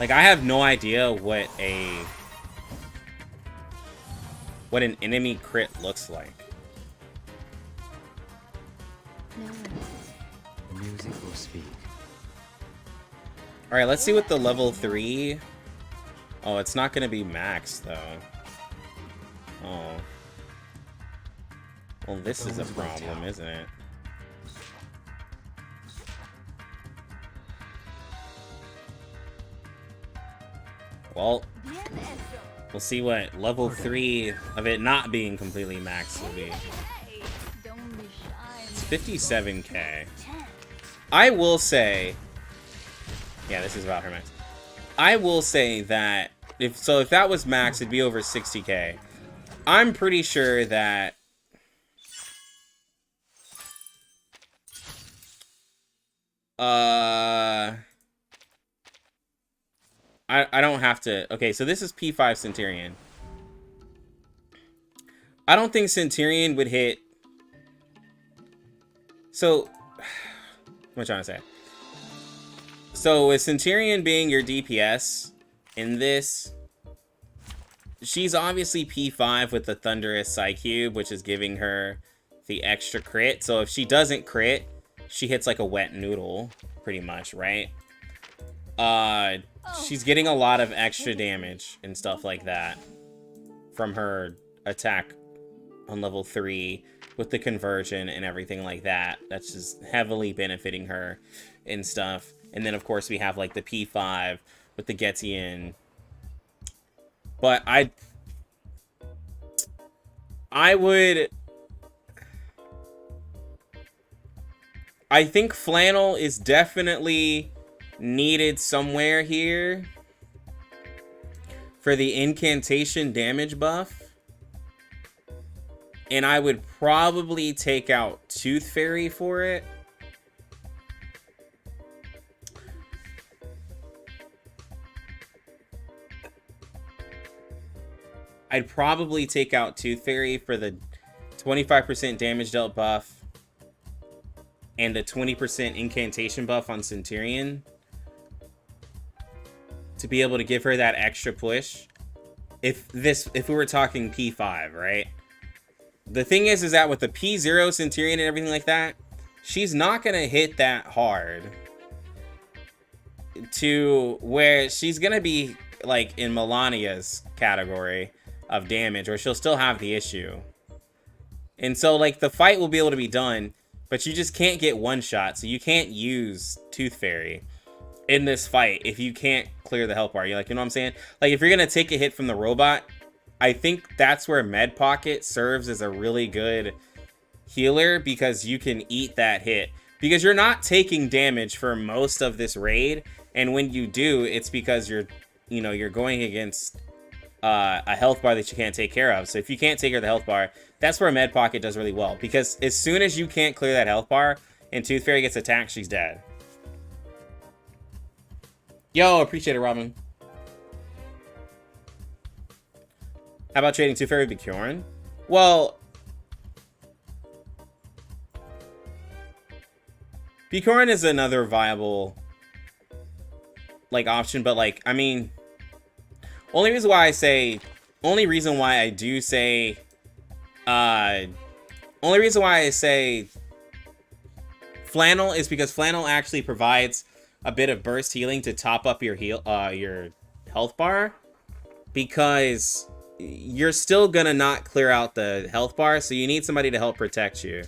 Like, I have no idea what an enemy crit looks like. No worries. The music will speak. Alright, let's see what the level 3... Oh, it's not gonna be max, though. Oh. Well, this is a problem, isn't it? Well, Bien hecho. We'll see what level 3 of it not being completely maxed will be. Hey, don't be shy. It's 57k. I will say, yeah, this is about her max. I will say that if that was max, it'd be over 60k. I'm pretty sure that I don't have to. Okay, so this is P5 Centurion. I don't think Centurion would hit. So, what am I trying to say? So with Centurion being your DPS in this, she's obviously P5 with the Thunderous Psycube, which is giving her the extra crit. So if she doesn't crit, she hits like a wet noodle, pretty much, right? She's getting a lot of extra damage and stuff like that from her attack on level 3 with the conversion and everything like that. That's just heavily benefiting her and stuff. And then of course we have like the P5 with the Getian. But I think Flannel is definitely needed somewhere here for the incantation damage buff. And I would probably take out Tooth Fairy for it. I'd probably take out Tooth Fairy for the 25% damage dealt buff and the 20% incantation buff on Centurion to be able to give her that extra push. If we were talking P5, right? The thing is that with the P0 Centurion and everything like that, she's not gonna hit that hard to where she's gonna be like in Melania's category of damage, or she'll still have the issue. And so like the fight will be able to be done, but you just can't get one shot, so you can't use Tooth Fairy in this fight if you can't clear the health bar. You're like, you know what I'm saying? Like if you're gonna take a hit from the robot, I think that's where Med Pocket serves as a really good healer, because you can eat that hit. Because you're not taking damage for most of this raid, and when you do, it's because you're going against a health bar that you can't take care of. So if you can't take care of the health bar, that's where Med Pocket does really well. Because as soon as you can't clear that health bar and Tooth Fairy gets attacked, she's dead. Yo, appreciate it, Robin. How about trading Tooth Fairy with Bjorn? Well, Bjorn is another viable like option, but like, I mean, only reason why I say Flannel is because Flannel actually provides a bit of burst healing to top up your your health bar, because you're still gonna not clear out the health bar, so you need somebody to help protect you,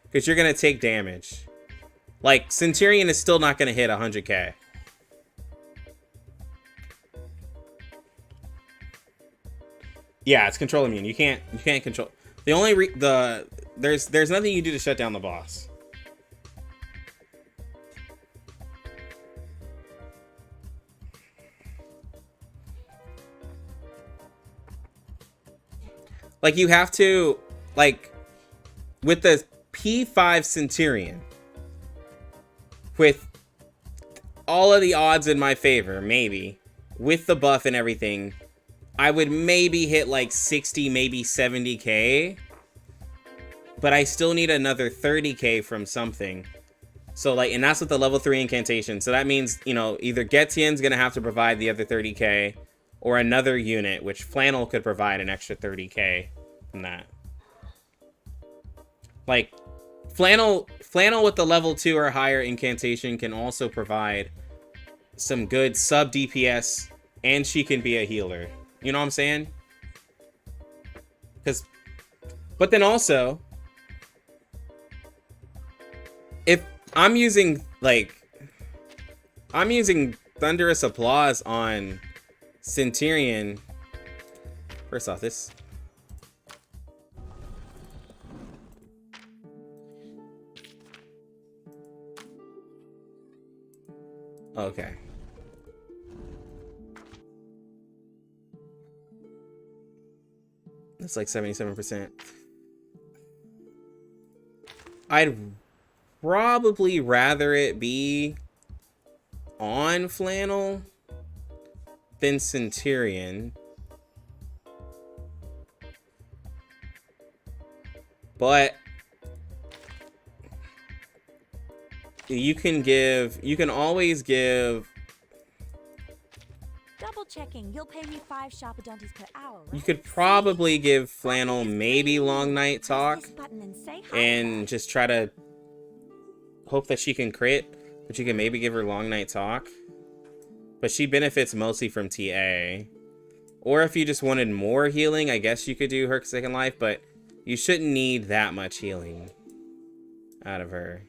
because you're gonna take damage. Like Centurion is still not gonna hit 100k. Yeah, it's control immune. You can't control. The only there's nothing you can do to shut down the boss. Like you have to, like with the P5 Centurion, with all of the odds in my favor, maybe with the buff and everything, I would maybe hit like 60, maybe 70k, but I still need another 30k from something. So like, and that's with the level 3 incantation. So that means, you know, either Getian's gonna have to provide the other 30k, or another unit, which Flannel could provide an extra 30k from that. Like Flannel with the level 2 or higher incantation can also provide some good sub DPS, and she can be a healer. You know what I'm saying? But then also, if I'm using Thunderous Applause on Centurion, First off, this... Okay. That's like 77%. I'd probably rather it be on flannel than Centurion. But you can always give. Double checking. You'll pay me 5 Shoppadonties per hour, right? You could probably give flannel maybe long night talk Press this button and say hi. and just try to hope that she can crit, but you can maybe give her long night talk. But she benefits mostly from TA. Or if you just wanted more healing, I guess you could do her second life, but you shouldn't need that much healing out of her.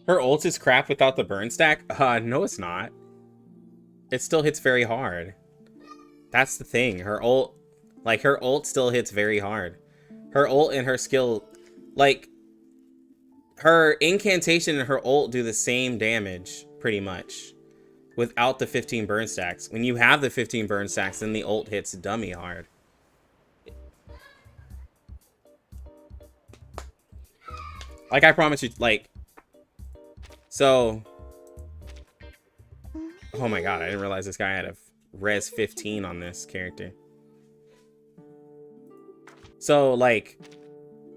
Her ult is crap without the burn stack? No it's not. It still hits very hard. That's the thing. Her ult still hits very hard. Her ult and her skill, like, her incantation and her ult do the same damage, pretty much, without the 15 burn stacks. When you have the 15 burn stacks, then the ult hits dummy hard. Like, I promise you, like... So... Oh my god, I didn't realize this guy had a res 15 on this character. So, like...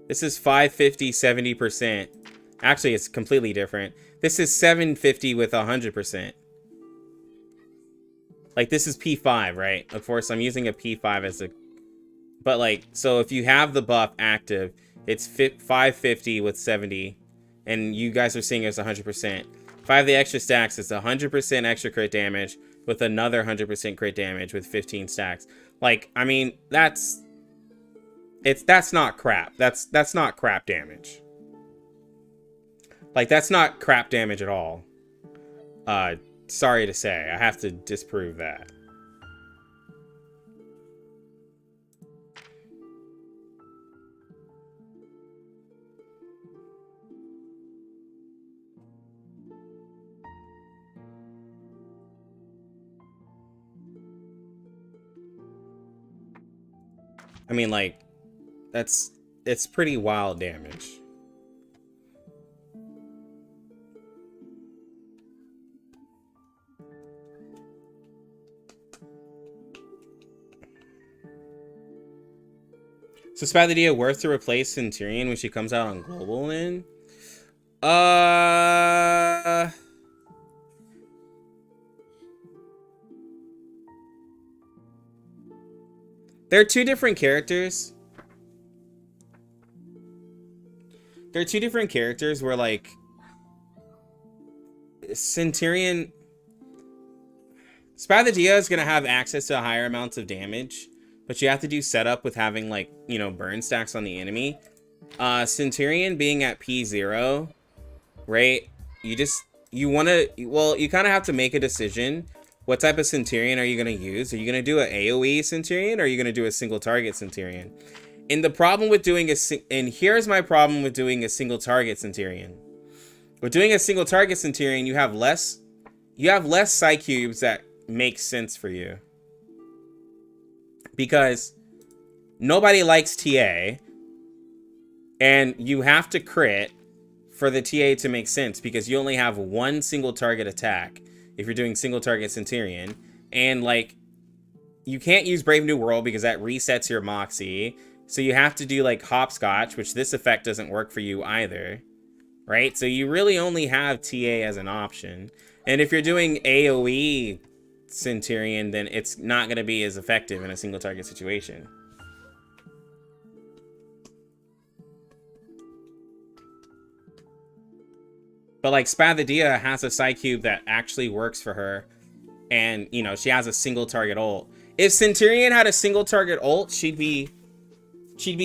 This is 550, 70%. Actually, it's completely different. This is 750 with 100%. Like, this is P5, right? Of course, I'm using a P5 as a... But, like, so if you have the buff active, it's 550 with 70. And you guys are seeing it's 100%. If I have the extra stacks, it's 100% extra crit damage with another 100% crit damage with 15 stacks. Like, I mean, that's not crap. That's not crap damage. Like, that's not crap damage at all. Sorry to say, I have to disprove that. I mean, like, it's pretty wild damage. So, is Spathadia worth to replace Centurion when she comes out on Global then? They're two different characters. They're two different characters where, like, Centurion... Spathadia is going to have access to higher amounts of damage, but you have to do setup with having, like, you know, burn stacks on the enemy. Centurion being at P0, right? You want to... Well, you kind of have to make a decision. What type of Centurion are you going to use? Are you going to do an AoE Centurion, or are you going to do a single target Centurion? And the problem with doing and here's my problem with doing a single target Centurion. With doing a single target Centurion, you have less Psy cubes that make sense for you. Because nobody likes TA, and you have to crit for the TA to make sense, because you only have one single target attack if you're doing single target Centurion. And, like, you can't use Brave New World because that resets your Moxie. So you have to do, like, Hopscotch, which this effect doesn't work for you either. right? So you really only have TA as an option. And if you're doing AoE Centurion, then it's not going to be as effective in a single target situation. But like Spathia has a Psycube that actually works for her. And, you know, she has a single target ult. If Centurion had a single target ult, she'd be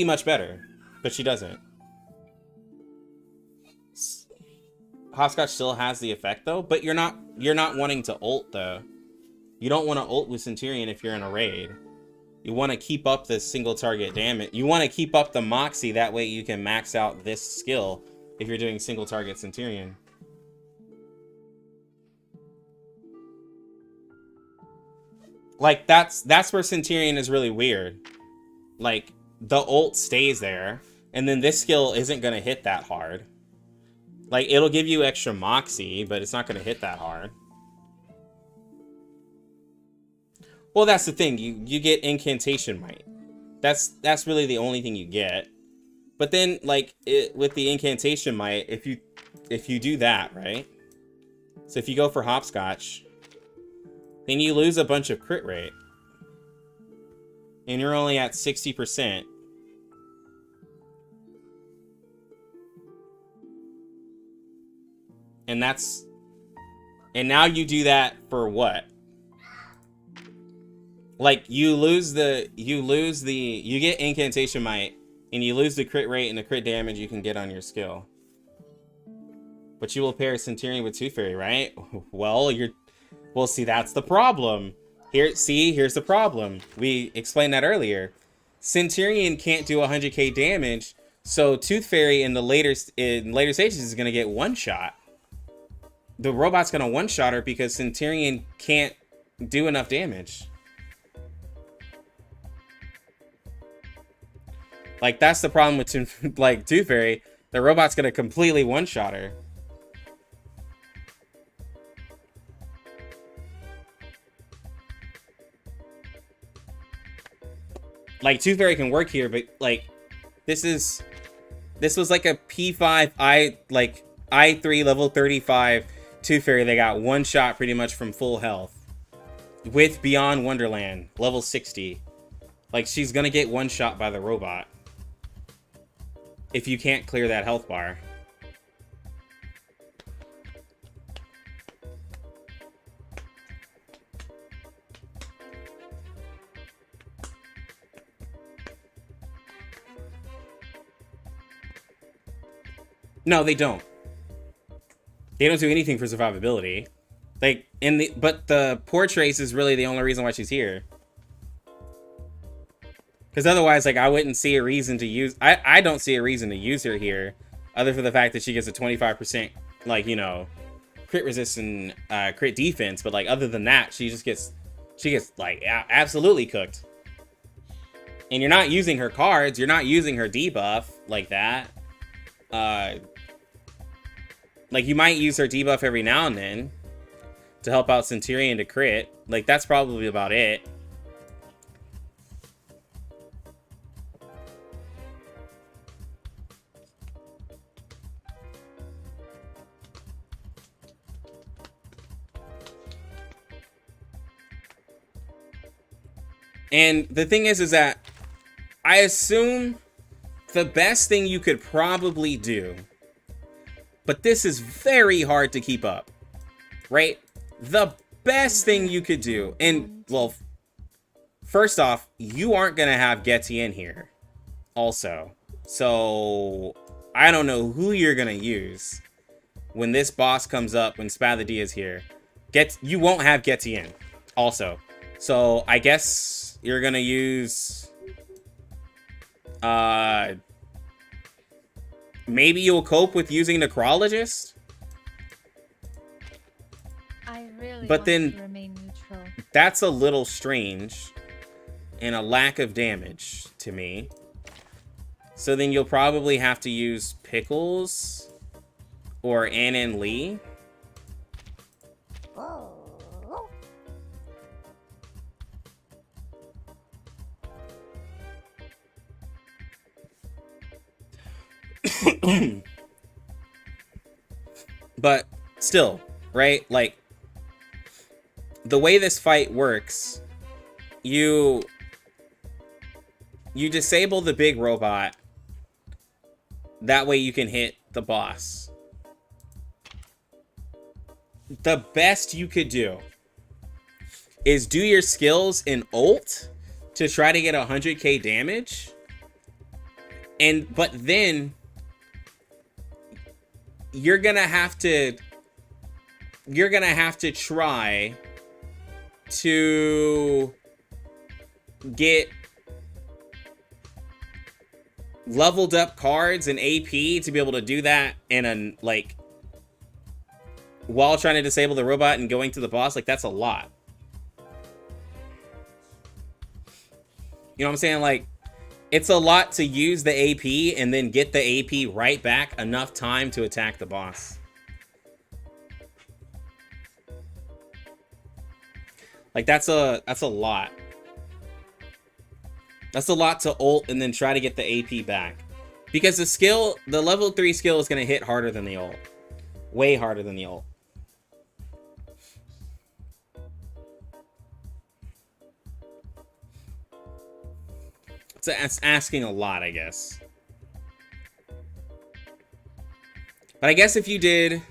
much better. But she doesn't. Hopscotch still has the effect though, but you're not wanting to ult though. You don't want to ult with Centurion if you're in a raid. You want to keep up this single target damage. You want to keep up the Moxie, that way you can max out this skill if you're doing single target Centurion. Like that's where Centurion is really weird. Like the ult stays there, and then this skill isn't gonna hit that hard. Like it'll give you extra Moxie, but it's not gonna hit that hard. Well, that's the thing. You get Incantation Might. That's really the only thing you get. But then, like with the Incantation Might, if you do that, right? So if you go for Hopscotch, then you lose a bunch of crit rate, and you're only at 60%. And now you do that for what? Like you get Incantation Might, and you lose the crit rate and the crit damage you can get on your skill. But you will pair Centurion with Tooth Fairy, right? Well, see, that's the problem. Here's the problem. We explained that earlier. Centurion can't do 100k damage, so Tooth Fairy in later stages is gonna get one shot. The robot's gonna one-shot her because Centurion can't do enough damage. Like, that's the problem with like Tooth Fairy. The robot's gonna completely one-shot her. Like, Tooth Fairy can work here, but like this was like a P5 I3 level 35 Tooth Fairy. They got one shot pretty much from full health with Beyond Wonderland level 60. Like, she's gonna get one shot by the robot if you can't clear that health bar. No, they don't. They don't do anything for survivability. Like, but the Portrace is really the only reason why she's here. Because otherwise, like, I wouldn't see a reason to use... I don't see a reason to use her here, other for the fact that she gets a 25%, like, you know, crit resist and crit defense. But, like, other than that, she gets, like, absolutely cooked. And you're not using her cards. You're not using her debuff like that. Like, you might use her debuff every now and then to help out Centurion to crit. Like, that's probably about it. And the thing is that I assume the best thing you could probably do, but this is very hard to keep up, right? The best thing you could do, and, well, first off, you aren't going to have Getty in here also. So, I don't know who you're going to use when this boss comes up, when Spathia is here. You won't have Getty in also. So, I guess you're going to use... maybe you'll cope with using Necrologist? I really but want then to remain neutral. That's a little strange and a lack of damage to me. So then you'll probably have to use Pickles or Anon Lee. But still, right? Like, the way this fight works, you disable the big robot. That way you can hit the boss. The best you could do is do your skills in ult to try to get 100k damage. But then you're gonna have to try to get leveled up cards and AP to be able to do that in a, like, while trying to disable the robot and going to the boss. Like, that's a lot. You know what I'm saying? Like, it's a lot to use the AP and then get the AP right back enough time to attack the boss. Like, that's a lot. That's a lot to ult and then try to get the AP back. Because the level 3 skill is going to hit harder than the ult. Way harder than the ult. It's asking a lot, I guess. But I guess if you did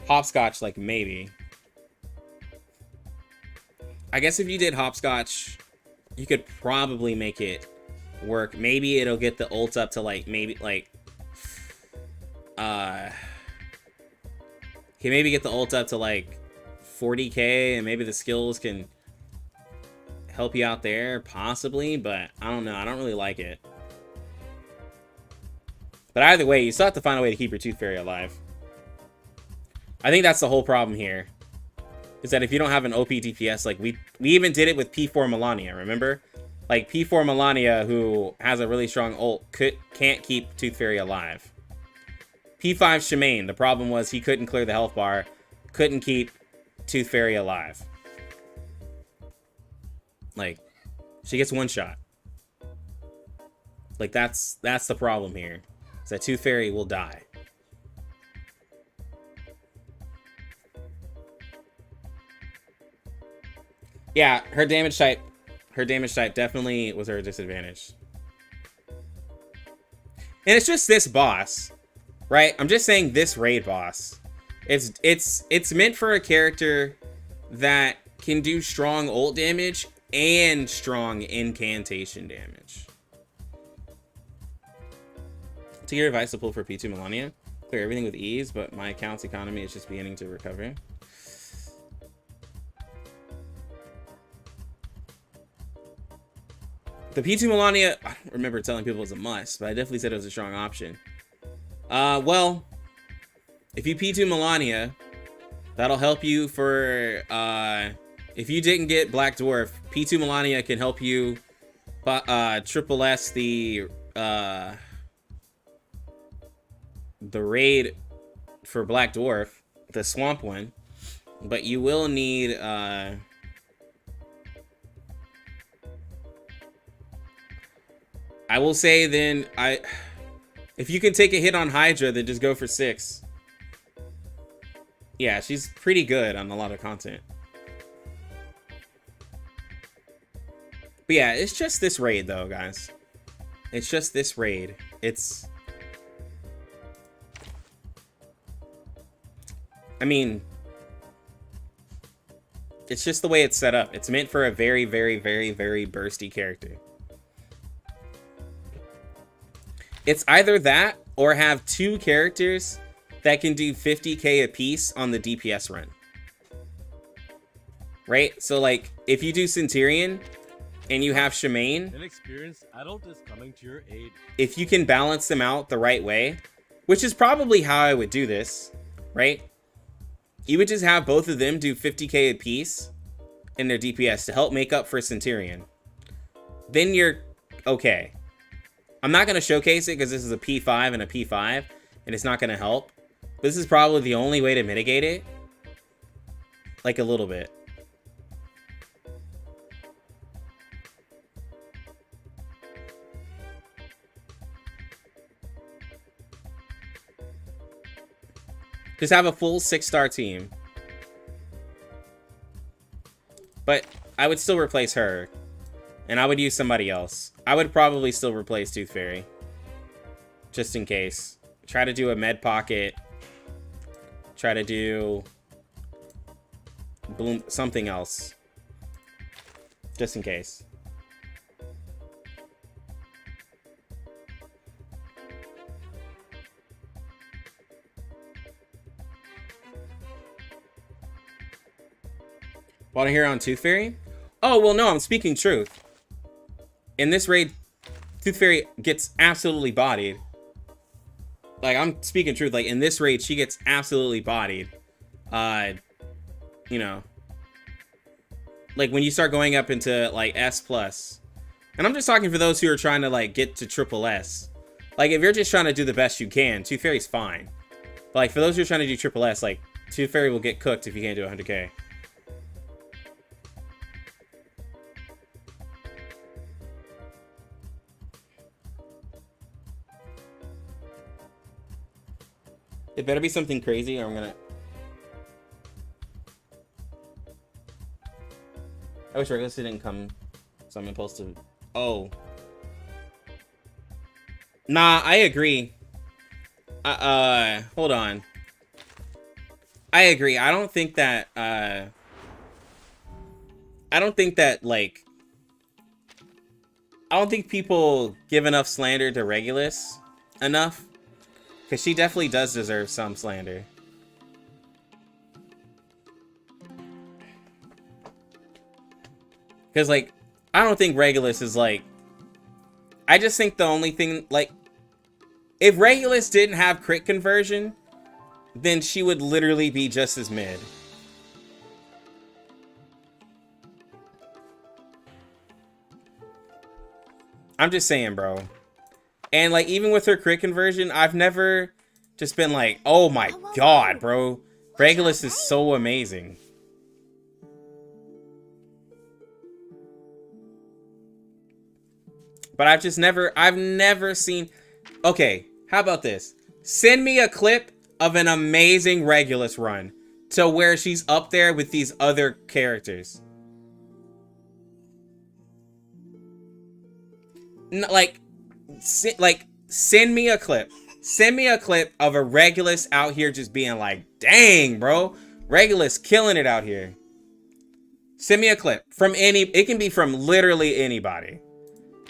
hopscotch, like, maybe. I guess if you did hopscotch, you could probably make it work. Maybe it'll get the ult up to, like, maybe, like, can maybe get the ult up to, like, 40k, and maybe the skills can help you out there, possibly, but I don't know. I don't really like it. But either way, you still have to find a way to keep your Tooth Fairy alive. I think that's the whole problem here. Is that if you don't have an OP DPS, like we even did it with P4 Melania, remember? Like, P4 Melania, who has a really strong ult, can't keep Tooth Fairy alive. P5 Shemaine, the problem was he couldn't clear the health bar, couldn't keep Tooth Fairy alive. Like, she gets one shot. Like, that's the problem here. Is that Tooth Fairy will die. Yeah, her damage type definitely was her disadvantage. And it's just this boss, right? I'm just saying this raid boss. It's meant for a character that can do strong ult damage and strong incantation damage. Take your advice to pull for P2 Melania. Clear everything with ease, but my account's economy is just beginning to recover. The P2 Melania, I don't remember telling people it was a must, but I definitely said it was a strong option. Well, if you P2 Melania, that'll help you for, if you didn't get Black Dwarf, P2 Melania can help you triple S the raid for Black Dwarf, the swamp one, but you will need I will say then, if you can take a hit on Hydra, then just go for 6. Yeah, she's pretty good on a lot of content. But yeah, it's just this raid though, guys. It's just this raid. I mean, it's just the way it's set up. It's meant for a very, very, very, very bursty character. It's either that or have 2 characters that can do 50k apiece on the DPS run. Right? So, like, if you do Centurion and you have Shemaine, An experienced adult is coming to your aid. if you can balance them out the right way, which is probably how I would do this, right? You would just have both of them do 50k apiece in their DPS to help make up for Centurion. Then you're okay. I'm not going to showcase it because this is a P5 and a P5, and it's not going to help. But this is probably the only way to mitigate it. Like, a little bit. Just have a full 6-star team. But I would still replace her. And I would use somebody else. I would probably still replace Tooth Fairy. Just in case. Try to do a med pocket. Try to do boom, something else. Just in case. Want to hear on Tooth Fairy? Oh, well, no, I'm speaking truth. In this raid, Tooth Fairy gets absolutely bodied. Like, I'm speaking truth. Like, in this raid, she gets absolutely bodied. You know. Like, when you start going up into, like, S+. And I'm just talking for those who are trying to, like, get to triple S. Like, if you're just trying to do the best you can, Tooth Fairy's fine. But, like, for those who are trying to do triple S, like, Tooth Fairy will get cooked if you can't do 100k. It better be something crazy or I'm gonna... I wish Regulus didn't come, so I'm supposed to... Oh. Nah, I agree. Hold on. I agree. I don't think that, like... I don't think people give enough slander to Regulus enough. Because she definitely does deserve some slander. Because, like, I don't think Regulus is, like... I just think the only thing, like... If Regulus didn't have crit conversion, then she would literally be just as mid. I'm just saying, bro. And, like, even with her crit conversion, I've never just been like, oh my god, bro. Regulus is so amazing. But I've never seen... Okay, how about this? Send me a clip of an amazing Regulus run to where she's up there with these other characters. Like, send me a clip. Send me a clip of a Regulus out here just being like, dang, bro. Regulus killing it out here. Send me a clip from any... It can be from literally anybody.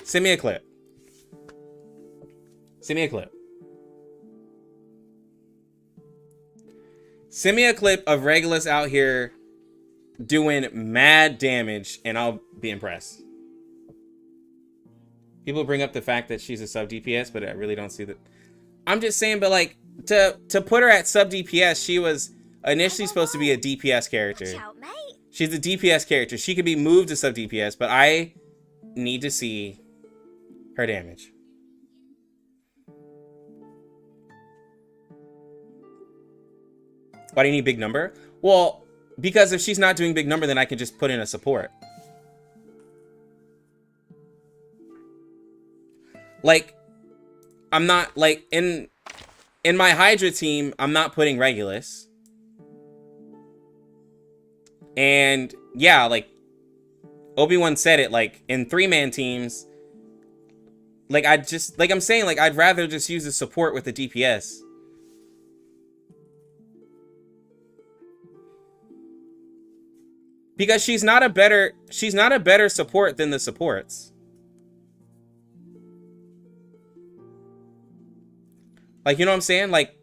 Send me a clip. Send me a clip. Send me a clip of Regulus out here doing mad damage, and I'll be impressed. People bring up the fact that she's a sub DPS, but I really don't see that. I'm just saying, but like, to put her at sub DPS, she was initially supposed to be a DPS character. Watch out, mate. She's a DPS character. She could be moved to sub DPS, but I need to see her damage. Why do you need big number? Well, because if she's not doing big number, then I can just put in a support. Like, I'm not, like, in my Hydra team, I'm not putting Regulus. And, yeah, like, Obi-Wan said it, like, in 3-man teams, like, I'm saying, like, I'd rather just use a support with the DPS. Because she's not a better support than the supports. Like, you know what I'm saying? Like,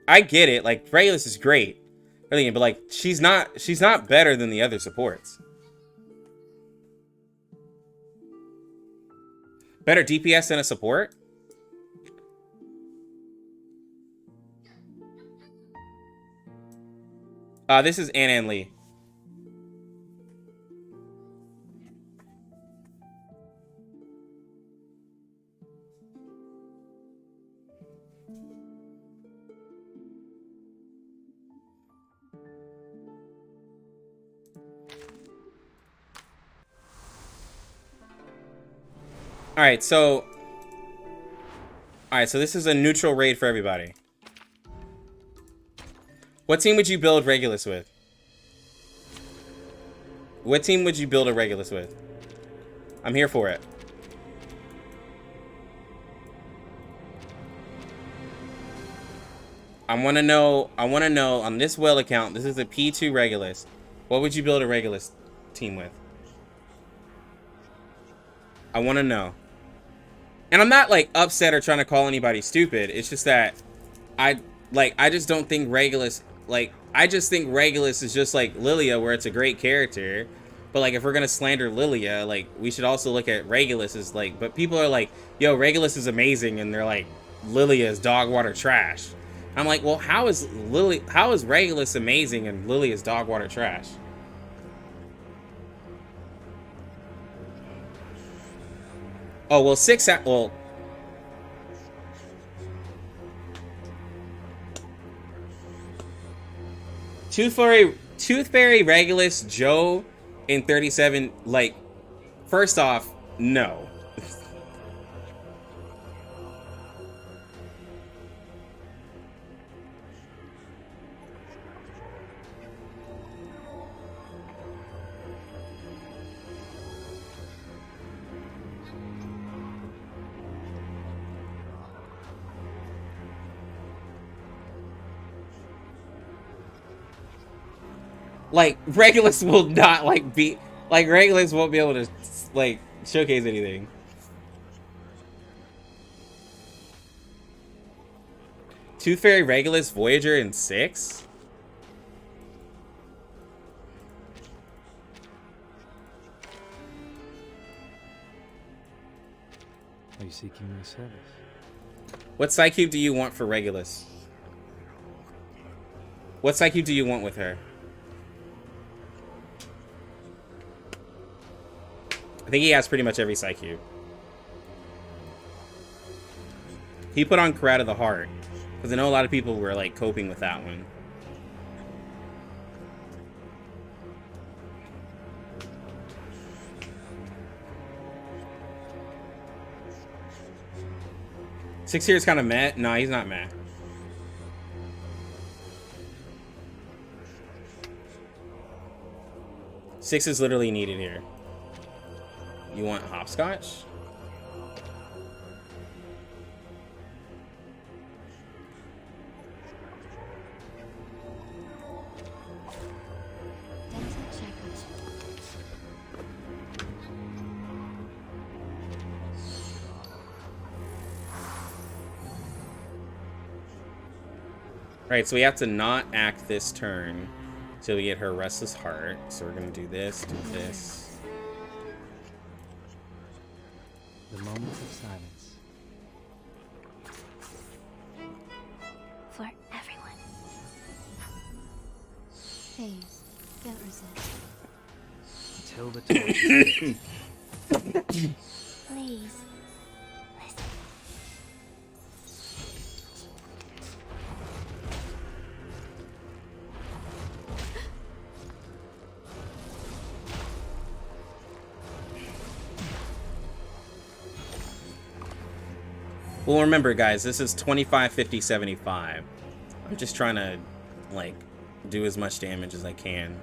I get it. Like, Regulus is great. Really, but like, she's not better than the other supports. Better DPS than a support? This is Ann Lee. Alright, so this is a neutral raid for everybody. What team would you build Regulus with? What team would you build a Regulus with? I'm here for it. I want to know on this well account, this is a P2 Regulus. What would you build a Regulus team with? I want to know. And I'm not like upset or trying to call anybody stupid. It's just that I just don't think Regulus, like, I just think Regulus is just like Lilia, where it's a great character. But like, if we're gonna slander Lilia, like, we should also look at Regulus as like, but people are like, yo, Regulus is amazing, and they're like, Lilia is dog water trash. I'm like, well, how is Regulus amazing and Lilia is dog water trash? Oh, well, well, Tooth Fairy, Regulus, Joe in 37, like, first off, no. Like, Regulus will not, like, be... Like, Regulus won't be able to, like, showcase anything. Tooth Fairy, Regulus, Voyager, and 6? Are you seeking my service? What Psycube do you want for Regulus? What Psycube do you want with her? I think he has pretty much every Psycube. He put on Karate of the Heart, because I know a lot of people were like coping with that one. Six here is kind of meh. No, he's not meh. Six is literally needed here. You want hopscotch? Right, so we have to not act this turn till we get her Restless Heart. So we're gonna do this, do this. The moment of silence. For everyone. Please, don't resist. Until the torch. Please. Listen. Well, remember, guys, this is 25, 50, 75. I'm just trying to, like, do as much damage as I can.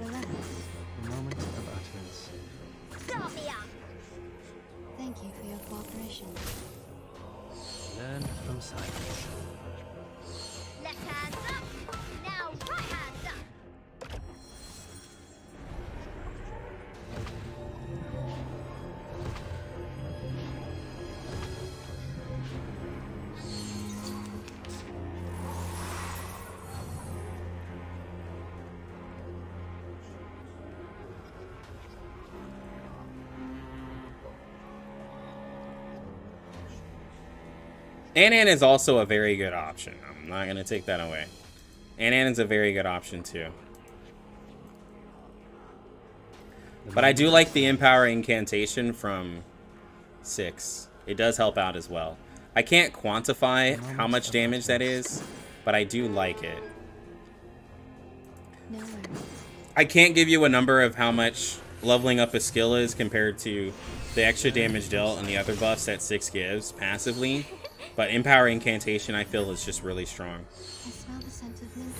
Relax. The moment of utterance. Stop me up. Thank you for your cooperation. Learn from silence. Left hand up. Now right hand up. Anan is also a very good option. I'm not going to take that away. Anan is a very good option, too. But I do like the Empower Incantation from 6. It does help out as well. I can't quantify how much damage that is, but I do like it. No worries. I can't give you a number of how much leveling up a skill is compared to the extra damage dealt and the other buffs that 6 gives passively, but Empower Incantation I feel is just really strong. I smell the scent of mint.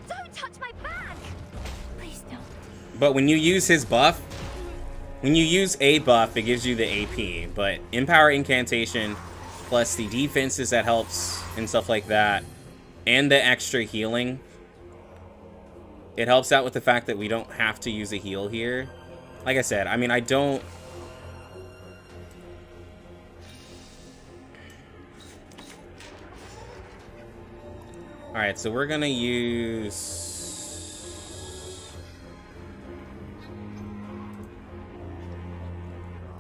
Don't touch my bag! Please don't. But when you use his buff, when you use a buff, it gives you the AP, but Empower Incantation plus the defenses that helps and stuff like that, and the extra healing, it helps out with the fact that we don't have to use a heal here. Like I said, I mean, I don't... Alright, so we're gonna use...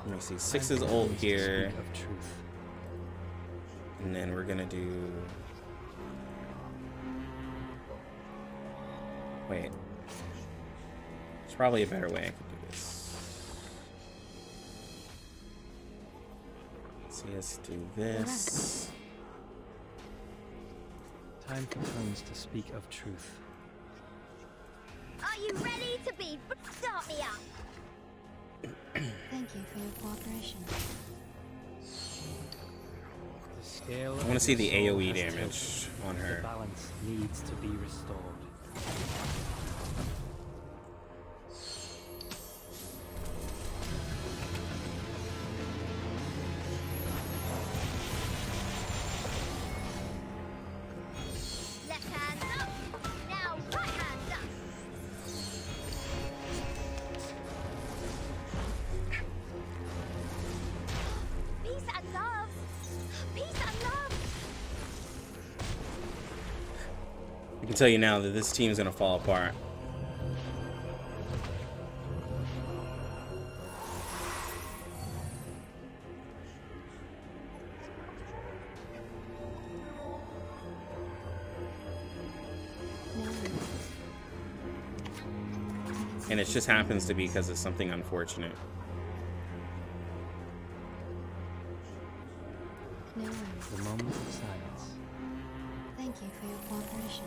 Let me see, 6 is ult here. Of truth. And then we're gonna do... Wait. There's probably a better way I could do this. So let's do this. Time for tongues to speak of truth. Are you ready to be... Start me up! Thank you for your cooperation. The scale I want to see the of your soul AoE has damage tilted. on The her. balance needs to be restored. Left hand up. Now right hand up. Peace and love. Peace and love. I can tell you now that this team's gonna fall apart. No worries. And it just happens to be because of something unfortunate. No worries. The moment of silence. Thank you for your cooperation.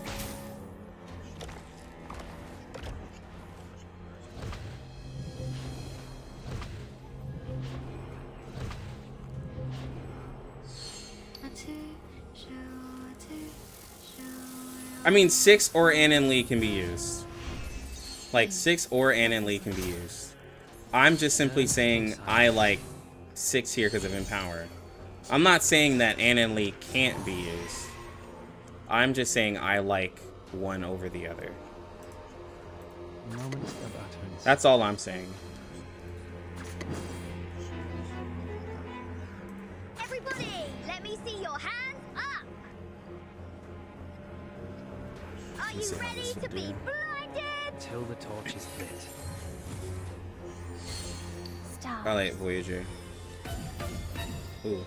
I mean, 6 or Anon Lee can be used. Like, 6 or Anon Lee can be used. I'm just simply saying I like 6 here because of Empower. I'm not saying that Anon Lee can't be used. I'm just saying I like one over the other. Moment of utterance. That's all I'm saying. Everybody, let me see your hands up. Are you Let's see how ready this will to be do. blinded? Until the torch is lit. Stop. I like Voyager. Ooh.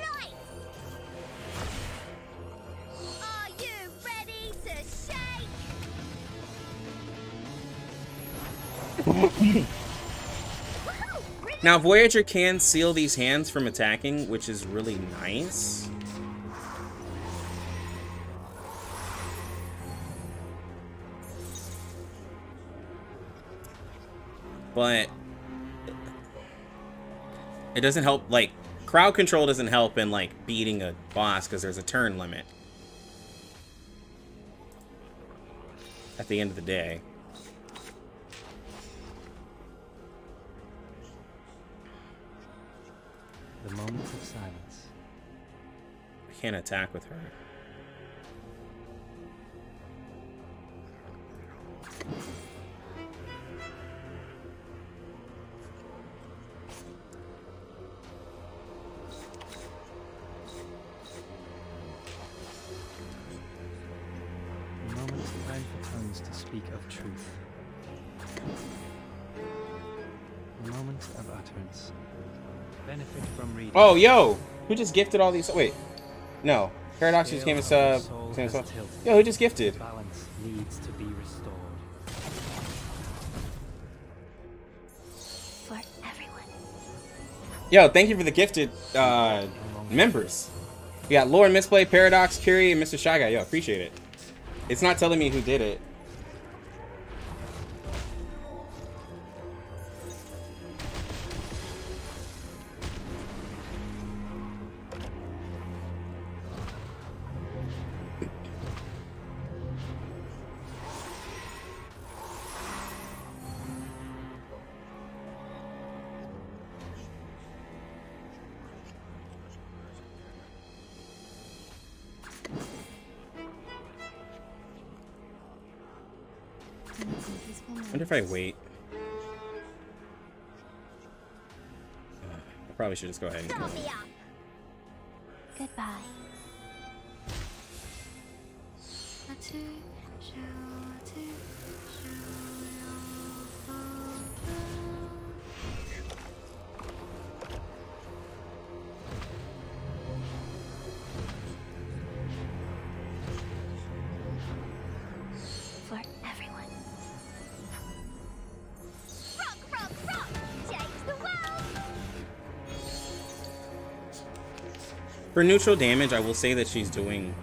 Light. Are you ready to shake? Woohoo! Really? Now, Voyager can seal these hands from attacking, which is really nice. But it doesn't help, like, crowd control doesn't help in, like, beating a boss because there's a turn limit at the end of the day. The moment of silence. I can't attack with her. The moment time for tongues to speak of truth. The moment of utterance. Benefit from reading. Oh, yo! Who just gifted all these? Wait. No. Paradox just came as Soul came has as tilted. Yo, who just gifted? Balance needs to be restored. For everyone. Yo, thank you for the gifted members. We got Lord Misplay, Paradox, Curie, and Mr. Shy Guy. Yo, appreciate it. It's not telling me who did it. I wonder if I wait. I probably should just go ahead and Start me up. Goodbye. For everyone. Rock, rock, rock. Change the world. For neutral damage, I will say that she's doing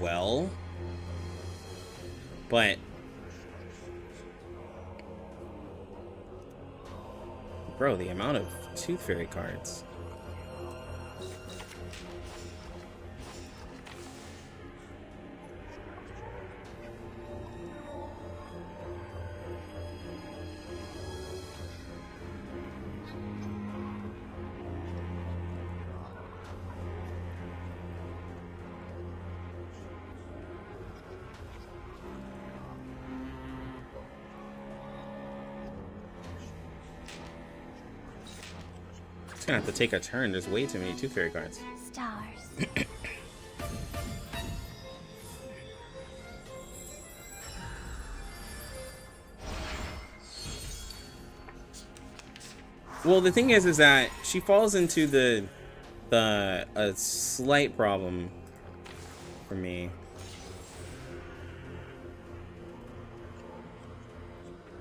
well. But bro, the amount of Tooth Fairy cards. It's gonna have to take a turn. There's way too many Tooth Fairy cards. Stars. Well, the thing is that she falls into a slight problem for me.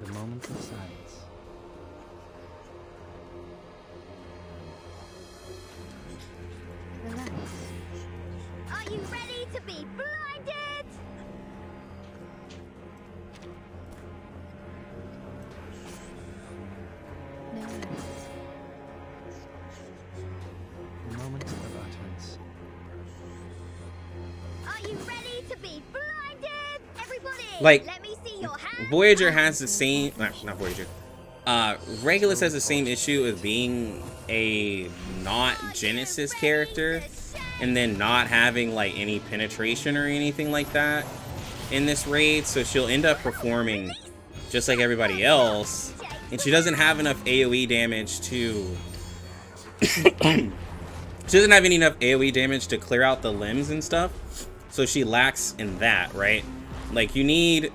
The moments of silence. Relax. Are you ready to be blinded? No worries. The moments of utterance. Are you ready to be blinded? Everybody, Like, let me see your hands. Voyager has the same, not Voyager. Regulus has the same issue of being a not Genesis character and then not having like any penetration or anything like that in this raid, so she'll end up performing just like everybody else, and she doesn't have enough AoE damage to she doesn't have any enough AoE damage to clear out the limbs and stuff, so she lacks in that, right? Like, you need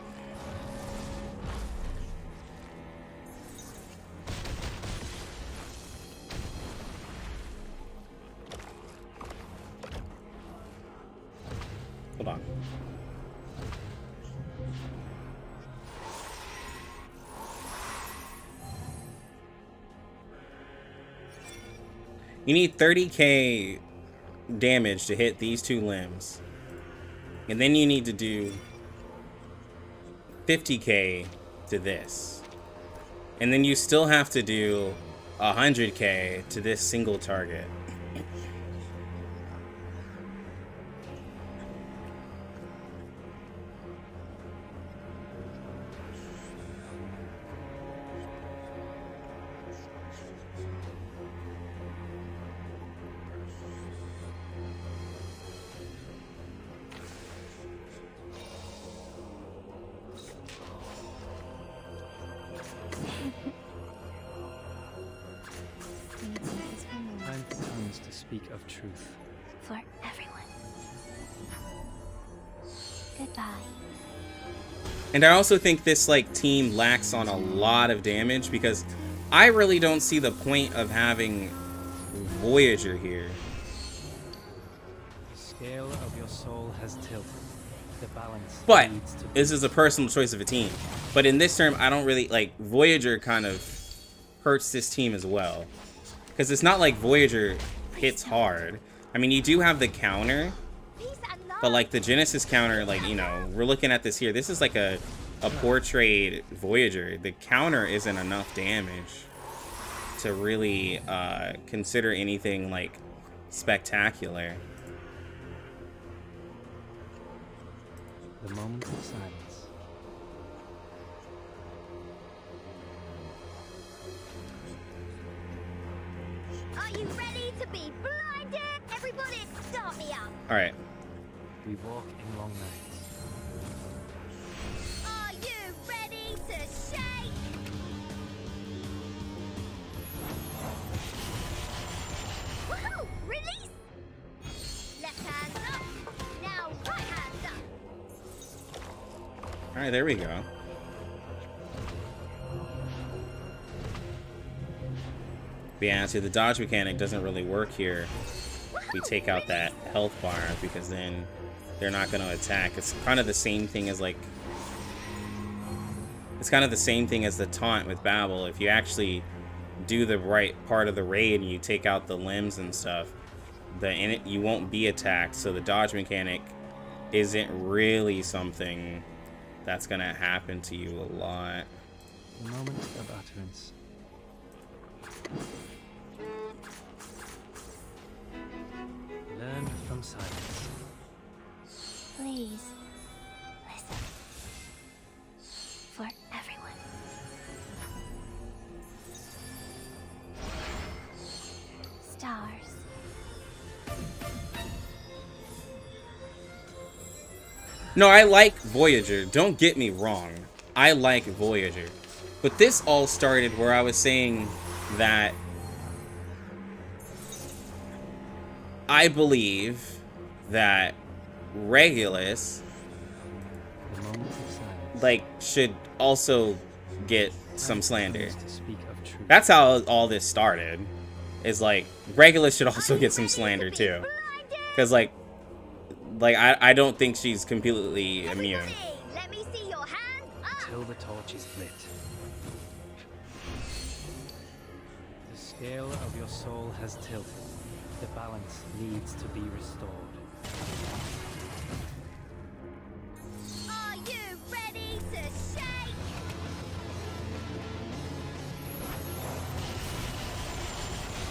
hold on. You need 30k damage to hit these two limbs. And then you need to do 50k to this. And then you still have to do 100k to this single target. Time for tongues to speak of truth. For everyone. Goodbye. And I also think this like team lacks on a lot of damage, because I really don't see the point of having Voyager here. The scale of your soul has tilted. The balance But needs to be this is a personal choice of a team. But in this term, I don't really like Voyager kind of hurts this team as well. Because it's not like Voyager hits hard. I mean, you do have the counter, but like the Genesis counter, like, you know, we're looking at this here. This is like a portrait Voyager. The counter isn't enough damage to really consider anything like spectacular. The moment of silence. Are you ready to be blinded? Everybody, start me up. All right. We walk in long nights. Are you ready to shake? Woohoo! Release! Left hand up. Now right hand up. All right, there we go. But yeah, see, the dodge mechanic doesn't really work here. We take out that health bar because then they're not going to attack. It's kind of the same thing as like... It's kind of the same thing as the taunt with Babel. If you actually do the right part of the raid and you take out the limbs and stuff, you won't be attacked. So the dodge mechanic isn't really something that's going to happen to you a lot. The moment of utterance. Learn from silence. Please, listen. For everyone. Stars. No, I like Voyager. Don't get me wrong. I like Voyager. But this all started where I was saying that I believe that Regulus, The moment of silence. like, should also get some slander. To speak of truth. That's how all this started. Is like, Regulus should also get some slander too. Because like I don't think she's completely immune. Everybody, let me see your hands up. Till the torch is lit. The scale of your soul has tilted. The balance needs to be restored. Are you ready to shake?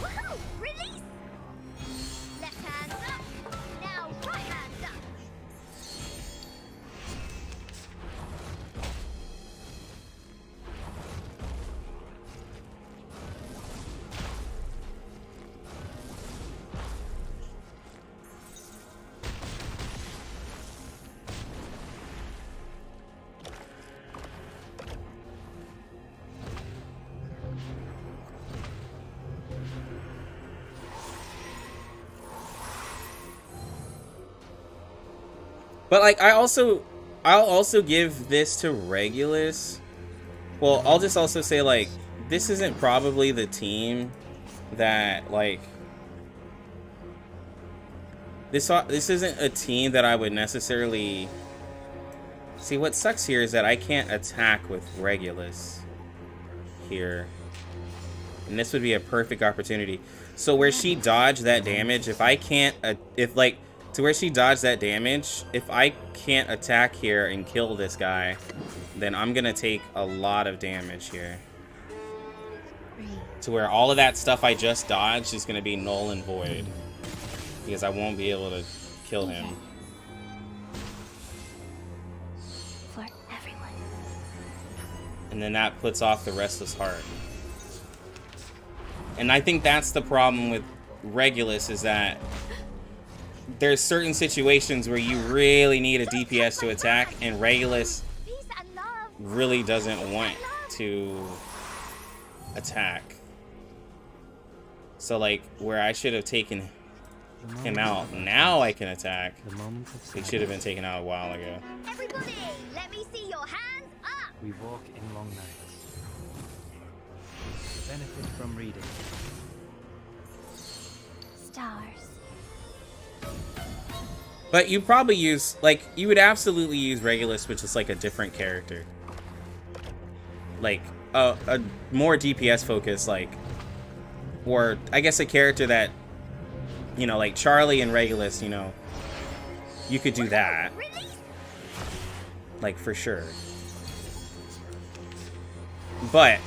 Woohoo! Release! Left hand up. Now right hand up. But like I'll also give this to Regulus. Well, I'll just also say like this isn't probably the team that like this isn't a team that I would necessarily see. What sucks here is that I can't attack with Regulus here. And this would be a perfect opportunity. So where she dodged that damage, if I can't to where she dodged that damage, if I can't attack here and kill this guy, then I'm gonna take a lot of damage here. To where all of that stuff I just dodged is gonna be null and void. Because I won't be able to kill him. For everyone. And then that puts off the Restless Heart. And I think that's the problem with Regulus, is that there's certain situations where you really need a DPS to attack, and Regulus Peace and love. really doesn't want to attack. So like where I should have taken him out, now I can attack. The moment of He silence. should have been taken out a while ago. Everybody, let me see your hands up. We walk in long nights. Benefit from reading. Stars. But you probably use, like, you would absolutely use Regulus, which is like a different character. Like, a more DPS focused, like, or I guess a character that, you know, like Charlie and Regulus, you know, you could do that. Like, for sure. But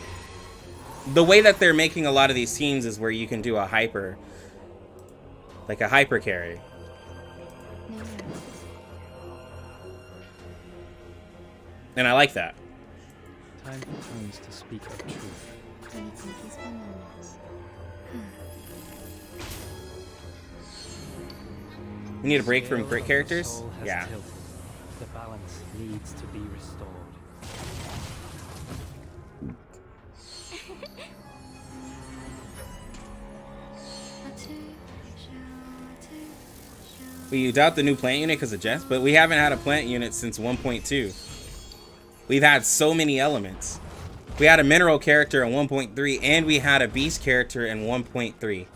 the way that they're making a lot of these teams is where you can do a hyper, like a hyper carry. And I like that. Time for tongues to speak of truth. We need a break from great characters? Soul has Yeah. tilted. The balance needs to be restored. Well, you doubt the new plant unit because of Jess, but we haven't had a plant unit since 1.2. We've had so many elements. We had a mineral character in 1.3, and we had a beast character in 1.3.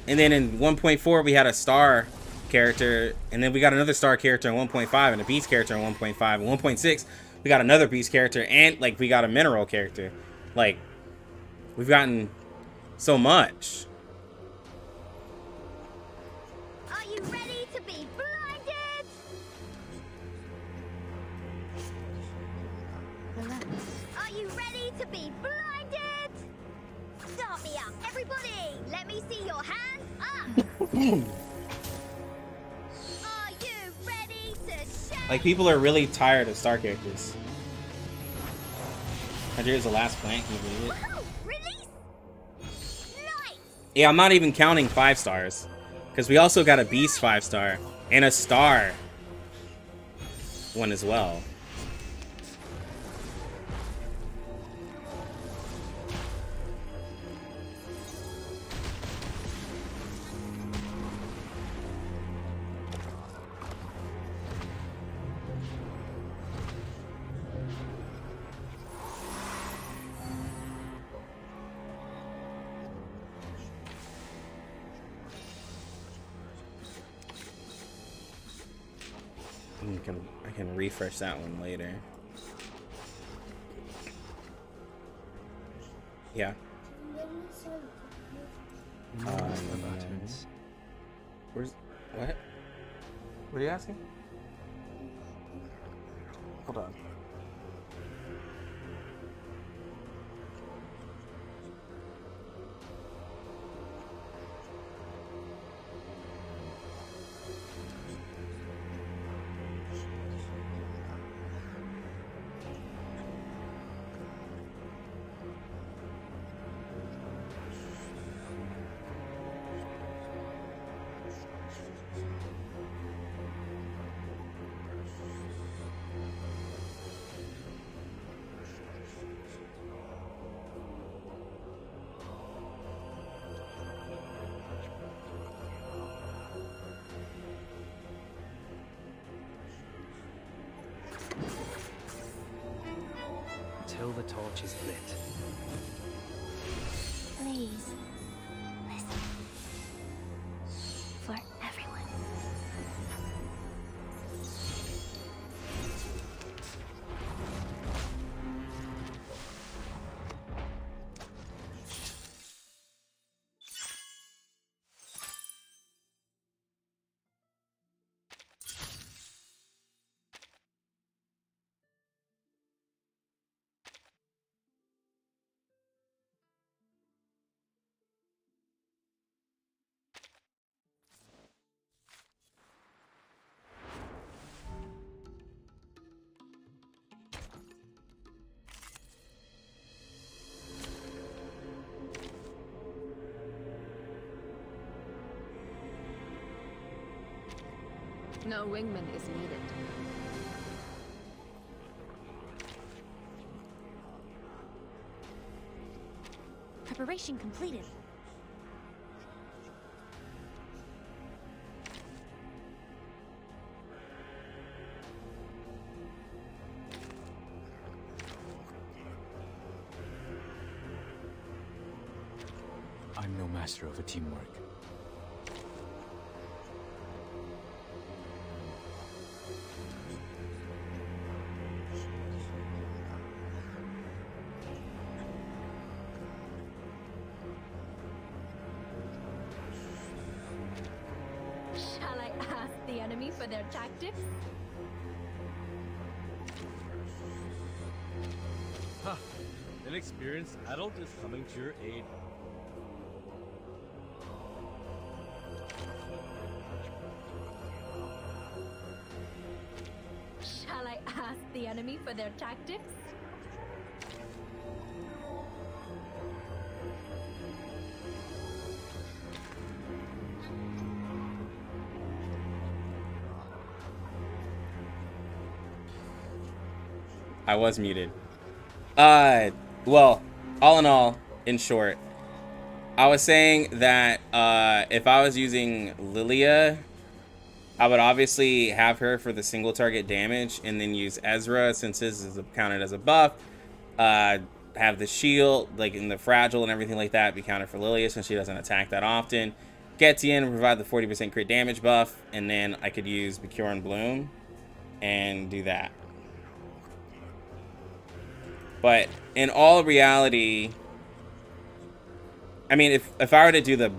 And then in 1.4, we had a star character, and then we got another star character in 1.5, and a beast character in 1.5. In 1.6, we got another beast character, and, like, we got a mineral character. Like, we've gotten so much. Are you ready to be blinded? Are you ready to be blinded? Start me up, everybody! Let me see your hands up! Are you ready to shake? Like, people are really tired of star characters. Here's the last plant. Can you believe it? Woohoo! Release! Nice! Yeah, I'm not even counting 5 stars. Because we also got a beast 5-star. And a star one as well. I can refresh that one later. Yeah. Where's what? What are you asking? Hold on. Till the torch is lit. Please, listen. For everyone. No wingman is needed. Preparation completed. I'm no master of a teamwork. enemy for their tactics? Ha! An experienced adult is coming to your aid. Shall I ask the enemy for their tactics? I was muted. Well, all in all, in short, I was saying that if I was using Lilia, I would obviously have her for the single target damage, and then use Ezra since this is counted as a buff. Have the shield, like in the fragile and everything like that, be counted for Lilia since she doesn't attack that often. Get in and provide the 40% crit damage buff, and then I could use Bacure Bloom and do that. But in all reality, I mean, if I were to do the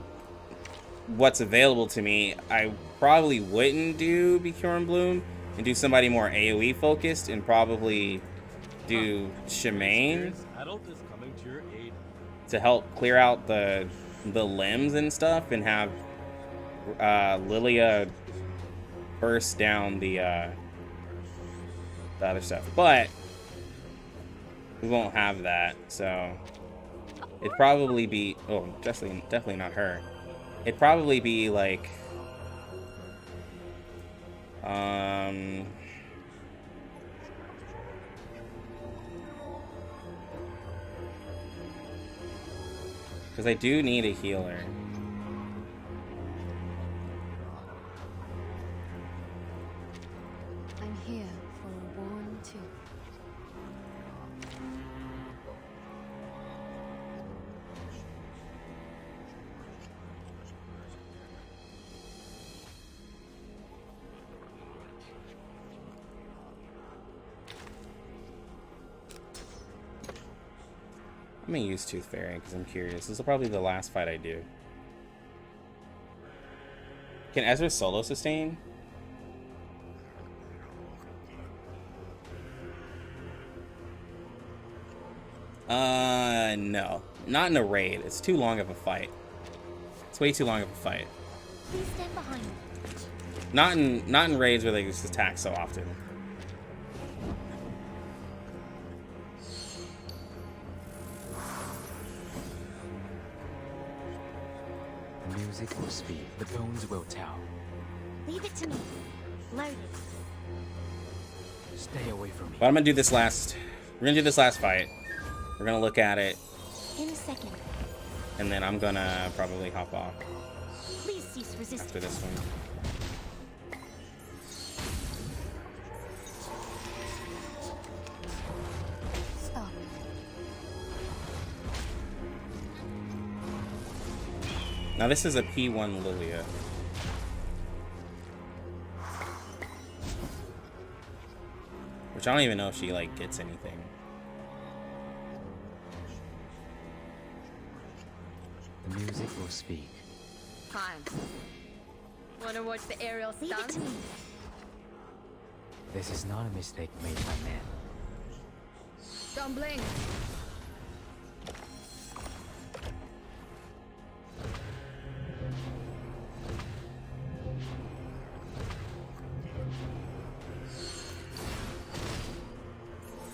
what's available to me, I probably wouldn't do Bacure Bloom and do somebody more AoE focused and probably do Shemaine Adult is coming to your aid. to help clear out the limbs and stuff, and have Lilia burst down the other stuff. But we won't have that, so it'd probably be definitely not her. It'd probably be like because I do need a healer. I'm here for a warm tooth. I'm gonna use Tooth Fairy because I'm curious. This is probably the last fight I do. Can Ezra solo sustain? No. Not in a raid. It's too long of a fight. It's way too long of a fight. Please stand behind me. Not in raids where they just attack so often. The music will speak, the bones will tell. Leave it to me. Load it. Stay away from me. But I'm gonna do this last. We're gonna do this last fight. We're gonna look at it, In a second. and then I'm gonna probably hop off Please cease resisting. after this one. Stop. Now this is a P1 Lilia. Which I don't even know if she like gets anything. The music will speak. Fine. Wanna watch the aerial Leave it stunt? to me. This is not a mistake made by men. Don't blink.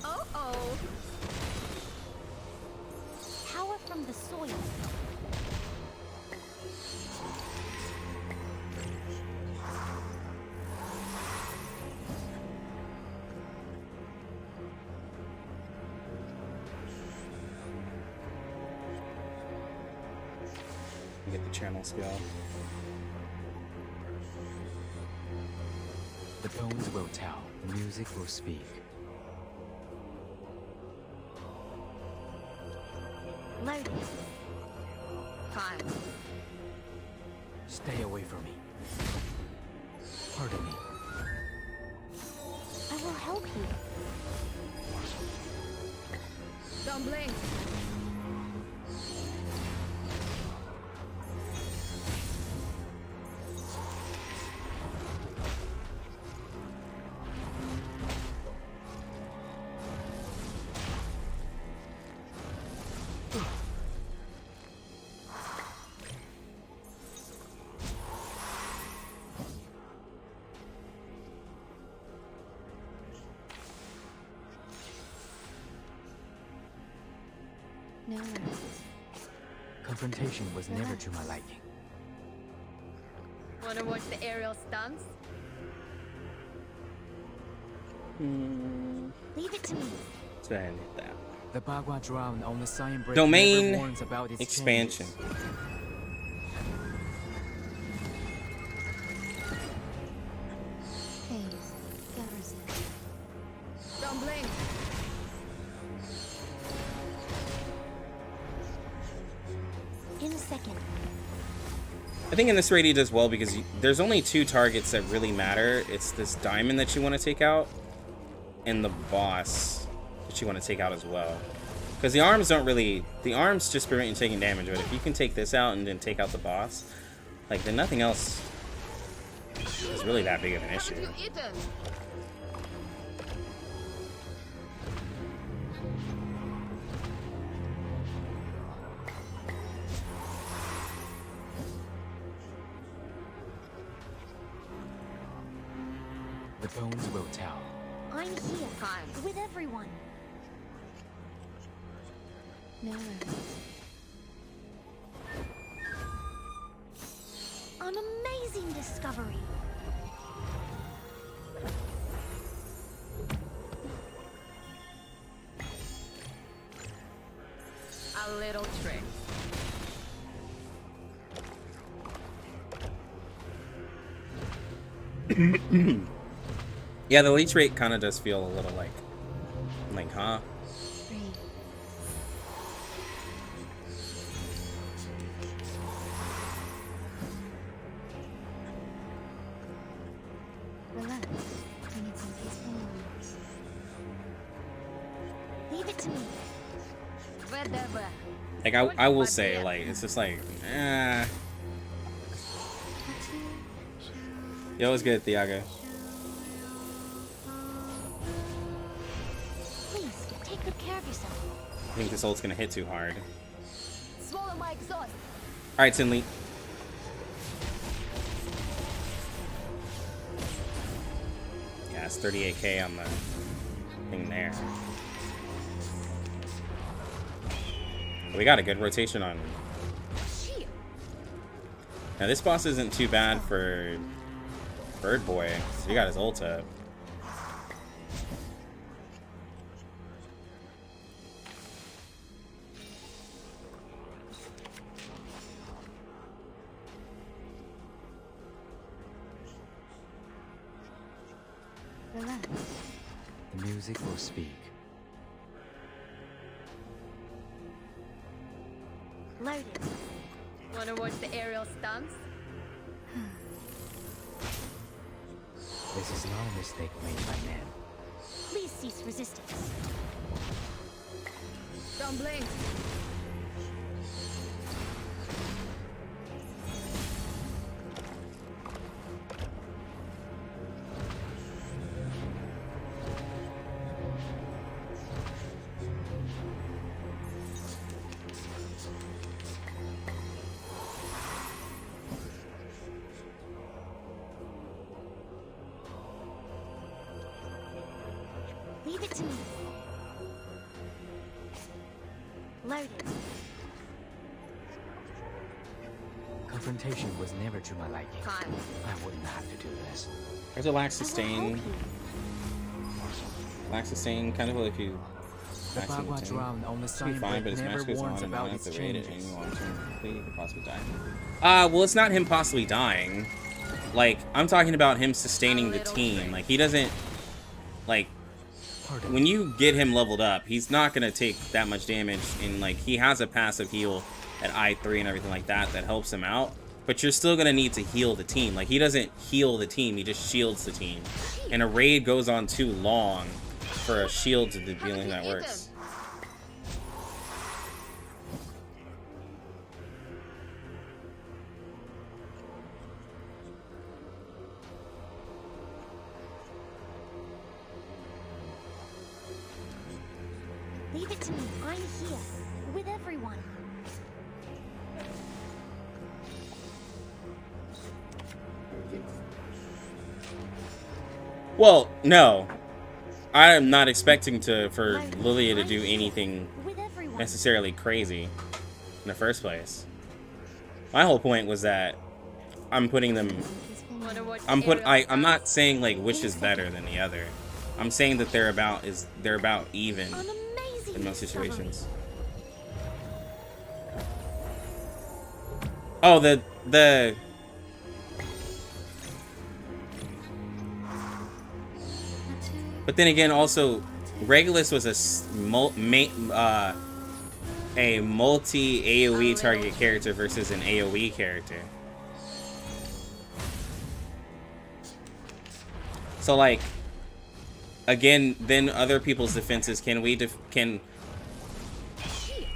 Oh. Power from the soil. Get the channel skill. The bones will tell, the music will speak. Load it. Fine. Stay away from me. Pardon me. I will help you. Don't blink. No worries. Confrontation was never to my liking. Wanna watch the aerial stunts? Leave it to me. Let's go ahead and hit that. The Bagua drown on the sign break Domain never warns about its expansion. changes. Hey, Garrison. Don't blink. In a second. I think in this raid he does well because there's only 2 targets that really matter. It's this diamond that you want to take out and the boss that you want to take out as well. Because the arms don't really... The arms just prevent you taking damage, but if you can take this out and then take out the boss, like, then nothing else is really that big of an issue. Haven't you eaten? The bones will tell. I'm here. Fine. With everyone. No worries. An amazing discovery. A little trick. Yeah, the leech rate kind of does feel a little like, huh? Breathe. Relax. I need some peaceful moments. Leave it to me. Whatever. Like, I will say, like, it's just like, Yo, what's good, Thiago? Please, take good care of yourself. I think this ult's gonna hit too hard. Swallow my exhaust. Alright, Sinli. Yeah, it's 38k on the thing there. We got a good rotation on. Now this boss isn't too bad for Bird Boy. He got his ult up. Relax. The music will speak. Loaded. Wanna watch the aerial stunts? This is not a mistake made by men. Please cease resistance. Don't blink. Leave it to me. Loaded. Confrontation was never to my liking. Fine. I wouldn't have to do this. There's a lax I will sustain. help you. Lax sustain, kind of like you. The Bagua drown on the Be sign fine, but break his never match goes warns on and about on its if the raid at changes. any long-term complete, he could possibly die. Well, it's not him possibly dying. Like, I'm talking about him sustaining the team. Like, he doesn't, like, when you get him leveled up, he's not gonna take that much damage, and like, he has a passive heal at I3 and everything like that that helps him out. But you're still gonna need to heal the team. Like, he doesn't heal the team, he just shields the team. And a raid goes on too long for a shield to be the only thing that works. Leave it to me. I'm here. With everyone. Well, no. I am not expecting for Lilia to do anything With everyone. necessarily crazy in the first place. My whole point was that I'm putting them. I'm not saying like which is better than the other. I'm saying that they're about even An amazing in most discovery. situations. Oh, the but then again, also Regulus was a multi AoE target character versus an AoE character. So like, again, then other people's defenses,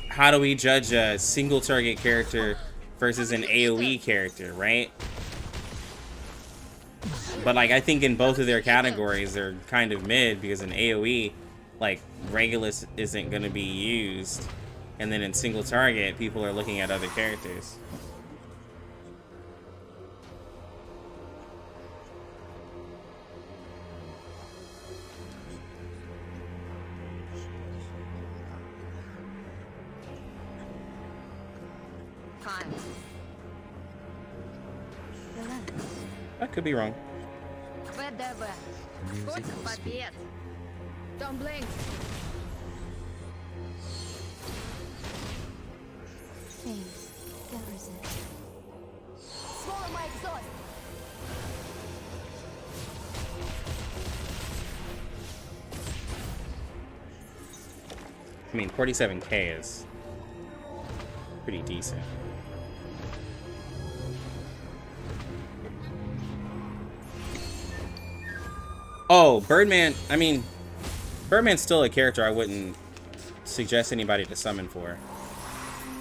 how do we judge a single target character versus an AoE character, right? But like, I think in both of their categories, they're kind of mid, because in AoE, like, Regulus isn't going to be used. And then in single target, people are looking at other characters. I could be wrong. Music or speed. Don't blink. Face, represent. Swallow my exhaust. I mean, 47k is pretty decent. Oh, Birdman. I mean, Birdman's still a character I wouldn't suggest anybody to summon for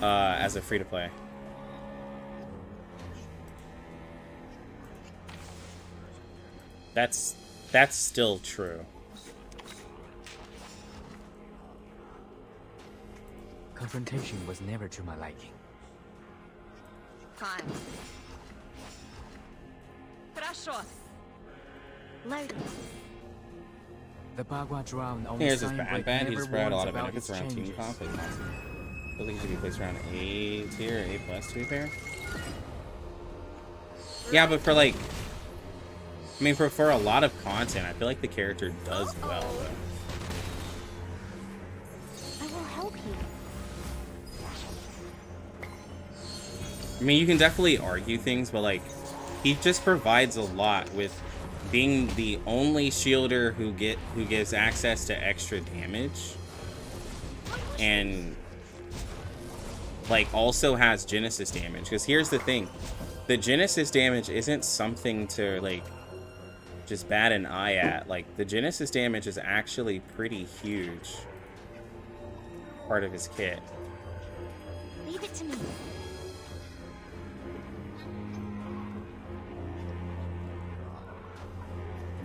as a free-to-play. That's still true. Confrontation was never to my liking. Fine. Хорошо. Loaded. The Bagua drown on the Here's his sign bad break bad. never He spread a lot warns of about benefits its around team changes. conflict. I think he should be placed around A tier, A plus, to be fair. Yeah, but for like, I mean, for a lot of content, I feel like the character does well, though. I will help you. I mean, you can definitely argue things, but like, he just provides a lot with being the only shielder who gives access to extra damage, and like also has Genesis damage. Because here's the thing, the Genesis damage isn't something to like just bat an eye at. Like, the Genesis damage is actually pretty huge part of his kit. Leave it to me.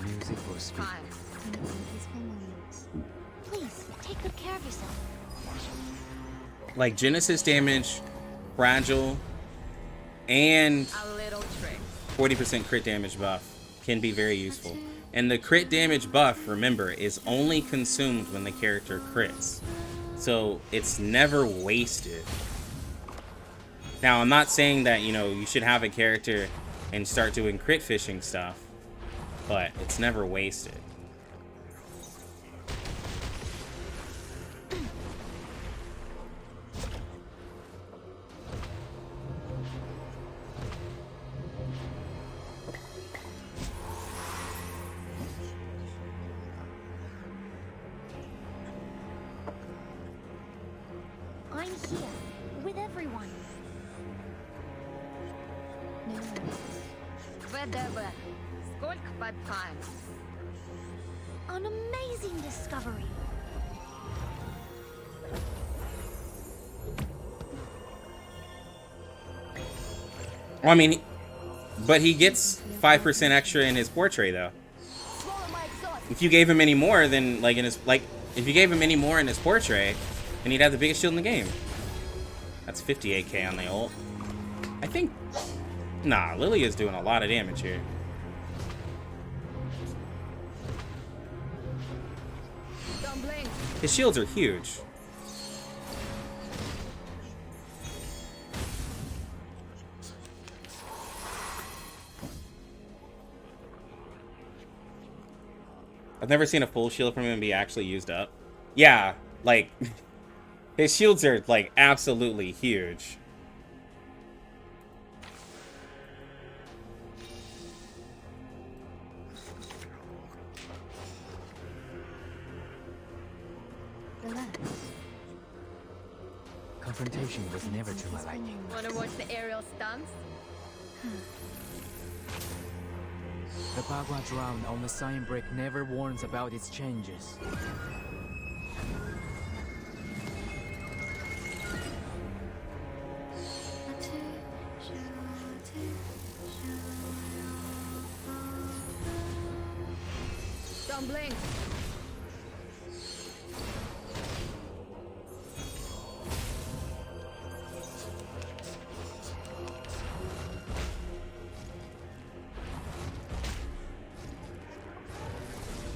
Music or speed. In peaceful moments. Please, take good care of yourself. Like, Genesis damage, fragile, and A little trick. 40% crit damage buff can be very useful. And the crit damage buff, remember, is only consumed when the character crits. So it's never wasted. Now, I'm not saying that, you know, you should have a character and start doing crit fishing stuff, but it's never wasted. I'm here, with everyone. No worries. ВДВ. Сколько подпаем? An amazing discovery. Well, I mean, but he gets 5% extra in his portrait, though. Swallow my exhaust. If you gave him any more than, like, in his, like, if you gave him any more in his portrait, then he'd have the biggest shield in the game. That's 58k on the ult. I think, nah, Lilia's doing a lot of damage here. Don't blink. His shields are huge. I've never seen a full shield from him be actually used up. Yeah, like, his shields are, like, absolutely huge. Relax. Confrontation was never to my liking. Wanna watch the aerial stunts? The Bagua drown on the sign brick never warns about its changes. Don't blink.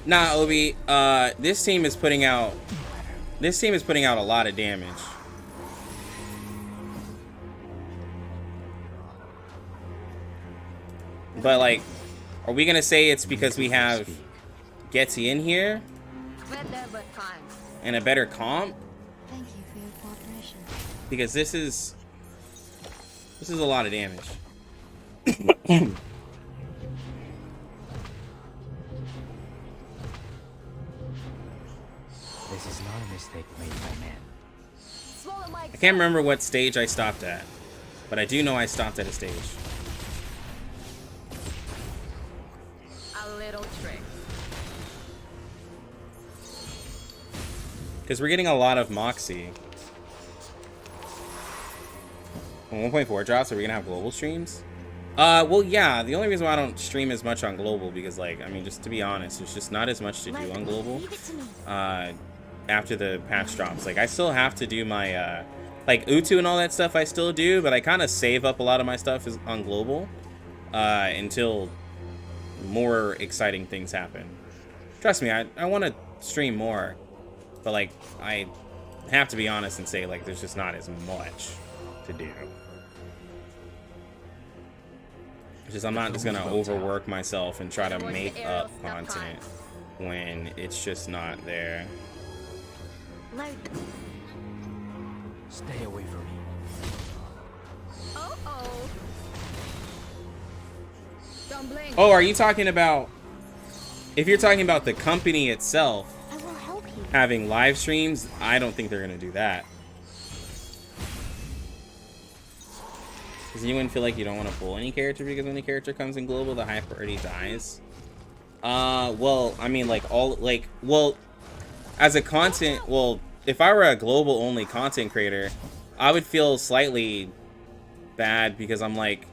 Nah, Obi, this team is putting out a lot of damage. But like, are we gonna say it's because we have Getty in here Better but fine. and a better comp? Thank you for your cooperation. Because this is a lot of damage. This is not a mistake made by man. Swallow my. I can't remember what stage I stopped at, but I do know I stopped at a stage. A little trick. Because we're getting a lot of Moxie. When 1.4 drops, are we gonna have global streams? Well, yeah. The only reason why I don't stream as much on global, because, like, I mean, just to be honest, there's just not as much to do on global. Leave it to me. After the patch drops, like, I still have to do my, like, Utu and all that stuff I still do, but I kind of save up a lot of my stuff on global, until more exciting things happen. Trust me, I want to stream more, but, like, I have to be honest and say, like, there's just not as much to do. It's just, I'm not just gonna overwork myself and try to make up content when it's just not there. Load. Stay away from me. Oh. Don't blink. Oh, are you talking about... If you're talking about the company itself I will help you. having live streams, I don't think they're gonna do that. Does anyone feel like you don't want to pull any character because when the character comes in global, the hype already dies? Well, I mean, like, as a content, well, if I were a global only content creator, I would feel slightly bad because I'm like,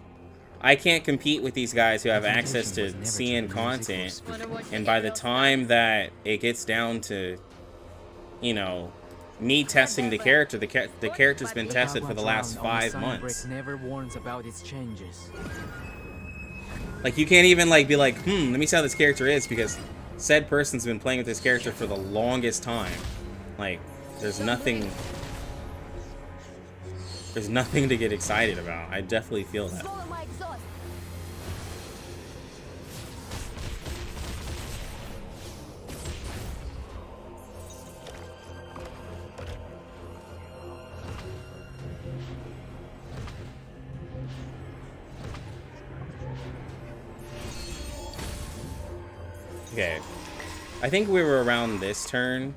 I can't compete with these guys who have access to CN content, and by the time that it gets down to, you know, me testing the character, the character's been tested for the last 5 months. Never warns about its changes. Like, you can't even, like, be like, let me see how this character is, because said person's been playing with this character for the longest time. Like, there's nothing to get excited about. I definitely feel that. Swallow my exhaust. Okay. I think we were around this turn.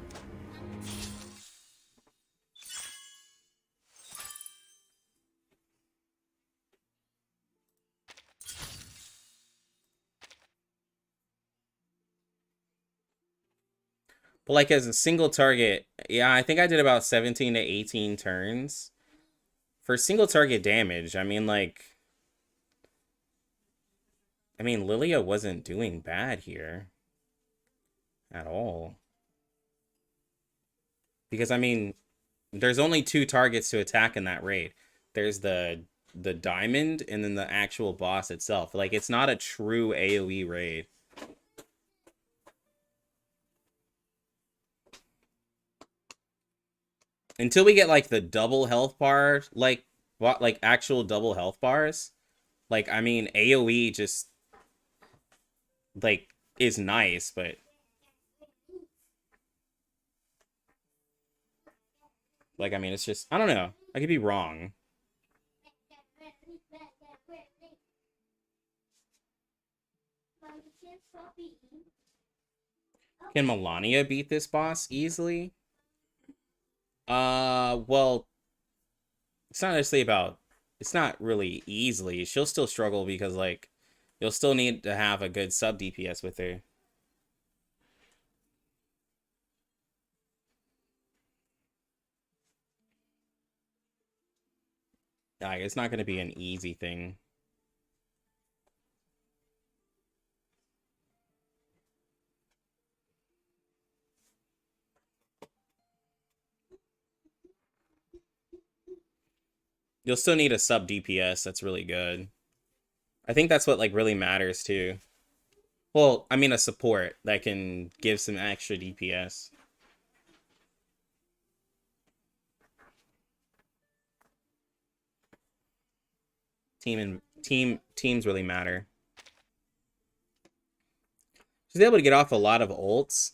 But like as a single target, yeah, I think I did about 17 to 18 turns. For single target damage, I mean, like... I mean, Lilia wasn't doing bad here. At all. Because, I mean, there's only 2 targets to attack in that raid. There's the diamond and then the actual boss itself. Like, it's not a true AoE raid. Until we get, like, the double health bar, like, what, like, actual double health bars. Like, I mean, AoE just, like, is nice, but Like, I mean, it's just, I don't know. I could be wrong. Can Melania beat this boss easily? Well, it's not necessarily about, it's not really easily. She'll still struggle because, like, you'll still need to have a good sub DPS with her. Like, it's not going to be an easy thing. You'll still need a sub DPS that's really good. I think that's what, like, really matters, too. Well, I mean, a support that can give some extra DPS. Teams really matter. She's able to get off a lot of ults.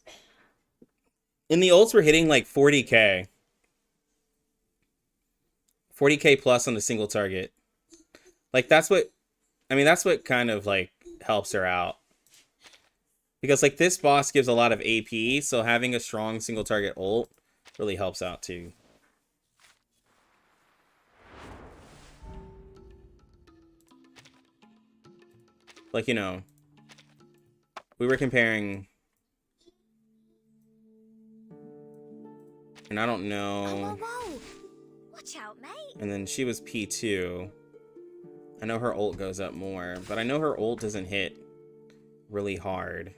And the ults were hitting, like, 40k. 40k plus on a single target. Like, that's what, I mean, that's what kind of, like, helps her out. Because, like, this boss gives a lot of AP, so having a strong single target ult really helps out, too. Like, you know, we were comparing, and I don't know. Whoa, whoa. Watch out, mate. And then she was P2. I know her ult goes up more, but I know her ult doesn't hit really hard.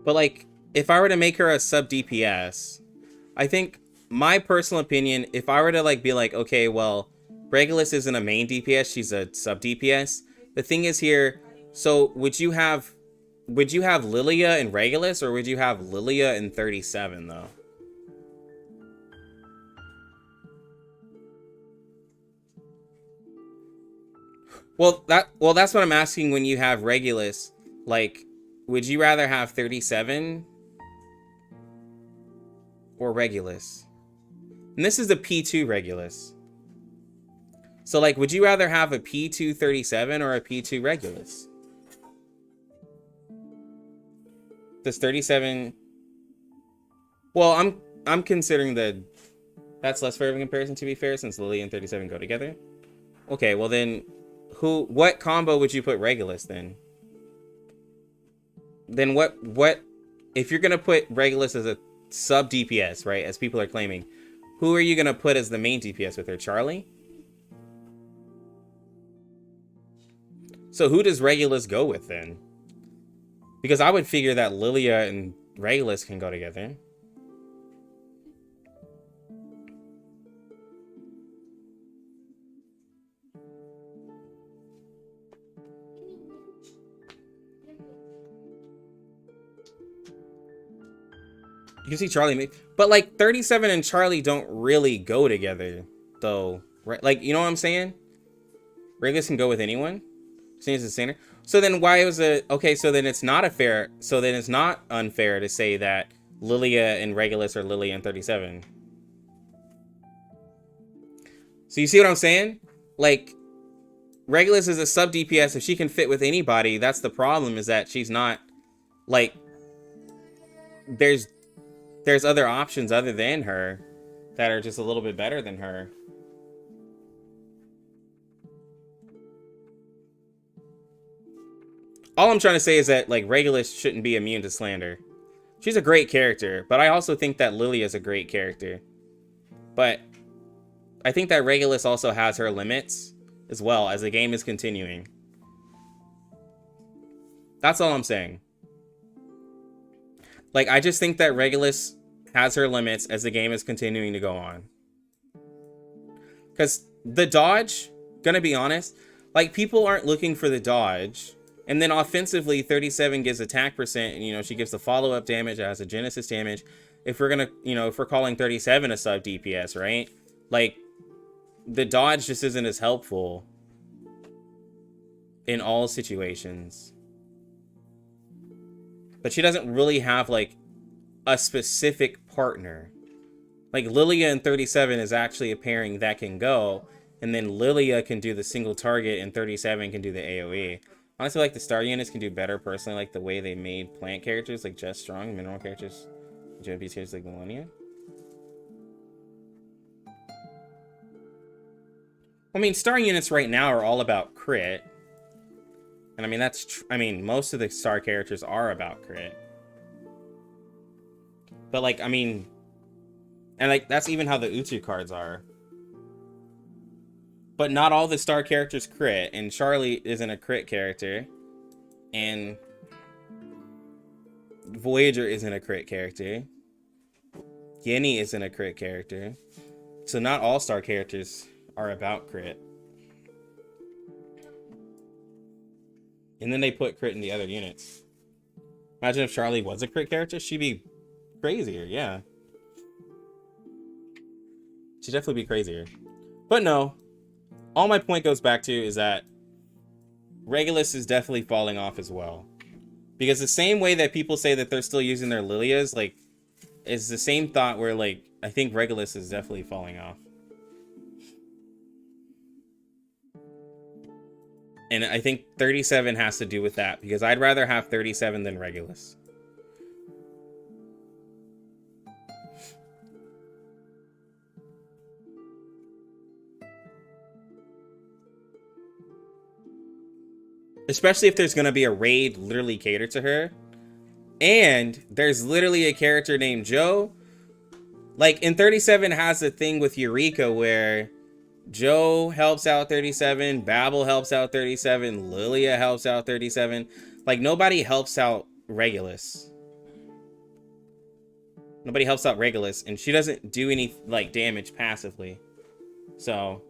But, like, if I were to make her a sub DPS, I think, my personal opinion, if I were to, like, be like, okay, well, Regulus isn't a main DPS, she's a sub DPS. The thing is here, so would you have Lilia and Regulus, or would you have Lilia and 37, though? Well, that's what I'm asking when you have Regulus. Like, would you rather have 37 or Regulus? And this is the P2 Regulus. So, like, would you rather have a P2 37 or a P2 Regulus? Does 37... Well, I'm considering that's less fair of a comparison, to be fair, since Lily and 37 go together. Okay, well then, what combo would you put Regulus then? Then what if you're gonna put Regulus as a sub DPS, right, as people are claiming, who are you gonna put as the main DPS with her? Charlie? So who does Regulus go with then? Because I would figure that Lilia and Regulus can go together. You can see Charlie, but like 37 and Charlie don't really go together, though, right? Like, you know what I'm saying? Regulus can go with anyone. Seems the center. So then why was it okay? So then it's not unfair to say that Lilia and Regulus are Lilia and 37. So you see what I'm saying? Like, Regulus is a sub DPS. If she can fit with anybody, that's the problem. Is that she's not, like, there's other options other than her that are just a little bit better than her. All I'm trying to say is that, like, Regulus shouldn't be immune to slander. She's a great character, but I also think that Lilia is a great character. But I think that Regulus also has her limits as well as the game is continuing. That's all I'm saying. Like, I just think that Regulus has her limits as the game is continuing to go on. Because the dodge, gonna be honest, like, people aren't looking for the dodge. And then offensively, 37 gives attack percent, and, you know, she gives the follow-up damage, it has a Genesis damage. If we're gonna, you know, if we're calling 37 a sub DPS, right? Like, the dodge just isn't as helpful in all situations. But she doesn't really have like a specific partner. Like Lilia in 37 is actually a pairing that can go, and then Lilia can do the single target and 37 can do the AoE. Honestly, like the star units can do better personally, like the way they made plant characters like Just Strong, mineral characters, JP characters like Millennia. I mean, star units right now are all about crit. And I mean, that's I mean, most of the star characters are about crit. But like, I mean, and like, that's even how the Utu cards are. But not all the star characters crit, and Charlie isn't a crit character. And Voyager isn't a crit character. Yenny isn't a crit character. So not all star characters are about crit. And then they put crit in the other units. Imagine if Charlie was a crit character, she'd be crazier, yeah. She'd definitely be crazier. But no, all my point goes back to is that Regulus is definitely falling off as well. Because the same way that people say that they're still using their Lilias, like, it's the same thought where, like, I think Regulus is definitely falling off. And I think 37 has to do with that, because I'd rather have 37 than Regulus. Especially if there's going to be a raid literally catered to her. And there's literally a character named Joe. Like, in 37 has a thing with Eureka where Joe helps out 37, Babel helps out 37, Lilia helps out 37. Like, nobody helps out Regulus. Nobody helps out Regulus, and she doesn't do any, like, damage passively. So,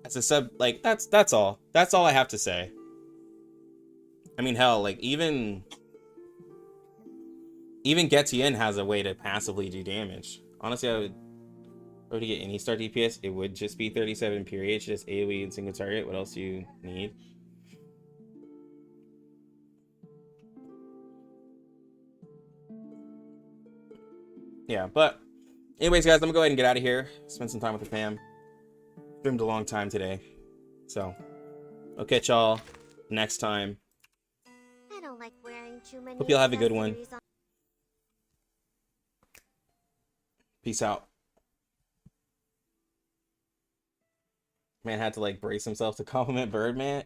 as a sub, like, that's all. That's all I have to say. I mean, hell, like, even Getien has a way to passively do damage. Honestly, I would, or to get any star DPS, it would just be 37 period, just AoE and single target. What else do you need? Yeah, but anyways, guys, I'm gonna go ahead and get out of here. Spend some time with the fam. Streamed a long time today, so I'll catch y'all next time. I don't like wearing too many. Hope y'all have a good one. accessories on- Peace out. Man had to like brace himself to compliment Birdman.